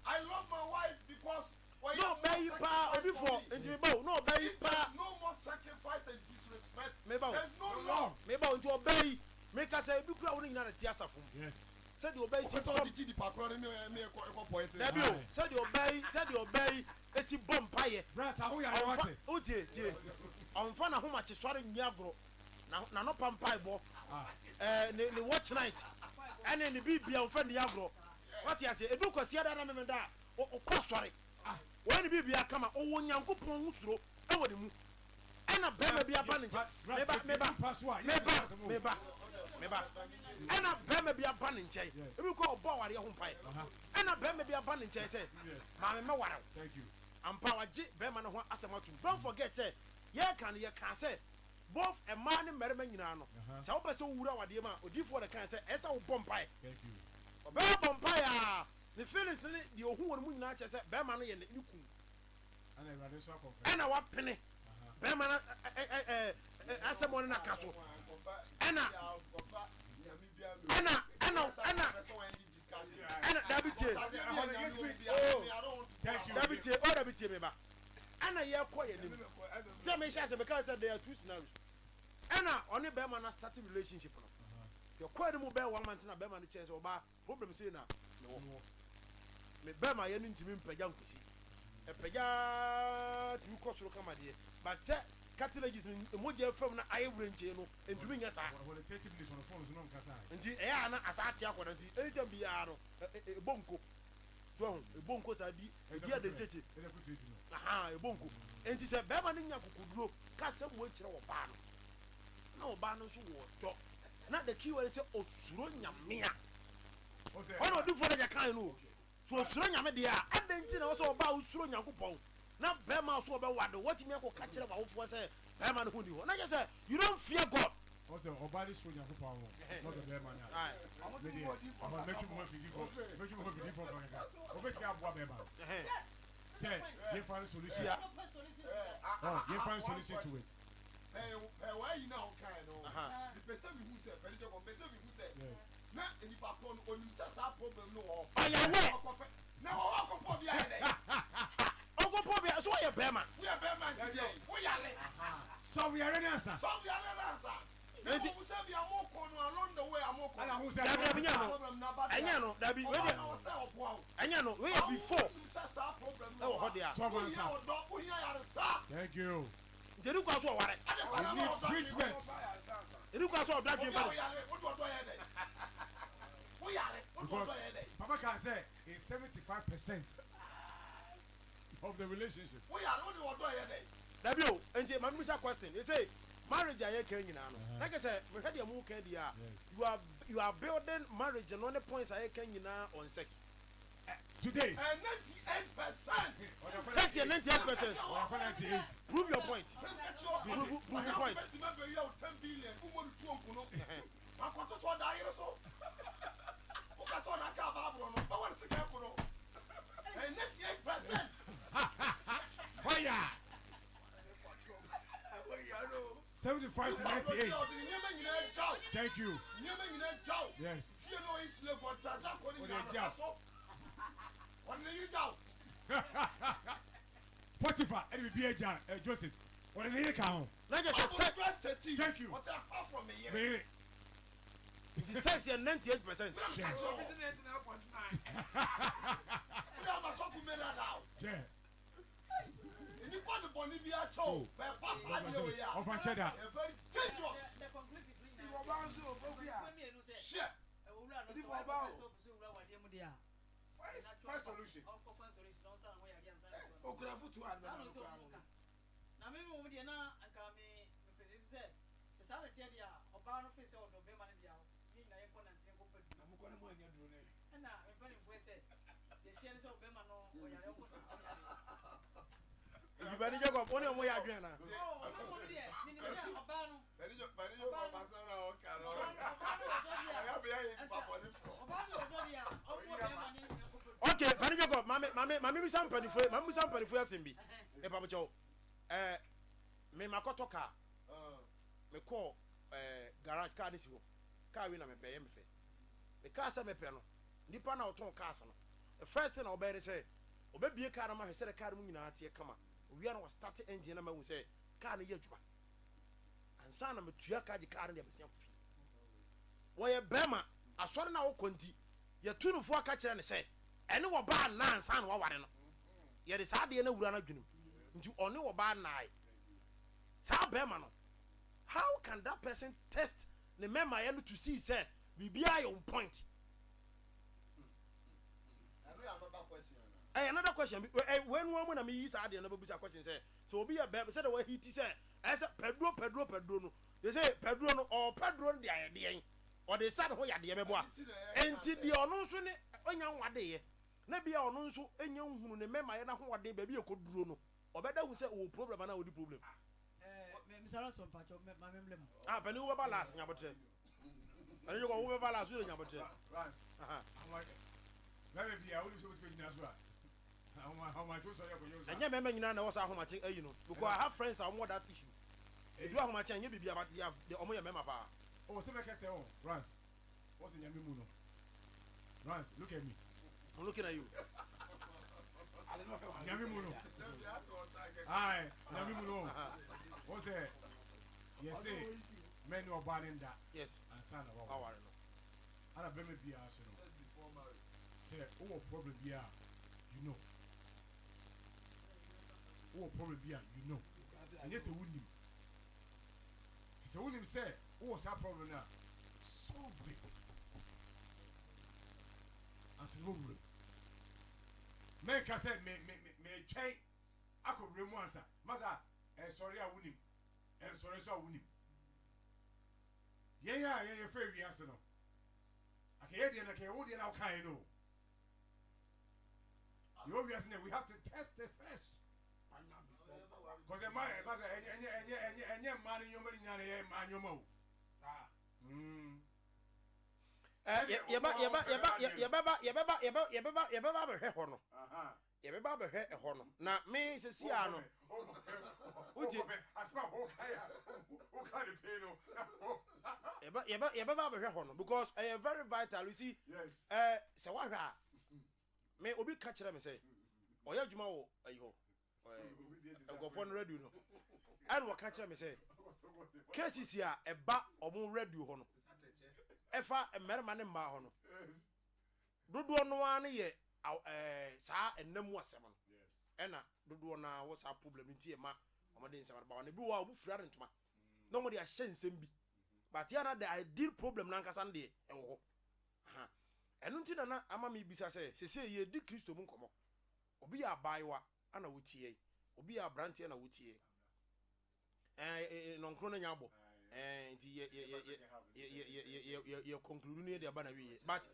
I love my wife because no bayi pa obi for enti me ba no bayi if pa there's no more sacrifice and disrespect me ba there's no love me ba enti obayi me ka say bi kura woni nyina na ti asafo Yes. said the obey si so bomb di di pakro ni me ko poison dabi o said the obey esi bomb paye Rans, how you are. onfa o tie onfa na homa che sori nyiagro na no pampai bo ne watch night ene ne bibia onfa nyiagro what you say edu kwasi ada na me da o ko sori wo ne bibia kama o wo nyankopon husuro e wo de mu ena bema bia ba ne meba ena bema bia ba ne nkyɛn ebi ko obo aware ho mpae ena bema bia ba ne nkyɛn sɛ ma me ware Thank you. ampa wagye bema ne ho asɛm atum don't forget sɛ ye kan sɛ both a man and merima nyina no sɛ wo pɛ sɛ wo wura wade ma odifo de kan sɛ ɛsɛ wo bɔ mpae Thank you. ɔbɛyɛ bɔ mpae a ne feelings ne deɛ ohu wɔ no mu nyinaa kyɛ sɛ bɛrima no yɛ ne kun And I rather swap of ɛna wapene bɛrima no asɛm ɔne na ka so ɛna dabi tie Thank you. dabi tie me ba ana yɛkɔ yɛ nim tell me share because there are two scenarios ana ɔne bɛrima na start relationship no the kɔ ne mu bɛɛ 1 month na bɛrima no kyɛn sɛ ɔba problem sei na me bɛrima yɛ no ntimi mpagya nkosi ɛpagya timi kɔ soro kama deɛ but sɛ cartilages no mogya fam na ayɛ wura nkyɛn no ntumi nyɛ saa nti ɛyɛ ana asa ate akɔda nti anytime biara no ɛbɔ nko ɛbɔ nko saa bi ade nkyekye ɛbɔ nko nti sɛ bɛrima no nya kokoduro ka sɛ mo akyerɛ wɔ baa no na ɔbaa no nso wɔ dɔ na the key word sɛ osuro nyame a ɔna ɔdifoɔ no yɛkae no so osuro nyame deɛ a adɛn nti na wɔ sɛ ɔbaa osuro nyankopɔn na bɛrima so ɔbɛwade wɔtumi akɔka kyerɛ w'awofoɔ sɛ bɛrima no ho ni hɔ na kyɛ sɛ you don't fear God. Also, Obadi so Nyankopɔn wo, not the bear man. Make you more forgive for Obedi ka boa bear man. Say, you find solution. You find solution to it. Why you now kind of? The person who said, the person who said, na enipa kon onim say sa problem no o. Na o ko bia ide. O ko bia so we bear man. We are bear man today. We yale. So we are ready answer. So we are ready answer. Enti we say we are more kon along the way amoko. Ala hu say enya no dabi we dey. Enya no we before. Sa problem no. E ho dia. Thank you. Jeri kwa so ware. We need treatment. Jeri kwa so odadwe ba. Because Papa can say is 75% of the relationship. Dabi o, enti mami misa question. They say marriage aye kan nyina no. Like I say, me hwede am kan dia. You are building marriage and on the points aye kan nyina on sex. Today, 98%. Sex is 98%. 98. Prove your point. Prove your point. Fire. 75 to 98. Thank you. Yes. Potiphar, and we be a Joseph. What did he count? Thank you. The sex is 98%. Yeah. Bani Jacob, only on my agenda. Okay, Bani Jacob, Mammy Sampany for Simbi. A Papa Joe. Me Makoto car. Me call garage car this year. Car winner me pay me. The car sent me penal. Nippon out on castle. The first thing I'll better say, Obey a car, I said a car in a tear come up. We are not starting engine. I will say, "Can you jump?" And son of a Tuyaka, the car in the Bessie. Why a Bema, a sort of now conti, your 2 to 4 catcher and say, and no bad land, son, what I know. Yet it's hardly any run again. You only a bad night. Sa Bema, how can that person test the member to see, say, be on point? Another question. When woman me is had another question say, so be a baby said the way he say, as a Pedro. No. They say Pedro no, or Pedro the idea, or they said, "Why are the Eboa?" And the Onosu, on young one day, maybe Onosu, and young who remember what day baby could do no, or better we say, "Oh, problem, and I would problem." Ah, but you were last, Yabote. And you go over last, Yabote. Let me be a only supposed to be as well. How much was I? And you remember, you know, how much you know, because I have friends are more that issue. If you have much, and you be about the Omoya Mema. Oh, so I say, oh, Rance, what's in Yamimuno? Rance, look at me. I'm looking at you. Yamimuno. Yes, say many or bad in that. yes And son of our. aware no I don't blame me. Also, Sex before marriage. say, oh, problem be you know. Oh, problem be you know. And yes, a wound. It's a wound say, oh, what's that problem now? Solve it. And say, no, men can say, me, try. I could remove answer. Masa, sorry, I wouldn't. And sorry, so I wouldn't. Yeah, fair answer no. I can't hear the okay, now kind know. You obviously we have to test it first. Because the man, and your man in your money, and your mouth. Na me se si ano uti yebeba be hwe ho no because very vital you see yes se wa hwa me obi ka kire me say oya adwuma wo ayi ho egofo no radio no and wa ka kire me say KCC a eba omo radio ho no efa emerma ne mma ho no dodo no ane ye saa ennamu asem no ena dodo na wo saa problem nti e ma omode nsem ba na bi wo obu fura ntoma no mo de ahye nsem bi but ya na the ideal problem na nkasa nde enwo ha enu nti na ama me bisa se ye di Kristo mu nkomo obi ya baiwa ana wotie obi ya brantie na wotie no nkro na nyabo nti ye conclude ne de aba na wi but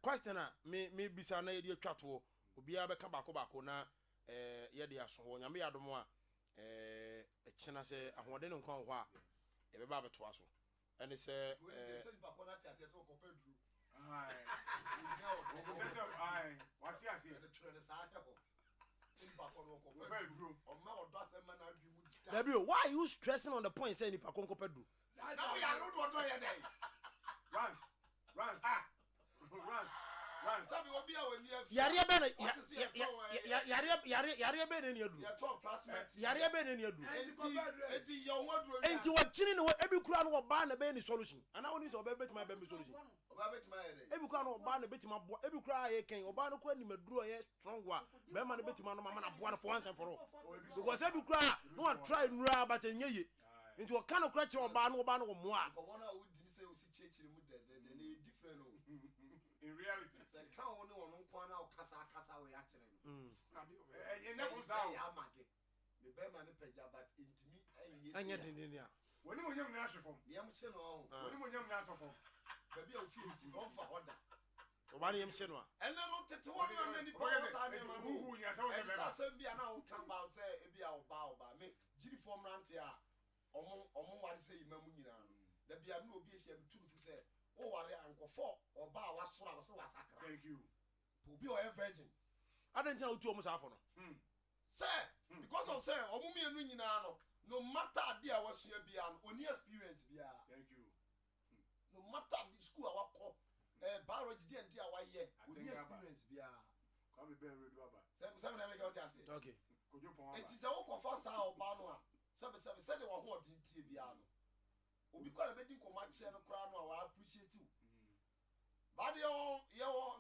question a me bisa na ye de atwato obi ya be ka bako na ye de aso ho nyame yadom a ekina se ahode ne nkon ho a ye be ba beto aso ene se what's he say? Why are you stressing on the point saying nipa konko pedro? Runs. Yare be na yare be ne adu. Yare be ne adu. Enti wa chini ne ebi kura no ba na be ni solution. Ana woni so be betima be solution. Ebi kura no ba na betima bo ebi kura ye ken oba no kwa ni maduro ye strong wa be ma na betima no mama na bo na for once and for all. Because ebi kura no one try nura but enye ye. Enti wa kan kura che oba no mo a. In reality, when you have natural form, when you have natural form, baby, you feel it's wrong for order. Obani em senwa. And then not to one and any power who you are come out say, Ebia or bow by me, Gilly form rantia, or what say, Mamunia. There be no be able to say. Oh, uncle for or bow was so sacra. Thank you. To be a virgin. I didn't tell you almost half on. Sir, because of sir, or Mummy and Ninano, no matter dear was your beyond, only experience beyond. Thank you. No matter the school our call, barrage dear dear why yet, only experience beyond. Come be very rubber. Seven, okay. Could you point it is a walk of us our banner. Said they were what in Tibiano. We call a wedding command and crown, I appreciate you. But your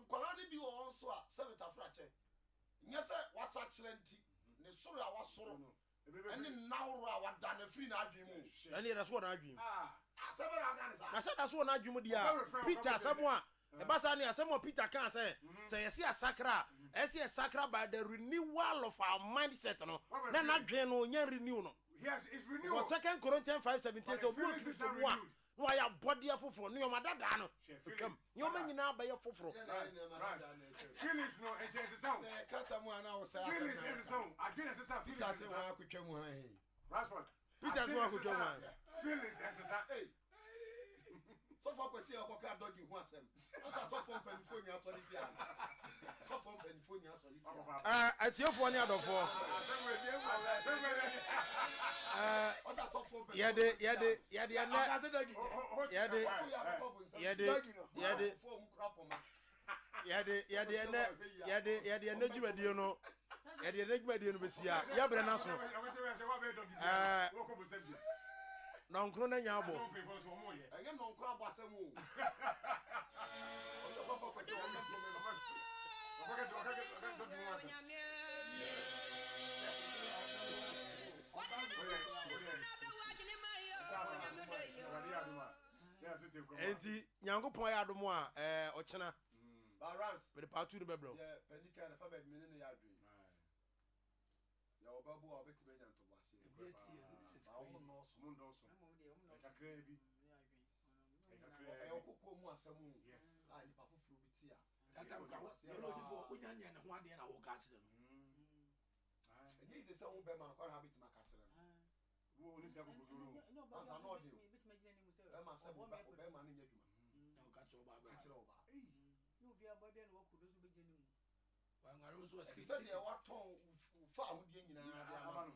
Colony be also a senator fracture. Yes, sir, was such lengthy. The sorrow was sorrow. And then now I done a free argument. And that's what I dream. I said that's what I dream with Peter, someone. A basani, someone Peter can say, I see a sacra, I see a sacra by the renewal of our mindset. No, then I dream no renew. Yes, it's renewal. 2 Corinthians 5:17 so we Christ one. No I body for no mother dano. Come. You mean now by your foforo. Feelings no and chances sound. someone else say, Feelings is a song. Again, it's a feelings. Rashford. Peter's one who don't mind. Feelings as a son. So for say o ko ka dog you wan sem. So for penfoni authority. So for penfoni authority. Atiofo ni adofo. Yade ɛde ne dwuma die no besia ya bre na so na nkro na nya abo ɛnyɛ nɔnkoro abɔ asɛm o ɔsɔfo pɛ sɛ ɔmɛ enti nyankopɔn ya adom a ɔkyena barans mede paatu no bɛbrɛ yɛ panika na fa bɛ mene ne yɛ adwen yɛ ɔbɛbo a ɔbɛtumi anya ntɔboaseɛ awo nɔɔso mu ndɔso kakra bi ɛyɛ ɔkokɔ mu asɛm o a nipa foforɔ bi ti a wonyanya ne ho adeɛ na woka kyerɛ no ɛnyɛ yise sɛ wo bɛma no kɔre ha bɛtumi aka kyerɛ no wo oni sɛ kokodoro ansa na ɔde bɛma sɛ bɛma no nyɛ adwuma na woka kyerɛ wo ka baabɛ kyerɛ wo baa wangare wo so wɔ sɛ deɛ watɔn fa ahodeɛ nyinaa de ama no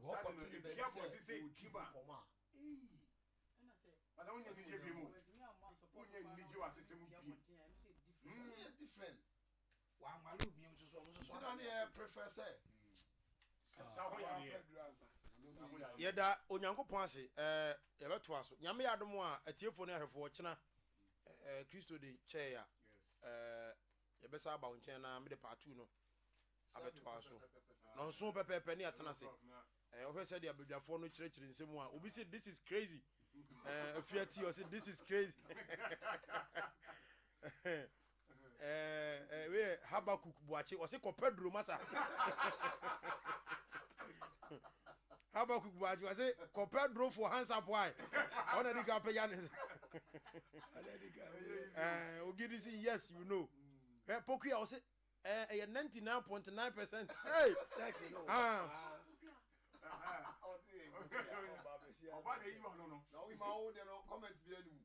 wɔkɔtene baabi sɛ ɔdi nkɔmmɔ a asa wonya nigye bi mu wonya nigye wɔ asetɛm bi ɛyɛ different wangare obiam so so ɔmo so so ntina ne yɛ prefer sɛ sa ho yareɛ yɛda onyankopɔn ase yɛbɛtoa so nyame yɛ adom a atiefo no ahwɛfoɔ kyena kristo de kyɛɛ a yɛbɛsa aba wo nkyɛn na mede paatu no abɛtoa so na nso pɛpɛpɛ ne yɛtena se ɔhwɛ sɛ deɛ abadwafoɔ no kyerɛkyerɛ nsɛm a obi sɛ this is crazy afiati ɔsɛ this is crazy wei Habakuk Boakye ɔsɛ kɔpɛ duro masa Habakuk Boakye ɔsɛ kɔpɛ duro for hands up why ɔna di ka pɛgya ne ogidi si yes you know pokuya ɔsɛ ɛyɛ 99.9% hey sex no ɔba na yi wa no no na wo ma wo de no comment bi anim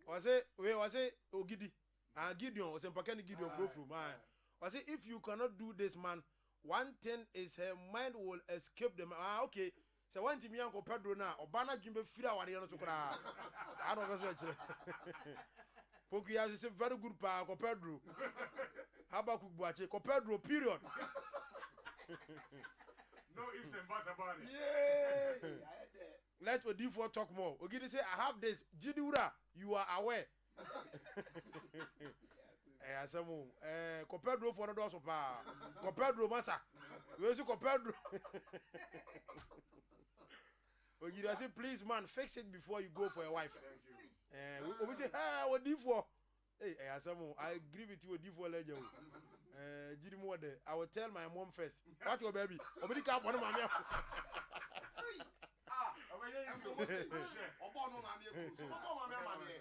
ɔsɛ ogidi Gideon ɔsɛ mpaka ne Gideon profile man ɔsɛ if you cannot do this man one thing is her mind will escape them okay sɛ wantimi yankɔ pedro na ɔba na dwem bɛfiri awadeɛ no to koraa ana ɔbɛso akyerɛ pokuya so sɛ very good pa kɔ pedro Habakuk Boakye kɔ pedro period no ifs and buts about it let Odifo talk more ogidi say I have this Jidiwura you are aware asɛm kɔ pedro fo no dɔso paa kɔ pedro masa we so kɔ pedro ogidi I say please man fix it before you go for your wife we say Odifo asɛm I agree with you Odifo legend Jidi mo de I will tell my mom first what your baby obedi ka bɔ no mame ɔbɔ no mame ekuru so ɔbɔ mame amane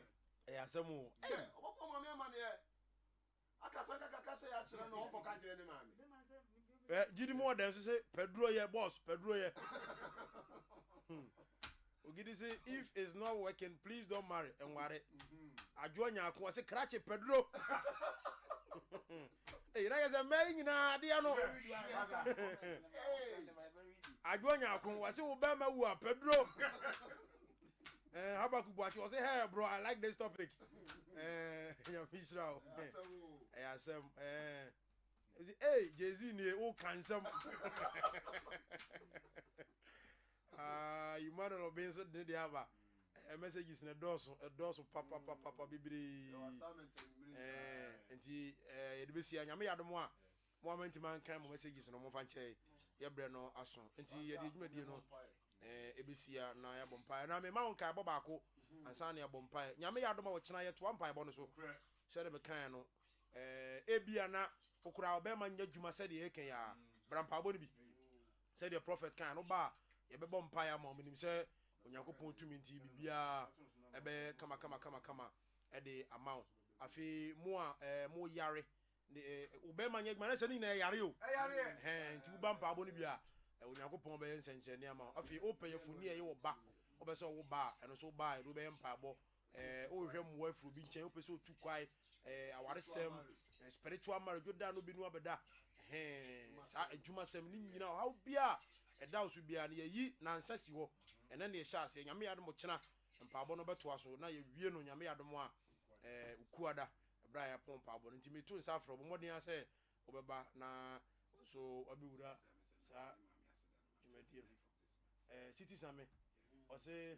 asɛm ɔbɔ mame amane akasa kaka sɛ ya kyerɛ no ɔbɔ ka kyerɛ ne mame Jidi mo de so say pedro ye boss pedro ye ogidi say if it's not working please don't marry enware adwo nya ko say krache pedro na yesa mai nyina de no adwo nya ko wa say wo ba ma wu a pedro Habakuk Boakye was say hey bro I like this topic ya Israel asem hey Jay-Z ni o kansam you man no be so dey have messages na doso papa bibiri enti de be sia nyame yadom a moment man kan mo messages no mo fa nche ye bre no aso enti ye de dwumadi no ebesia na ya bompa na me ma won kai bobako ansa na ya bompa nyame yadom a wo kyena ye to ampa bo no so se de be kan no ebia na okura obema nya dwuma se de ye kan ya brampa bo no bi se de prophet kan no ba ye be bompa ya ma o minim se onyankopɔn tumi nti bibia ebe kama de amount afi mo a mo yare obema nya dwuma na se ni na yare o nti uba mpa bo no bia onyankopɔn be nsenche ne ama afi open yefuni ye wo ba obese wo ba eno so ba e do be mpa bo o hwɛ mo afuru bi nkyɛn opese otu kwai awaresem spiritual marriage da no bi no abeda sa adwuma sem ni nyina how bia ɛda so bia ne yi na nsasi hɔ ɛna ne ɛhyɛ ase nyame yadom kyena mpaabɔ no bɛtoa so na ye wie no nyame yadom a ukuada bra ya pon mpaabɔ no ntimi to nsa afro bo modern ase obeba na so abewura sa dwumadie city same ɔse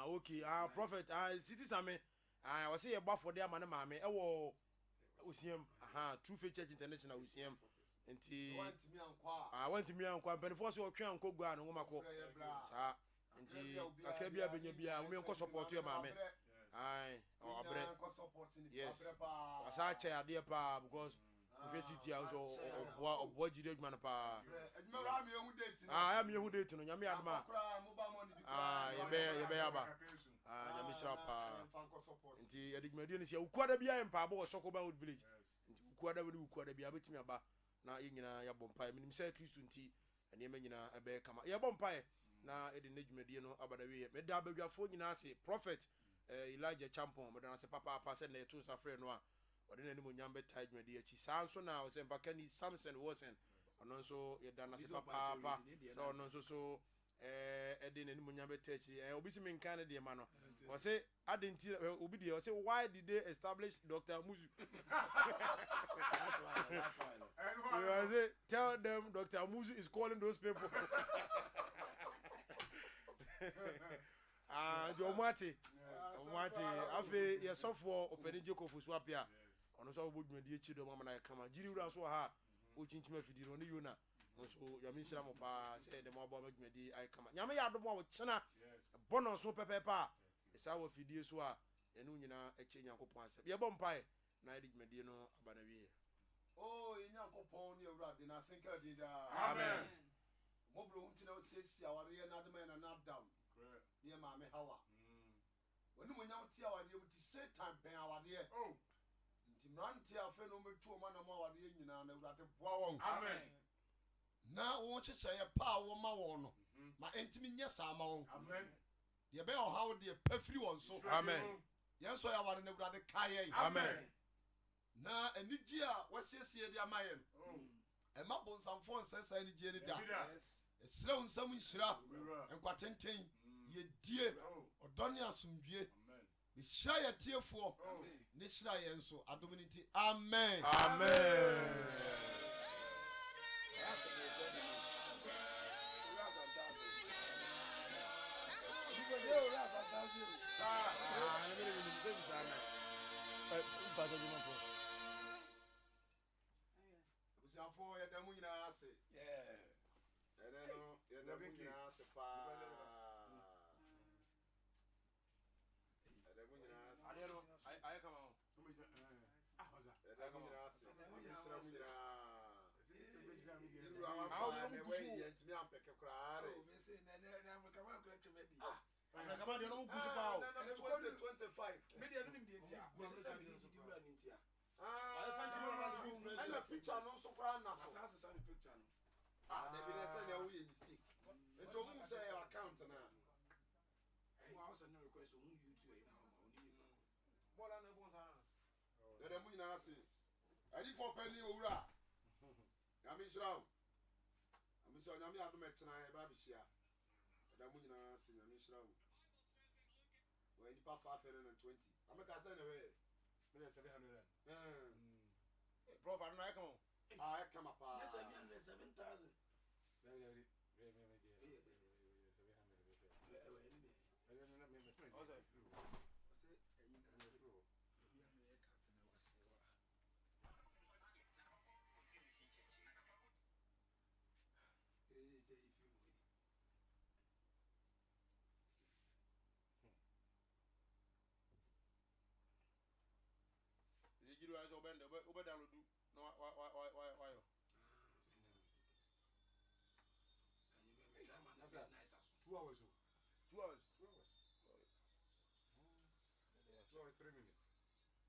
okay prophet city same ɔse yɛ bɔ afɔde ama ne maame ɛwɔ osiam True Faith Church International osiam nti wantimi ankwa mpanifo so ɔtwe ankɔ gua no ngoma kɔ saa nti kakra bia benya bia wo menkɔ support yɛ maame abrɛ yes asa kyɛ adeɛ pa because university a so ɔboa gyiri adwuma no pa ya me hu date no nyame adoma yɛbɛyɛ aba nyame hyira pa nti yɛde dwumadie no sɛ wokuada bia yɛ mpaabɔ wɔ sɔkɔba wood village nti wokuada wode wokuada bia bɛtumi aba na yɛ nyinaa yɛbɔ mpaeɛ menim sɛ kristo nti nneɛma nyinaa ɛbɛyɛ kama yɛbɔ mpaeɛ na ɛde ne dwumadie no abada wieɛ meda abadwafoɔ nyinaa se prophet Elijah Champon meda no ase papaapa sɛ na yɛto nsa frɛ no a ɔde n'anim onyam bɛtae dwumadie akyi saa nso na ɔsɛ mpaka ni Samson Wilson ɔno nso yɛda no ase papaapa sɛ ɔno nso so ɛde n'anim onyam bɛtae akyi obi si menka no deɛ ma no ɔsɛ ade nti obi deɛ ɔsɛ why did they establish Dr. Muzu ɔsɛ tell them Dr. Muzu is calling those people nti ɔmoate afei yɛsɔfoɔ ɔpɛne Jacob so apia ɔno nso abɔ dwumadie akyi dɔ mama na yɛkama gyiri wura nso wɔ ha ɔkyinkyim afidie no ɔne Yona nso yame nhyira mo paa sɛ ɛdɛm abɔ ma dwumadie ayɛ kama nyame yɛ adom a wɔkyena bɔ no nso pɛpɛpɛ a ɛsaa wɔ afidie so a ɛno nyinaa ɛkyɛ Nyankopɔn asɛm yɛbɔ mpaeɛ na yɛde dwumadie no aba na wieɛ Nyankopɔn ne Awurade na asenka din daa amen mɔbro ho ntina osiesie awareɛ na adema na Adam ne maame Hawa wɔne mo nyam te awareɛ mu ti Satan bɛn awareɛ nti mmerante afɛ na ɔmɛtu ɔma na mo awareɛ nyinaa na Awurade boa wɔn amen na wɔn hyehyɛeɛ pa a wɔma wɔn no ma ɛntimi nyɛ saa ma wɔn amen deɛ bɛyɛ ɔhaw deɛ pafiri wɔn so amen yɛn nso yɛ aware na Awurade ka yɛn amen na anigye a wɔasiesie de ama yɛn ɛma bonsamfoɔ nsɛ saa anigye no da ɛserɛ wo nsɛm nhyira nkwatenten yɛdie ɔdɔ ne asomdwie mehyira yɛtiefoɔ ne hyira yɛn nso adom no nti amen abusuafoɔ yɛda mu nyinaa ase ɛnɛ no yɛda mu nyinaa ase paa yɛda mu nyinaa ase adeɛ no ayɛ kama ho yɛda mu nyinaa ase yɛhyira mu nyinaa yɛntumi ampɛkɛ koraa re kama deɛ no mo kusu paa o 2025 ɛna picture no nso koraa na so dabi ne sɛ nea woyɛ mistake nti ɔmu sɛ yɛ account no yɛda mu nyinaa ase adifoɔ pani owura nyame nhyira wo nyame adom ɛkyena yɛba abɛhyia yɛda mu nyinaa ase nyame nhyira wo wɔyɛ nipa 520 amɛka sɛ ne wɛyɛ 700 prof ano ayɛ kama ho ɛkama paa yɛgyiri wa sɛ wobɛda no du na wayɔ 2 hours 2 hours 2 hours 3 minutes